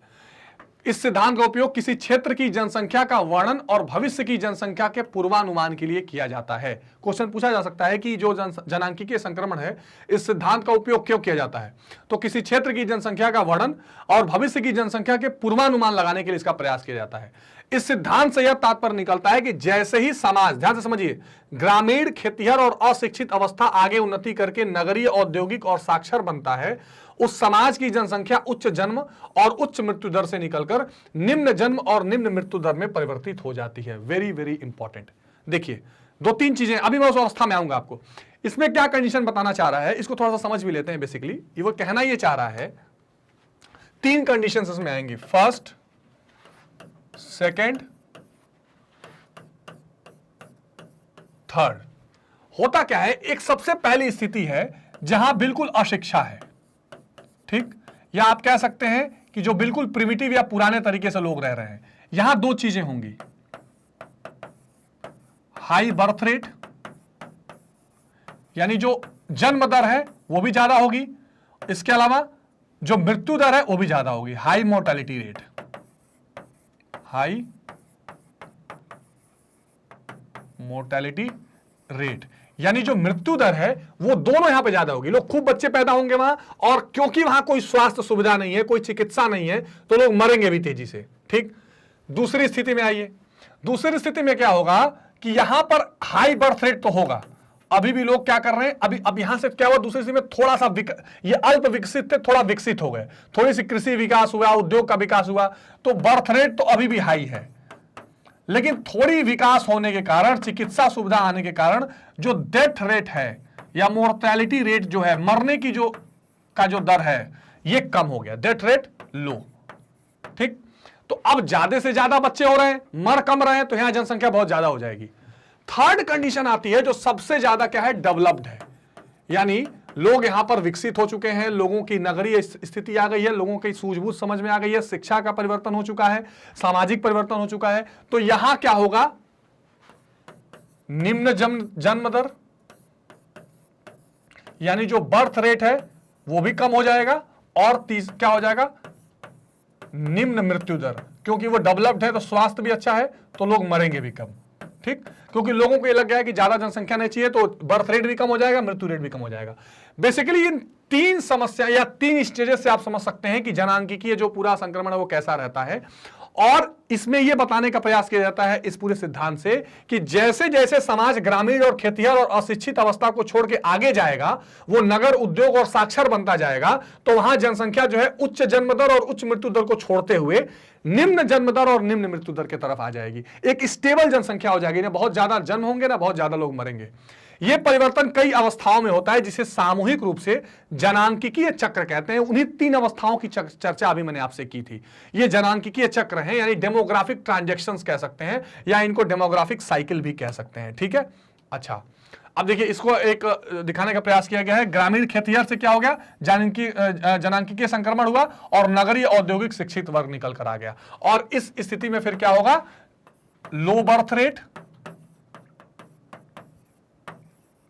इस सिद्धांत का उपयोग किसी क्षेत्र की जनसंख्या का वर्णन और भविष्य की जनसंख्या के पूर्वानुमान के लिए किया जाता है। क्वेश्चन पूछा जा सकता है कि जो जनांकीय संक्रमण है इस सिद्धांत का उपयोग क्यों किया जाता है, तो किसी क्षेत्र की जनसंख्या का वर्णन और भविष्य की जनसंख्या के पूर्वानुमान लगाने के लिए इसका प्रयास किया जाता है। इस सिद्धांत से यह तात्पर्य निकलता है कि जैसे ही समाज, ध्यान से समझिए, ग्रामीण, खेतिहर और अशिक्षित अवस्था आगे उन्नति करके नगरीय, औद्योगिक और साक्षर बनता है, उस समाज की जनसंख्या उच्च जन्म और उच्च मृत्यु दर से निकलकर निम्न जन्म और निम्न मृत्यु दर में परिवर्तित हो जाती है। Very very important. देखिए, 2-3 चीजें, अभी मैं उस अवस्था में आऊंगा आपको। इसमें क्या कंडीशन बताना चाह रहा है इसको थोड़ा सा समझ भी लेते हैं। बेसिकली वो कहना ये चाह रहा है 3 कंडीशन इसमें आएंगी, फर्स्ट, सेकेंड, थर्ड। होता क्या है, एक सबसे पहली स्थिति है जहां बिल्कुल अशिक्षा है, ठीक, या आप कह सकते हैं कि जो बिल्कुल प्रिमिटिव या पुराने तरीके से लोग रह रहे हैं। यहां 2 चीजें होंगी, हाई बर्थ रेट, यानी जो जन्म दर है वो भी ज्यादा होगी, इसके अलावा जो मृत्यु दर है वो भी ज्यादा होगी, high mortality rate, high mortality rate, यानी जो मृत्यु दर है वो दोनों यहां पे ज्यादा होगी। लोग खूब बच्चे पैदा होंगे वहां, और क्योंकि वहां कोई स्वास्थ्य सुविधा नहीं है, कोई चिकित्सा नहीं है, तो लोग मरेंगे भी तेजी से। ठीक, दूसरी स्थिति में आइए। दूसरी स्थिति में क्या होगा कि यहां पर हाई बर्थ रेट तो होगा अभी भी लोग क्या कर रहे हैं, अभी अब यहां से क्या हुआ, दूसरी स्थिति में थोड़ा सा ये अल्प विकसित थे, थोड़ा विकसित हो गए, थोड़ी सी कृषि विकास हुआ, उद्योग का विकास हुआ, तो बर्थ रेट तो अभी भी हाई है, लेकिन थोड़ी विकास होने के कारण, चिकित्सा सुविधा आने के कारण जो डेथ रेट है या मोर्टेलिटी रेट जो है, मरने की जो दर है, ये कम हो गया, डेथ रेट लो। ठीक, तो अब ज्यादा से ज्यादा बच्चे हो रहे हैं, मर कम रहे हैं, तो यहां जनसंख्या बहुत ज्यादा हो जाएगी। थर्ड कंडीशन आती है जो सबसे ज्यादा क्या है, डेवलप्ड है, यानी लोग यहां पर विकसित हो चुके हैं, लोगों की नगरीय स्थिति आ गई है, लोगों की सूझबूझ समझ में आ गई है, शिक्षा का परिवर्तन हो चुका है, सामाजिक परिवर्तन हो चुका है, तो यहां क्या होगा, निम्न जन्म दर, यानी जो बर्थ रेट है वो भी कम हो जाएगा, और क्या हो जाएगा, निम्न मृत्यु दर, क्योंकि वो डेवलप्ड है तो स्वास्थ्य भी अच्छा है, तो लोग मरेंगे भी कम। ठीक, क्योंकि लोगों को ये लग गया है कि ज्यादा जनसंख्या नहीं चाहिए, तो बर्थ रेट भी कम हो जाएगा, मृत्यु रेट भी कम हो जाएगा। बेसिकली इन तीन समस्या या तीन स्टेजेस से आप समझ सकते हैं कि जनांकिकीय जो पूरा संक्रमण है वो कैसा रहता है, और इसमें यह बताने का प्रयास किया जाता है इस पूरे सिद्धांत से कि जैसे जैसे समाज ग्रामीण और खेतिहर और अशिक्षित अवस्था को छोड़ के आगे जाएगा, वो नगर उद्योग और साक्षर बनता जाएगा, तो वहां जनसंख्या जो है उच्च जन्म दर और उच्च मृत्यु दर को छोड़ते हुए निम्न जन्म दर और निम्न मृत्यु दर की तरफ आ जाएगी, एक स्टेबल जनसंख्या हो जाएगी, ना बहुत ज्यादा जन्म होंगे ना बहुत ज्यादा लोग मरेंगे। यह परिवर्तन कई अवस्थाओं में होता है, जिसे सामूहिक रूप से जनांकिकीय चक्र कहते हैं। उन्हीं तीन अवस्थाओं की चर्चा अभी मैंने आपसे की थी। ये जनांकिकीय चक्र हैं, यानी डेमोग्राफिक ट्रांजैक्शंस कह सकते हैं, या इनको डेमोग्राफिक साइकिल भी कह सकते हैं। ठीक है, अच्छा, अब देखिए इसको एक दिखाने का प्रयास किया गया है। ग्रामीण खेतिहर से क्या हो गया, जनांकिकीय संक्रमण हुआ, और नगरीय औद्योगिक शिक्षित वर्ग निकल कर आ गया, और इस स्थिति में फिर क्या होगा, लो बर्थ रेट,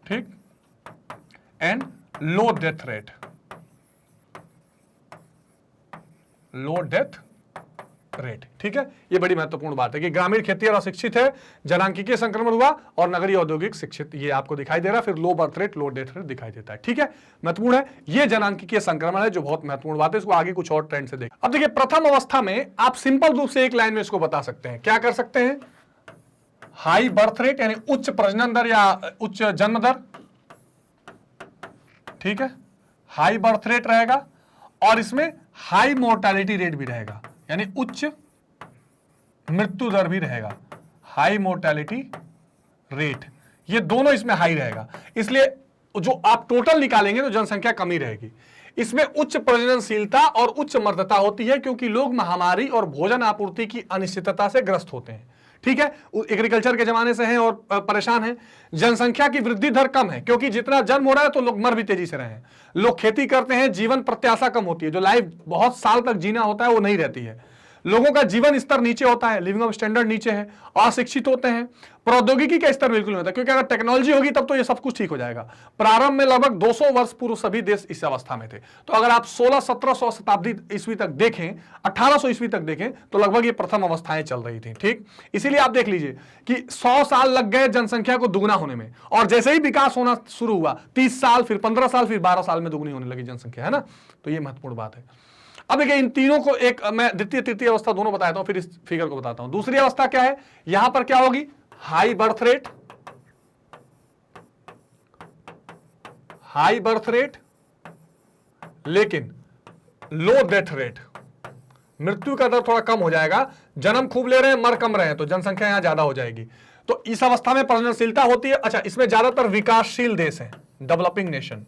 ठीक, and low death rate, low death rate. ठीक है, ये बड़ी महत्वपूर्ण बात है कि ग्रामीण खेतिहर अशिक्षित है, जनांकिकीय संक्रमण हुआ, और नगरीय औद्योगिक शिक्षित, ये आपको दिखाई दे रहा है, फिर लो बर्थ रेट लो डेथ रेट दिखाई देता है। ठीक है, महत्वपूर्ण है, ये जनांकिकीय संक्रमण है जो बहुत महत्वपूर्ण बात है, इसको आगे कुछ और ट्रेंड से देखें। अब देखिए, प्रथम अवस्था में आप सिंपल रूप से एक लाइन में इसको बता सकते हैं, क्या कर सकते हैं, हाई बर्थ रेट यानी उच्च प्रजनन दर या उच्च जन्म दर, ठीक है, हाई बर्थ रेट रहेगा, और इसमें हाई मोर्टेलिटी रेट भी रहेगा, यानी उच्च मृत्यु दर भी रहेगा, हाई मोर्टेलिटी रेट, ये दोनों इसमें हाई रहेगा। इसलिए जो आप टोटल निकालेंगे तो जनसंख्या कमी रहेगी। इसमें उच्च प्रजननशीलता और उच्च मर्दता होती है, क्योंकि लोग महामारी और भोजन आपूर्ति की अनिश्चितता से ग्रस्त होते हैं। ठीक है, एग्रीकल्चर के जमाने से हैं और परेशान हैं। जनसंख्या की वृद्धि दर कम है, क्योंकि जितना जन्म हो रहा है तो लोग मर भी तेजी से रहे हैं। लोग खेती करते हैं, जीवन प्रत्याशा कम होती है, जो लाइफ बहुत साल तक जीना होता है वो नहीं रहती है। लोगों का जीवन स्तर नीचे होता है, लिविंग स्टैंडर्ड नीचे है, अशिक्षित होते हैं, प्रौद्योगिकी का स्तर बिल्कुल नहीं होता, क्योंकि अगर टेक्नोलॉजी होगी तब तो ये सब कुछ ठीक हो जाएगा। प्रारंभ में लगभग 200 वर्ष पूर्व सभी देश इस अवस्था में थे। तो अगर आप 1600-1700 शताब्दी ईस्वी तक देखें, 1800 ईस्वी तक देखें, तो लगभग ये प्रथम अवस्थाएं चल रही थी। ठीक, इसीलिए आप देख लीजिए कि 100 साल लग गए जनसंख्या को दुगना होने में, और जैसे ही विकास होना शुरू हुआ 30 साल, फिर 15 साल, फिर 12 साल में दुगनी होने लगी जनसंख्या, है ना। तो ये महत्वपूर्ण बात है। अब देखिए, इन तीनों को एक मैं द्वितीय तृतीय अवस्था दोनों बताता हूं, फिर इस फिगर को बताता हूं। दूसरी अवस्था क्या है, यहां पर क्या होगी, high birth rate, high birth rate, लेकिन लो डेथ रेट, मृत्यु का दर थोड़ा कम हो जाएगा। जन्म खूब ले रहे हैं, मर कम रहे हैं, तो जनसंख्या यहां ज्यादा हो जाएगी। तो इस अवस्था में प्रजननशीलता होती है। अच्छा, इसमें ज्यादातर विकासशील देश हैं, डेवलपिंग नेशन,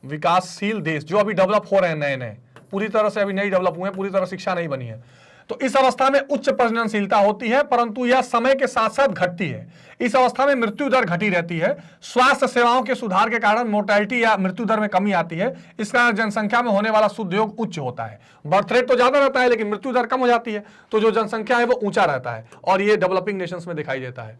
विकासशील देश जो अभी डेवलप हो रहे हैं, नए नए, पूरी तरह से अभी नहीं डेवलप हुए हैं, पूरी तरह शिक्षा नहीं बनी है। तो इस अवस्था में उच्च प्रजननशीलता होती है, परंतु यह समय के साथ साथ घटती है। इस अवस्था में मृत्यु दर घटी रहती है। स्वास्थ्य सेवाओं के सुधार के कारण मोर्टेलिटी या मृत्यु दर में कमी आती है। इस कारण जनसंख्या में होने वाला शुद्ध योग उच्च होता है। बर्थ रेट तो ज्यादा रहता है, लेकिन मृत्यु दर कम हो जाती है, तो जो जनसंख्या है वो ऊंचा रहता है, और ये डेवलपिंग नेशंस में दिखाई देता है।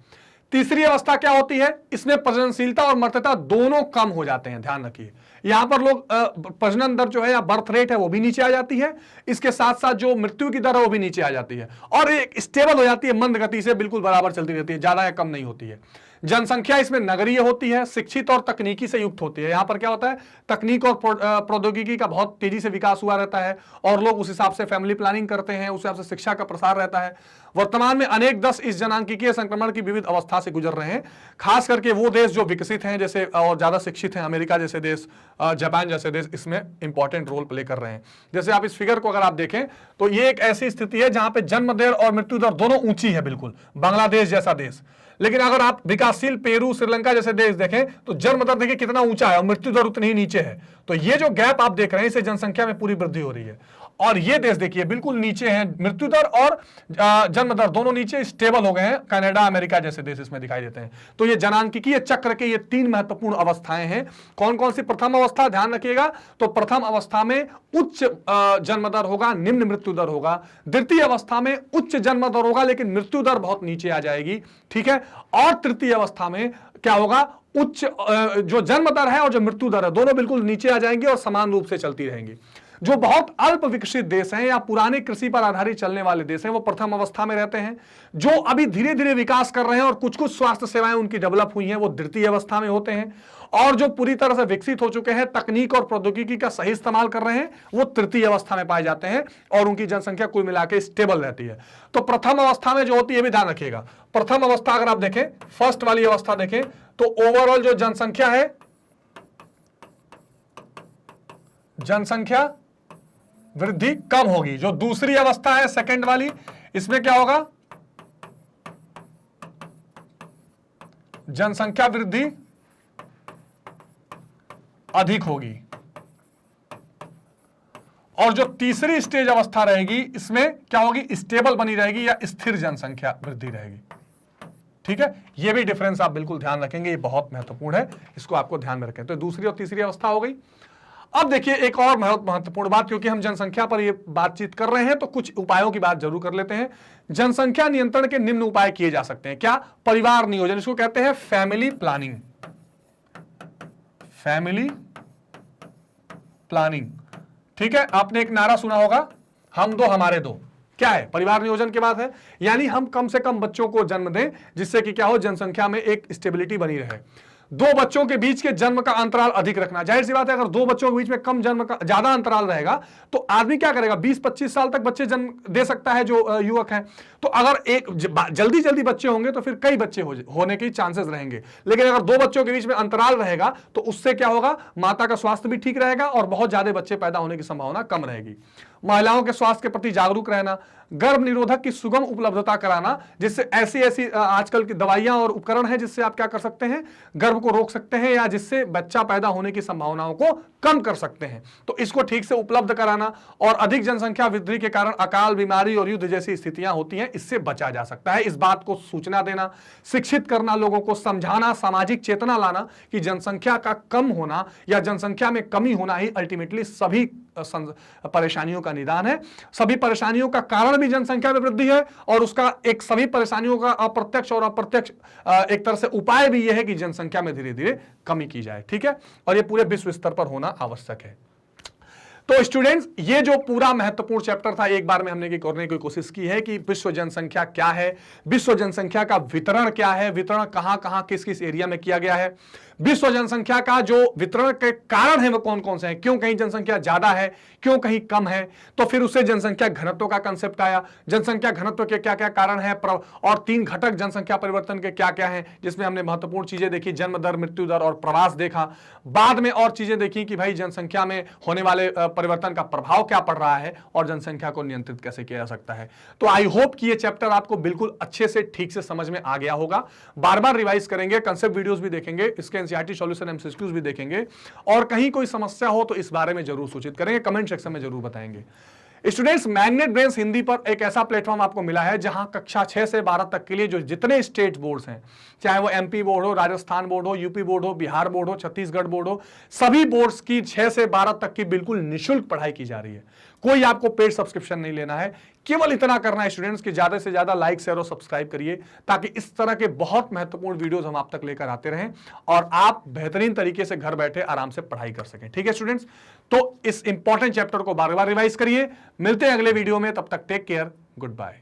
तीसरी अवस्था क्या होती है, इसमें प्रजननशीलता और मर्त्यता दोनों कम हो जाते हैं। ध्यान रखिए, यहां पर लोग प्रजनन दर जो है या बर्थ रेट है वो भी नीचे आ जाती है, इसके साथ साथ जो मृत्यु की दर है वो भी नीचे आ जाती है, और एक स्टेबल हो जाती है, मंद गति से बिल्कुल बराबर चलती रहती है, ज्यादा या कम नहीं होती है। जनसंख्या इसमें नगरीय होती है, शिक्षित और तकनीकी से युक्त होती है। यहां पर क्या होता है, तकनीक और प्रौद्योगिकी का बहुत तेजी से विकास हुआ रहता है और लोग उस हिसाब से फैमिली प्लानिंग करते हैं, उस हिसाब से शिक्षा का प्रसार रहता है। वर्तमान में अनेक देश इस जनांकीय संक्रमण की विविध अवस्था से गुजर रहे हैं, खास करके वो देश जो विकसित हैं जैसे और ज्यादा शिक्षित हैं, अमेरिका जैसे देश, जापान जैसे देश इसमें इंपॉर्टेंट रोल प्ले कर रहे हैं। जैसे आप इस फिगर को अगर आप देखें तो ये एक ऐसी स्थिति है जहां पे जन्म दर और मृत्यु दर दोनों ऊंची है, बिल्कुल बांग्लादेश जैसा देश। लेकिन अगर आप विकासशील पेरू, श्रीलंका जैसे देश देखें तो जन्म दर देखिए कितना ऊंचा है और मृत्यु दर उतनी ही नीचे है। तो ये जो गैप आप देख रहे हैं इससे जनसंख्या में पूरी वृद्धि हो रही है। और ये देश देखिए बिल्कुल नीचे हैं, मृत्यु दर और जन्म दर दोनों नीचे स्टेबल हो गए हैं। कनाडा, अमेरिका जैसे देश इसमें दिखाई देते हैं। तो ये जनांकीय चक्र के ये 3 महत्वपूर्ण अवस्थाएं हैं। कौन कौन सी? प्रथम अवस्था ध्यान रखिएगा, तो प्रथम अवस्था में उच्च जन्म दर होगा, निम्न मृत्यु दर होगा। द्वितीय अवस्था में उच्च जन्म दर होगा लेकिन मृत्यु दर बहुत नीचे आ जाएगी, ठीक है। और तृतीय अवस्था में क्या होगा, उच्च जो जन्म दर है और जो मृत्यु दर है दोनों बिल्कुल नीचे आ जाएंगे और समान रूप से चलती रहेंगी। जो बहुत अल्प विकसित देश हैं या पुराने कृषि पर आधारित चलने वाले देश हैं वो प्रथम अवस्था में रहते हैं। जो अभी धीरे धीरे विकास कर रहे हैं और कुछ कुछ स्वास्थ्य सेवाएं उनकी डेवलप हुई हैं वो द्वितीय अवस्था में होते हैं। और जो पूरी तरह से विकसित हो चुके हैं, तकनीक और प्रौद्योगिकी का सही इस्तेमाल कर रहे हैं, वो तृतीय अवस्था में पाए जाते हैं और उनकी जनसंख्या कुल मिलाकर स्टेबल रहती है। तो प्रथम अवस्था में जो होती है भी ध्यान रखिएगा। प्रथम अवस्था अगर आप देखें, फर्स्ट वाली अवस्था देखें तो ओवरऑल जो जनसंख्या है, जनसंख्या वृद्धि कम होगी। जो दूसरी अवस्था है सेकंड वाली, इसमें क्या होगा, जनसंख्या वृद्धि अधिक होगी। और जो तीसरी स्टेज अवस्था रहेगी इसमें क्या होगी, स्टेबल बनी रहेगी या स्थिर जनसंख्या वृद्धि रहेगी, ठीक है। ये भी डिफरेंस आप बिल्कुल ध्यान रखेंगे, ये बहुत महत्वपूर्ण है, इसको आपको ध्यान में रखें। तो दूसरी और तीसरी अवस्था हो गई। अब देखिए एक और महत्वपूर्ण बात, क्योंकि हम जनसंख्या पर ये बातचीत कर रहे हैं तो कुछ उपायों की बात जरूर कर लेते हैं। जनसंख्या नियंत्रण के निम्न उपाय किए जा सकते हैं। क्या? परिवार नियोजन, इसको कहते हैं फैमिली प्लानिंग। फैमिली प्लानिंग, ठीक है। आपने एक नारा सुना होगा, हम दो हमारे दो। क्या है? परिवार नियोजन की बात है, यानी हम कम से कम बच्चों को जन्म दें जिससे कि क्या हो, जनसंख्या में एक स्टेबिलिटी बनी रहे। 2 बच्चों के बीच के जन्म का अंतराल अधिक रखना। जाहिर सी बात है, अगर 2 बच्चों के बीच में कम जन्म का ज्यादा अंतराल रहेगा तो आदमी क्या करेगा, 20-25 साल तक बच्चे जन्म दे सकता है जो युवक है। तो अगर एक जल्दी जल्दी बच्चे होंगे तो फिर कई बच्चे होने के चांसेस रहेंगे। लेकिन अगर 2 बच्चों के बीच में अंतराल रहेगा तो उससे क्या होगा, माता का स्वास्थ्य भी ठीक रहेगा और बहुत ज्यादा बच्चे पैदा होने की संभावना कम रहेगी। महिलाओं के स्वास्थ्य के प्रति जागरूक रहना, गर्भ निरोधक की सुगम उपलब्धता कराना, जिससे ऐसी आजकल की दवाइयां और उपकरण हैं जिससे आप क्या कर सकते हैं, गर्भ को रोक सकते हैं या जिससे बच्चा पैदा होने की संभावनाओं को कम कर सकते हैं। तो इसको ठीक से उपलब्ध कराना और अधिक जनसंख्या वृद्धि के कारण अकाल, बीमारी और युद्ध जैसी स्थितियां होती हैं, इससे बचा जा सकता है। इस बात को सूचना देना, शिक्षित करना, लोगों को समझाना, सामाजिक चेतना लाना कि जनसंख्या का कम होना या जनसंख्या में कमी होना ही अल्टीमेटली सभी परेशानियों का निदान है। सभी परेशानियों का कारण भी जनसंख्या में वृद्धि है और उसका एक सभी परेशानियों का अप्रत्यक्ष और अप्रत्यक्ष एक तरह से उपाय भी यह है कि जनसंख्या में धीरे धीरे कमी की जाए, ठीक है। और यह पूरे विश्व स्तर पर होना आवश्यक है। तो स्टूडेंट्स, ये जो पूरा महत्वपूर्ण चैप्टर था एक बार में हमने करने की कोशिश की है कि विश्व जनसंख्या क्या है, विश्व जनसंख्या का वितरण क्या है, वितरण कहां कहां किस किस एरिया में किया गया है, विश्व जनसंख्या का जो वितरण के कारण है वो कौन कौन से हैं, क्यों कहीं जनसंख्या ज्यादा है, क्यों कहीं कम है। तो फिर उससे जनसंख्या घनत्व का कंसेप्ट आया, जनसंख्या घनत्व के क्या क्या कारण है और 3 घटक जनसंख्या परिवर्तन के क्या क्या हैं, जिसमें हमने महत्वपूर्ण चीजें देखी, जन्म दर, मृत्यु दर और प्रवास देखा। बाद में और चीजें देखी कि भाई जनसंख्या में होने वाले परिवर्तन का प्रभाव क्या पड़ रहा है और जनसंख्या को नियंत्रित कैसे किया जा सकता है। तो आई होप कि ये चैप्टर आपको बिल्कुल अच्छे से ठीक से समझ में आ गया होगा। बार बार रिवाइज करेंगे, कंसेप्ट वीडियोस भी देखेंगे, इसके एनसीईआरटी सॉल्यूशन एमसीक्यूज भी देखेंगे और कहीं कोई समस्या हो तो इस बारे में जरूर सूचित करेंगे, कमेंट सेक्शन में जरूर बताएंगे। स्टूडेंट्स, मैग्नेट ब्रेन्स हिंदी पर एक ऐसा प्लेटफॉर्म आपको मिला है जहां कक्षा 6 से 12 तक के लिए जो जितने स्टेट बोर्ड्स हैं, चाहे वो एमपी बोर्ड हो, राजस्थान बोर्ड हो, यूपी बोर्ड हो, बिहार बोर्ड हो, छत्तीसगढ़ बोर्ड हो, सभी बोर्ड्स की 6 से 12 तक की बिल्कुल निःशुल्क पढ़ाई की जा रही है। कोई आपको पेड सब्सक्रिप्शन नहीं लेना है, केवल इतना करना है स्टूडेंट्स कि ज्यादा से ज्यादा लाइक, शेयर और सब्सक्राइब करिए ताकि इस तरह के बहुत महत्वपूर्ण वीडियोस हम आप तक लेकर आते रहें और आप बेहतरीन तरीके से घर बैठे आराम से पढ़ाई कर सकें। ठीक है स्टूडेंट्स, तो इस इंपॉर्टेंट चैप्टर को बार बार रिवाइज करिए। मिलते हैं अगले वीडियो में, तब तक टेक केयर, गुड बाय।